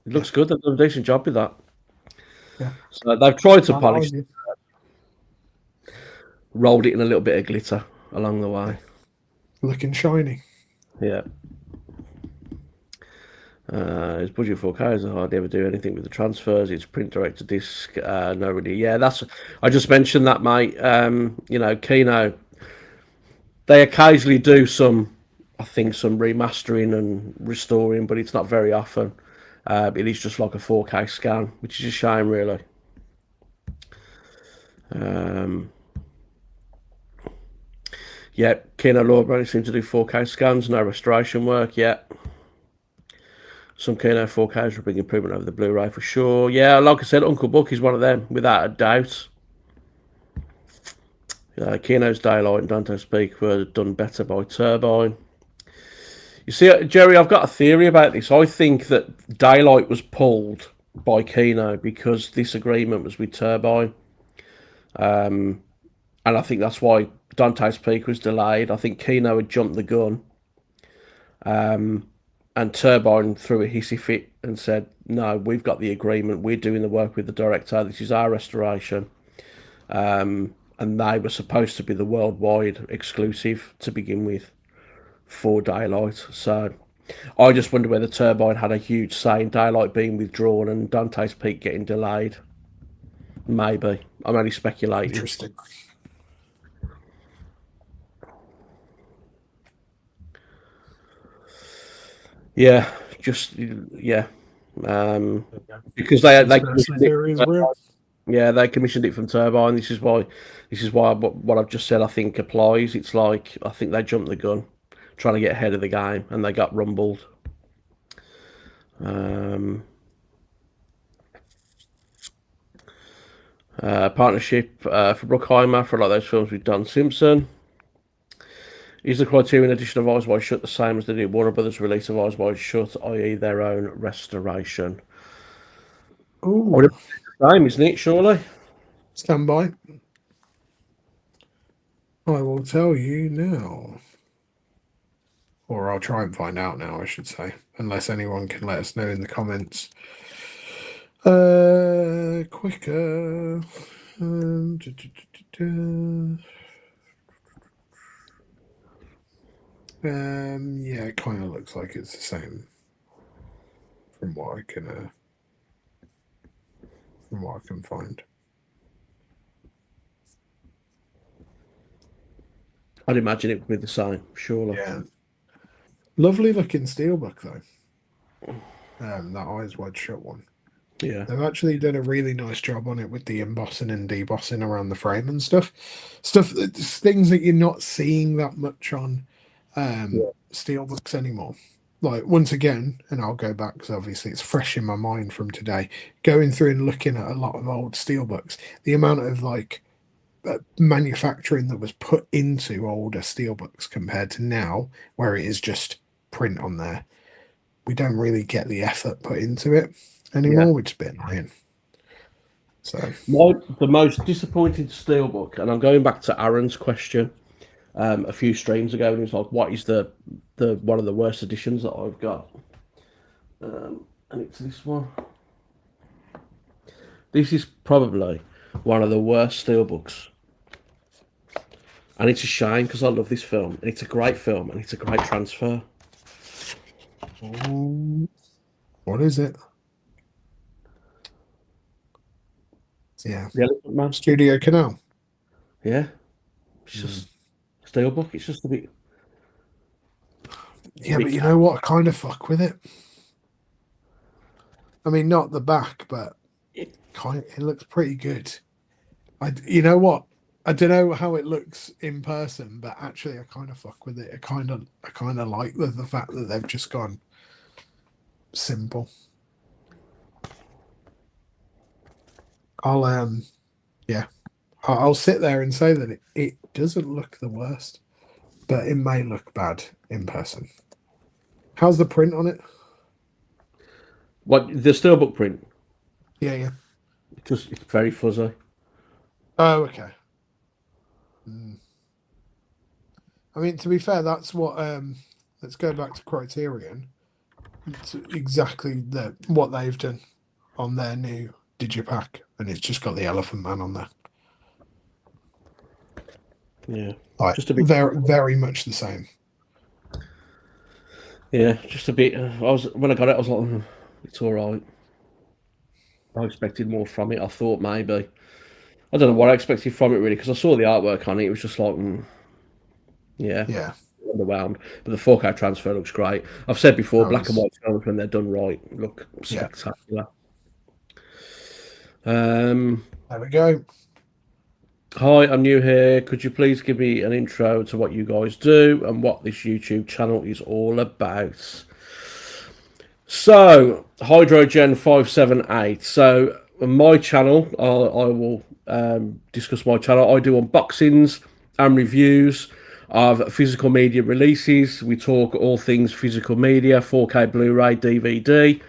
Yeah, looks good. They've done a decent job with that. yeah. So they've tried to Can't polish, argue. rolled it in a little bit of glitter along the way. Looking shiny. Yeah. His budget 4K I hardly ever do anything with the transfers. It's print direct to disc. No, really. Yeah, that's. I just mentioned that, mate. Kino. They occasionally do some, I think, some remastering and restoring, but it's not very often. It is just like a 4K scan, which is a shame, really. Um, yeah, Kino Lord only seem to do 4K scans, no restoration work yet. Some Kino 4Ks will bring improvement over the Blu-ray for sure. Yeah, like I said, Uncle Buck is one of them, without a doubt. Kino's Daylight and Dante's Peak were done better by Turbine. You see, Jerry, I've got a theory about this. I think that Daylight was pulled by Kino because this agreement was with Turbine. And I think that's why Dante's Peak was delayed. I think Kino had jumped the gun. And Turbine threw a hissy fit and said, no, we've got the agreement. We're doing the work with the director. This is our restoration. And they were supposed to be the worldwide exclusive to begin with for Daylight. So I just wonder whether Turbine had a huge say in Daylight being withdrawn and Dante's Peak getting delayed. Maybe. I'm only speculating. Interesting. Yeah, just yeah. Because they Conspiracy theory is real. Yeah, they commissioned it from Turbine. This is why what I've just said I think applies. It's like I think they jumped the gun, trying to get ahead of the game, and they got rumbled. Um, Partnership for Bruckheimer for like those films with Don Simpson. Is the Criterion edition of Eyes Wide Shut the same as the new Warner Brothers release of Eyes Wide Shut, i.e., their own restoration? I would Oh, have the same, isn't it? Surely. stand by. I will tell you now. Or I'll try and find out now, I should say. Unless anyone can let us know in the comments. Quicker. Du- du- du- du- du. Yeah, it kind of looks like it's the same from what I can find. I'd imagine it would be the same, surely. Yeah, lovely looking steelbook though. That Eyes Wide Shut one. Yeah, They've actually done a really nice job on it with the embossing and debossing around the frame and stuff. Things that you're not seeing that much on steelbooks anymore. Like once again, and I'll go back because obviously it's fresh in my mind from today. Going through and looking at a lot of old steelbooks, the amount of like manufacturing that was put into older steelbooks compared to now, where it is just print on there. We don't really get the effort put into it yeah. anymore, which is a bit annoying. So The most disappointing steelbook, and I'm going back to Aaron's question a few streams ago, and he was like, "What is the one of the worst editions that I've got?" And it's this one. This is probably one of the worst steelbooks, and it's a shame because I love this film. It's a great film, and it's a great transfer. what is it? Yeah, The Elephant Man. Studio Canal. Yeah, it's Mm. just steelbook. It's just a Yeah, but bit. you know what? I kind of fuck with it. I mean, not the back, but it looks pretty good. You know what? I don't know how it looks in person, but actually, I kind of fuck with it. I kind of like the fact that they've just gone simple. I'll yeah, I'll sit there and say that it doesn't look the worst, but it may look bad in person. How's the print on it? What the steelbook print? Yeah, yeah. It's very fuzzy. Oh, okay. Mm. I mean, to be fair, that's what. Let's go back to Criterion. It's exactly what they've done on their new digipack, and it's just got the Elephant Man on there. Yeah, Like just a bit. very, very much the same. Yeah, just a bit. I was when I got it, I was like, it's all right. I expected more from it. I thought maybe. I don't know what I expected from it really because I saw the artwork on it. It was just like, yeah, Yeah, underwhelmed. But the 4K transfer looks great. I've said before, that black and was. white films when they're done right look Yeah, spectacular. Um, there we go. Hi, I'm new here. Could you please give me an intro to what you guys do and what this YouTube channel is all about? So, Hydrogen 578. So, on my channel, I will discuss my channel. I do unboxings and reviews of physical media releases. We talk all things physical media, 4K Blu ray, DVD.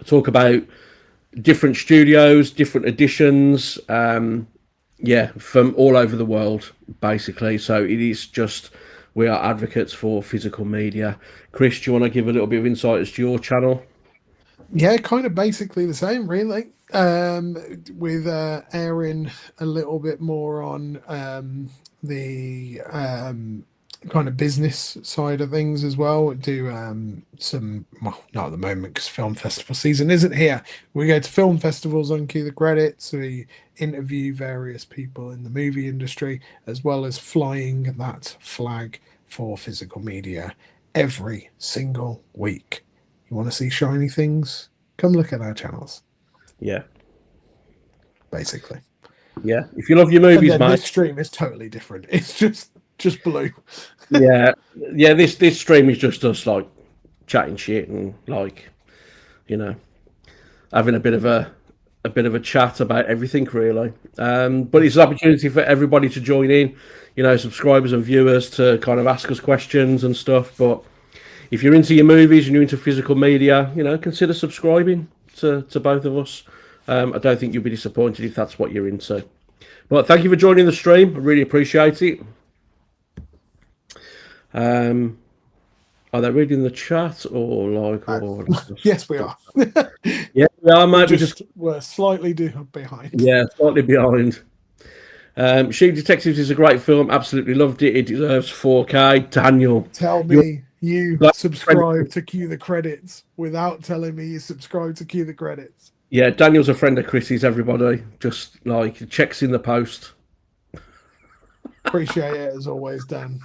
Talk about different studios, different editions. Yeah, from all over the world, basically. So it is just we are advocates for physical media. Kris, do you want to give a little bit of insight as to your channel? Yeah, kind of basically the same, really. With airing a little bit more on the kind of business side of things as well. Do some, well, not at the moment because film festival season isn't here. We go to film festivals on Cue the Credits. We interview various people in the movie industry, as well as flying that flag for physical media every single week. You want to see shiny things? Come look at our channels. Yeah, basically. Yeah. If you love your And movies, then mate. this stream is totally different. It's just blue. Yeah. Yeah. This stream is just us like chatting shit and like having a bit of a chat about everything really. But it's an opportunity for everybody to join in, subscribers and viewers to kind of ask us questions and stuff. But if you're into your movies and you're into physical media, consider subscribing to both of us. I don't think you'll be disappointed if that's what you're into. But thank you for joining the stream. I really appreciate it. Are they reading the chat or like? Or Yes, we are. Yeah, we are, mate. We're slightly behind. Yeah, slightly behind. Sheep Detectives is a great film. Absolutely loved it. It deserves 4K. Daniel, Tell you're me you like subscribe to Cue the Credits without telling me you subscribe to Cue the Credits. Yeah, Daniel's a friend of Chrissy's. Everybody just like checks in the post. Appreciate it as always, Dan.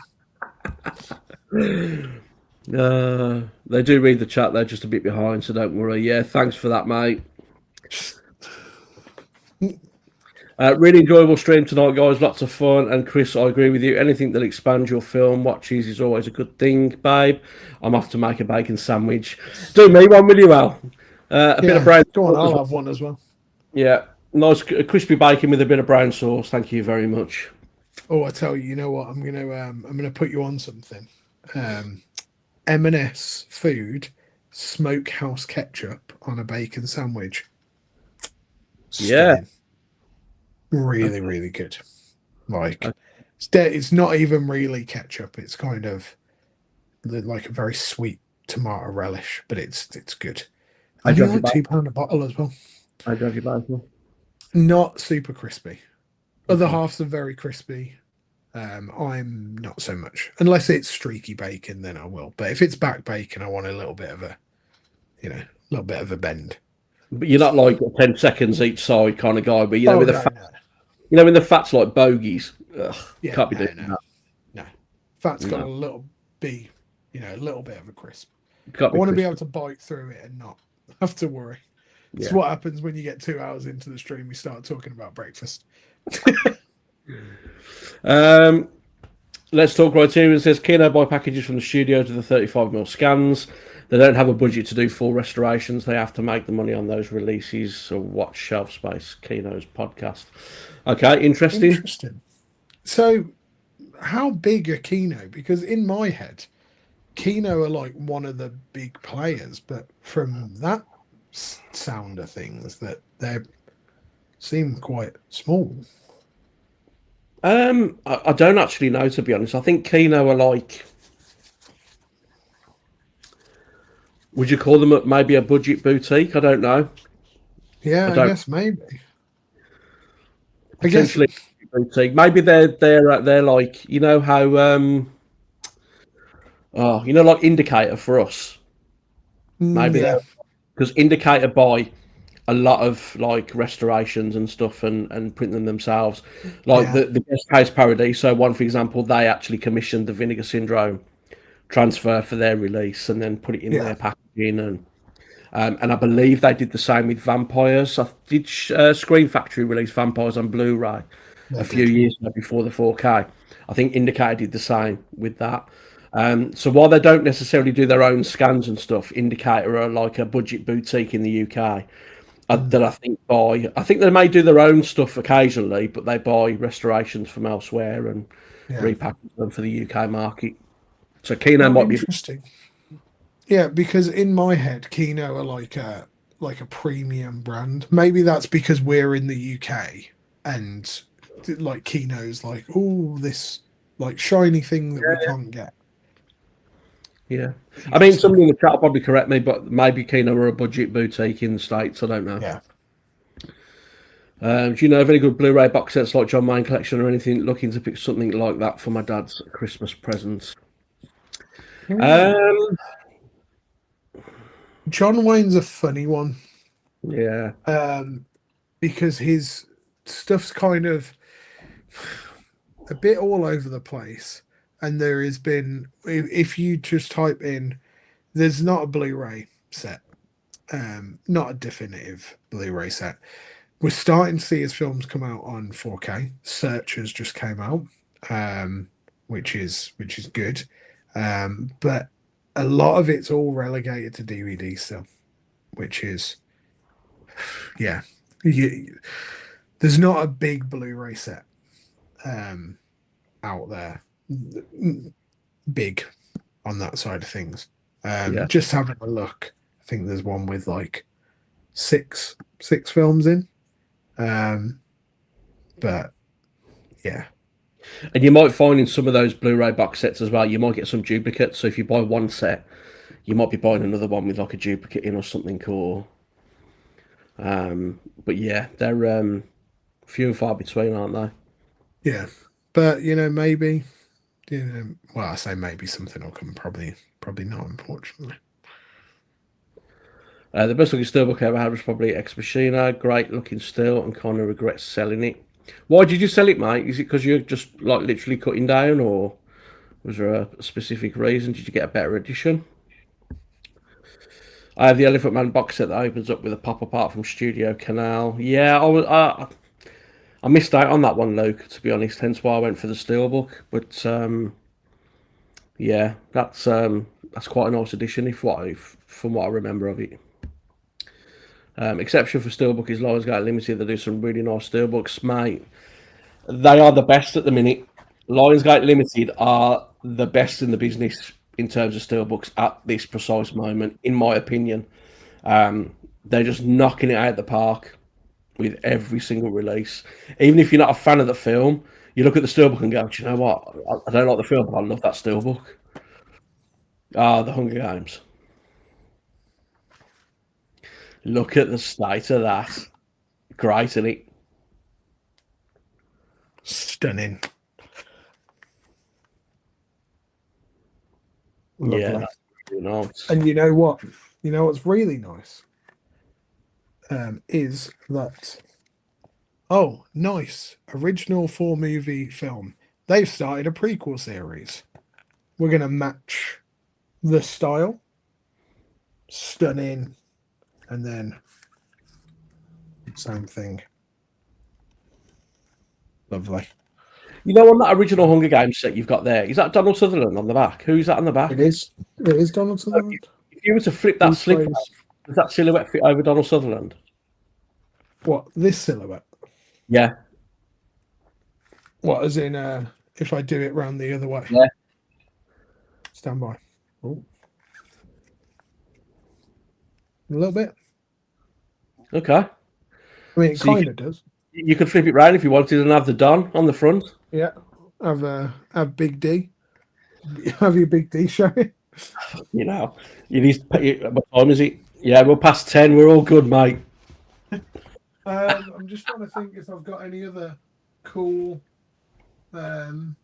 They do read the chat. They're just a bit behind, so don't worry. Yeah, thanks for that, mate. Really enjoyable stream tonight, guys. Lots of fun. And Kris, I agree with you. Anything that expands your film watches is always a good thing, babe. I'm off to make a bacon sandwich. Do me one, will you, Al? Bit of brown. Go on, I'll have one as well. Yeah, nice crispy bacon with a bit of brown sauce. Thank you very much. Oh, I tell you, you know what? I'm gonna put you on something. M&S Food smokehouse ketchup on a bacon sandwich. Yeah. Stunning. Really, really good. Like it's not even really ketchup. It's kind of like a very sweet tomato relish, but it's good. I do like £2 a bottle as well. I drive you back. Not super crispy. Other halves are very crispy. I'm not so much. Unless it's streaky bacon, then I will. But if it's back bacon, I want a little bit of a bend. But you're not like 10 seconds each side kind of guy. But when the fat's like bogies, can't be doing that. No, fat's got a little bit of a crisp. I want to be able to bite through it and not have to worry. It's what happens when you get 2 hours into the stream. We start talking about breakfast. Let's talk right here. It says Kino buy packages from the studio to the 35mm scans. They don't have a budget to do full restorations. They have to make the money on those releases. So watch shelf space. Kino's podcast. Okay, interesting. So, how big are Kino? Because in my head, Kino are like one of the big players, but from that sound of things, that they seem quite small. I don't actually know, to be honest. I think Kino are like, would you call them maybe a budget boutique? I don't know. Yeah, I guess maybe. Potentially boutique. Maybe they're like, how like Indicator for us. Maybe because Indicator buy a lot of like restorations and stuff and print them themselves. Like the Guest House Paradiso one, for example, they actually commissioned the Vinegar Syndrome transfer for their release and then put it in their packaging and I believe they did the same with Vampires. I did Screen Factory release Vampires on Blu-ray a few years before the 4K. I think Indicator did the same with that. So while they don't necessarily do their own scans and stuff, Indicator are like a budget boutique in the UK that I think they may do their own stuff occasionally, but they buy restorations from elsewhere and repackage them for the UK market. So Kino might be interesting. Yeah, because in my head, Kino are like a premium brand. Maybe that's because we're in the UK and like Kino's like, oh, this like shiny thing that we can't get. Yeah, I mean, somebody in the chat will probably correct me, but maybe Kino are a budget boutique in the States. I don't know. Yeah. Do you know of any good Blu-ray box sets like John Wayne Collection or anything? Looking to pick something like that for my dad's Christmas presents. John Wayne's a funny one. Yeah. Because his stuff's kind of a bit all over the place. And there has been, if you just type in, there's not a Blu-ray set, not a definitive Blu-ray set. we're starting to see his films come out on 4K. Searchers just came out, which is good, but a lot of it's all relegated to DVD still, which is yeah. There's not a big Blu-ray set out there, big on that side of things. Yeah. Just having a look, I think there's one with like six films in. But yeah, And you might find in some of those Blu-ray box sets as well, you might get some duplicates. So if you buy one set, you might be buying another one with like a duplicate in or something. Or, but yeah, they're few and far between, aren't they? yeah. But maybe well, I say maybe something will come. Probably not, unfortunately. The best looking steelbook I ever had was probably Ex Machina. Great looking still, and kind of regret selling it. Why did you sell it, mate? Is it because you're just like literally cutting down, or was there a specific reason? Did you get a better edition? I have the Elephant Man box set that opens up with a pop apart from Studio Canal. Yeah, I missed out on that one, Luke. To be honest, hence why I went for the steelbook. But yeah, that's quite a nice edition, from what I remember of it. Exception for steelbook is Lionsgate Limited. They do some really nice steelbooks, mate. They are the best at the minute. Lionsgate Limited are the best in the business in terms of steelbooks at this precise moment, in my opinion. They're just knocking it out of the park with every single release. Even if you're not a fan of the film, you look at the steelbook and go, "Do you know what? I don't like the film, but I love that steelbook." Ah, the Hunger Games. Look at the state of that. Great, isn't it? Stunning. Yeah, Lovely. that's really nice. And you know what? You know what's really nice? Is that nice original 4 movie film. They've started a prequel series. We're gonna match the style. Stunning. And then same thing. Lovely. You know, on that original Hunger Games set you've got there, is that Donald Sutherland on the back? Who's that on the back? It is. It is Donald Sutherland. If you were to flip that Who slip, plays does that silhouette fit over Donald Sutherland? what? This silhouette. Yeah. What, as in if I do it round the other way? Yeah. Stand by. Oh. A little bit. Okay. I mean, it So kind of does. you could flip it round if you wanted and have the Don on the front. Yeah. Have Big D. Have your Big D show it. You know, you need. What time is it? Yeah, we're past 10. We're all good, mate. I'm just trying to think if I've got any other cool Lionsgate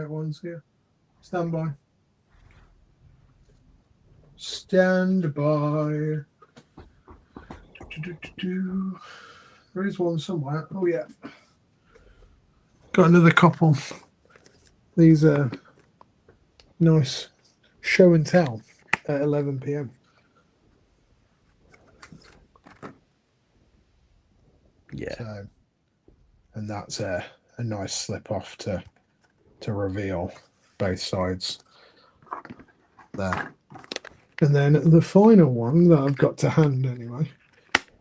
ones here. Stand by. Stand by. There is one somewhere. Oh yeah. Got another couple. These are nice show and tell at 11 p.m. Yeah. So, and that's a nice slip off to reveal both sides there. And then the final one that I've got to hand anyway.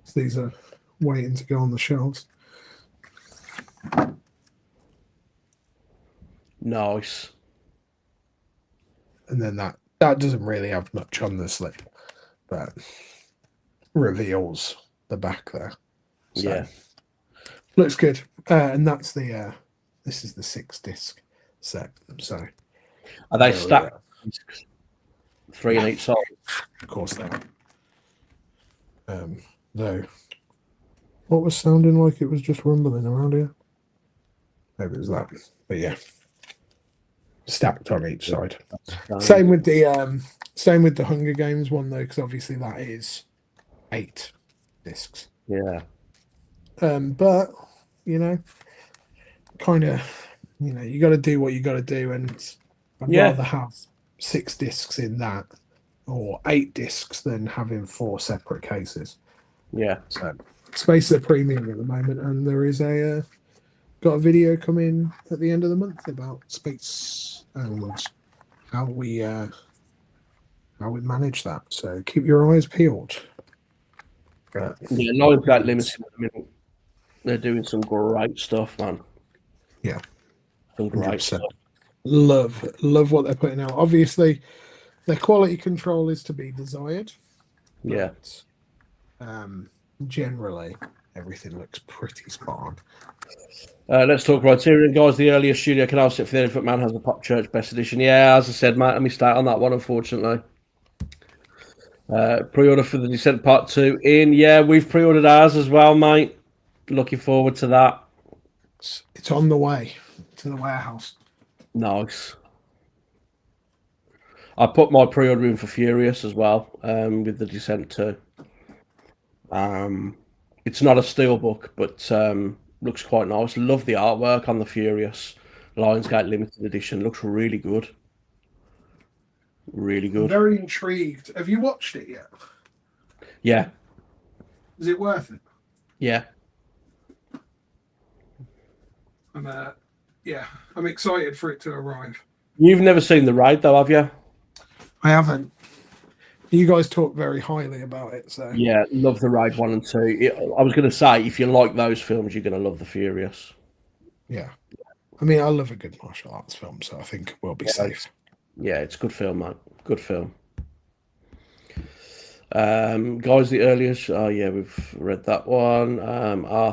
So these are waiting to go on the shelves. Nice. And then that doesn't really have much on the slip, but reveals the back there. So, Yeah. looks good. And that's this is the 6-disc set. So Are they stacked? 3 on each side. of course they are. Though what was sounding like it was just rumbling around here? Maybe it was that. But yeah. Stacked on each side. Same with the Hunger Games one though, because obviously that is 8 discs. Yeah. But kind of, you got to do what you got to do, and I'd rather have 6 discs in that or 8 discs than having 4 separate cases. Yeah. So Space are premium at the moment, and there is got a video coming at the end of the month about space and how we uh, how we manage that. So keep your eyes peeled. Yeah, Lionsgate Limited at the minute. They're doing some great stuff, man. Yeah, Some great 100%. stuff. Love what they're putting out. Obviously, their quality control is to be desired, Yeah. but generally everything looks pretty spot on. Let's talk Criterion, guys. The earliest studio canal set for the Elephant Man has a Pop Church Best Edition. Yeah, as I said, mate, let me start on that one, unfortunately. Pre-order for the Descent Part 2 in. Yeah, we've pre-ordered ours as well, mate. Looking forward to that. It's on the way to the warehouse. Nice. I put my pre-order in for Furious as well, with the Descent 2. It's not a steelbook, but looks quite nice. Love the artwork on the Furious Lionsgate Limited Edition. Looks really good. Really I'm good. very intrigued. Have you watched it yet? Yeah. Is it worth it? Yeah. I'm excited for it to arrive. You've never seen The Raid, though, have you? I haven't. You guys talk very highly about it, so Yeah, love The Raid 1 and 2. I was going to say, if you like those films, you're going to love The Furious. yeah. I mean, I love a good martial arts film, so I think we'll be safe. Yeah, it's a good film, mate. Good film. Guys, the earliest. Oh, yeah, we've read that one.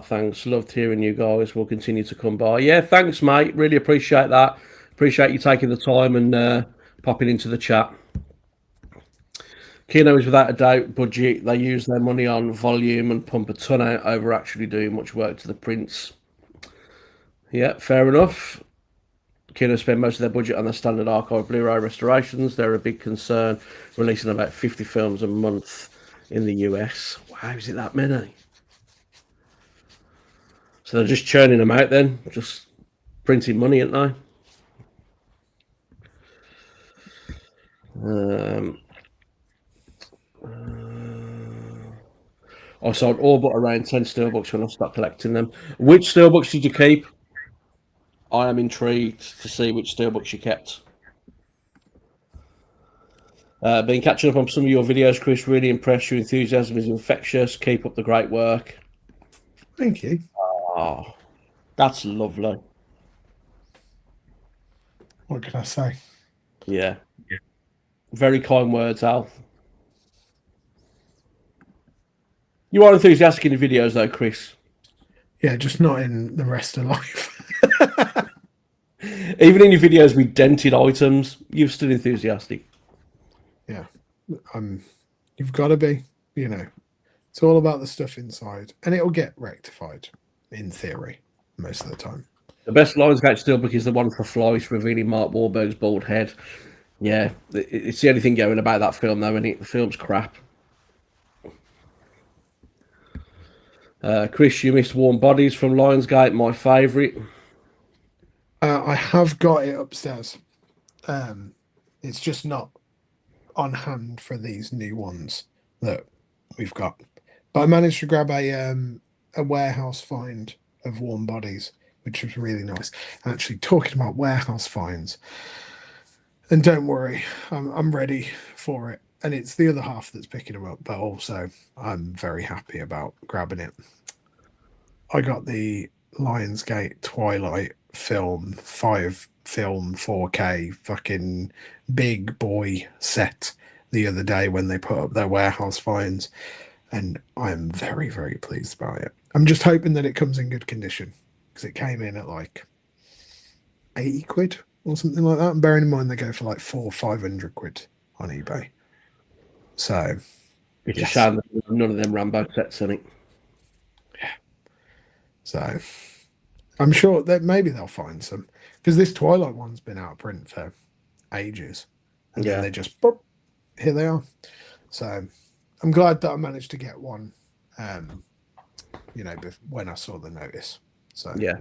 Thanks. Loved hearing you guys. We'll continue to come by. Yeah, thanks, mate. Really appreciate that. Appreciate you taking the time and popping into the chat. Kino is without a doubt budget. They use their money on volume and pump a ton out over actually doing much work to the prints. Yeah, fair enough. Kino spend most of their budget on the standard archive Blu-ray restorations. They're a big concern, releasing about 50 films a month in the US. Wow, is it that many? So they're just churning them out then, just printing money, aren't they? I sold all but around 10 steelbooks when I stopped collecting them. Which steelbooks did you keep? I am intrigued to see which steelbooks you kept. Been catching up on some of your videos, Kris. Really impressed. Your enthusiasm is infectious. Keep up the great work. Thank you. Oh, that's lovely. What can I say? Yeah. Very kind words, Al. You are enthusiastic in the videos, though, Kris. Yeah, just not in the rest of life. Even in your videos with dented items, you're still enthusiastic. Yeah, you've got to be. It's all about the stuff inside, and it'll get rectified in theory most of the time. The best Lionsgate steelbook is the one for Fleiss revealing Mark Wahlberg's bald head. Yeah, it's the only thing going about that film, though, and the film's crap. Kris, you missed Warm Bodies from Lionsgate, my favourite. I have got it upstairs. It's just not on hand for these new ones that we've got. But I managed to grab a warehouse find of Warm Bodies, which was really nice. Actually, talking about warehouse finds, and don't worry, I'm ready for it. And it's the other half that's picking them up, but also I'm very happy about grabbing it. I got the Lionsgate Twilight film 4K fucking big boy set the other day when they put up their warehouse finds, and I'm very, very pleased about it. I'm just hoping that it comes in good condition because it came in at like 80 quid or something like that. And bearing in mind they go for like 400-500 quid on eBay. So It's a shame that none of them Rambo sets in it. Yeah. So I'm sure that maybe they'll find some, because this Twilight one's been out of print for ages, and then they just boop, here they are. So I'm glad that I managed to get one. When I saw the notice. So yeah,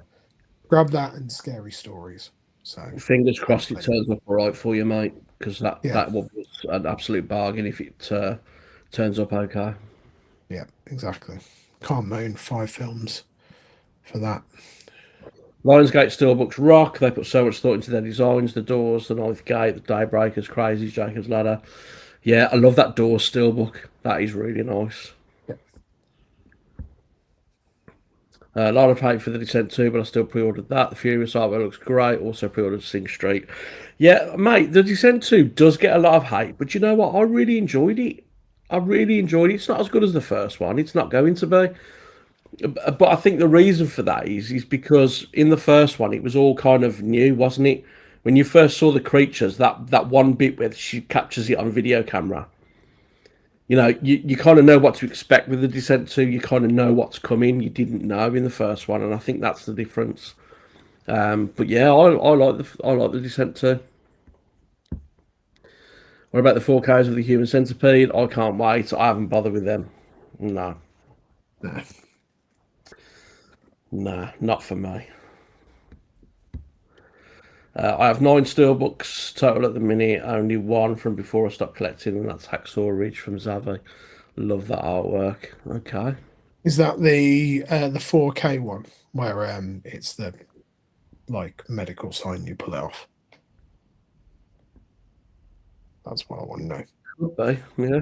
grab that and Scary Stories. So fingers crossed it turns up all right for you, mate, because that was an absolute bargain if it turns up okay. Yeah. Yeah, exactly. Can't moan 5 films for that. Lionsgate Steelbooks rock. They put so much thought into their designs, the doors, the Ninth Gate, the Daybreakers, Crazies, Jacob's Ladder. Yeah, I love that door Steelbook. That is really nice. Yeah. A lot of hate for the Descent 2, but I still pre-ordered that. The Furious artwork looks great. Also pre-ordered Sing Street. Yeah, mate, the Descent 2 does get a lot of hate, but you know what? I really enjoyed it. I really enjoyed it. It's not as good as the first one. It's not going to be. But I think the reason for that is because in the first one it was all kind of new, wasn't it? When you first saw the creatures, that one bit where she captures it on video camera, you kind of know what to expect with the Descent 2. You kind of know what's coming. You didn't know in the first one, and I think that's the difference. But yeah, I like the Descent 2. What about the 4Ks of the Human Centipede? I can't wait. I haven't bothered with them. No, No. nah, not for me. I have 9 steelbooks total at the minute. Only one from before I stopped collecting, and that's Hacksaw Ridge from Zavi. Love that artwork. Okay. Is that the 4K one where it's the like medical sign you pull it off? That's what I want to know. Could be, yeah.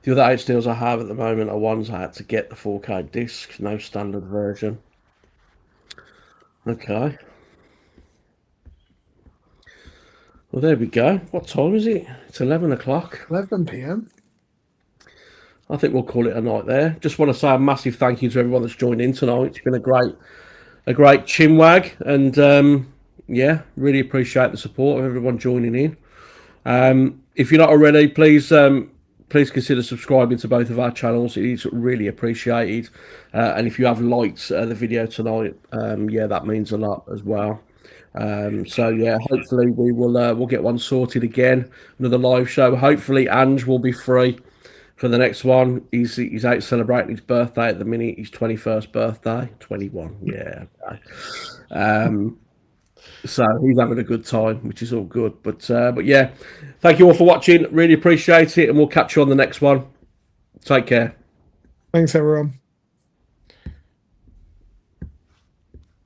The other 8 steels I have at the moment are ones I had to get the 4K disc, no standard version. Okay. Well, there we go. What time is it? It's 11 o'clock. 11 p.m. I think we'll call it a night there. Just want to say a massive thank you to everyone that's joined in tonight. It's been a great chinwag, and yeah, really appreciate the support of everyone joining in. If you're not already, please consider subscribing to both of our channels. It is really appreciated. And if you have liked the video tonight, yeah, that means a lot as well. So yeah, hopefully we'll get one sorted again. Another live show. Hopefully Ange will be free for the next one. He's out celebrating his birthday at the minute. His 21st birthday. 21. Yeah. Okay. So he's having a good time, which is all good. But yeah, thank you all for watching. Really appreciate it, and we'll catch you on the next one. Take care. Thanks, everyone.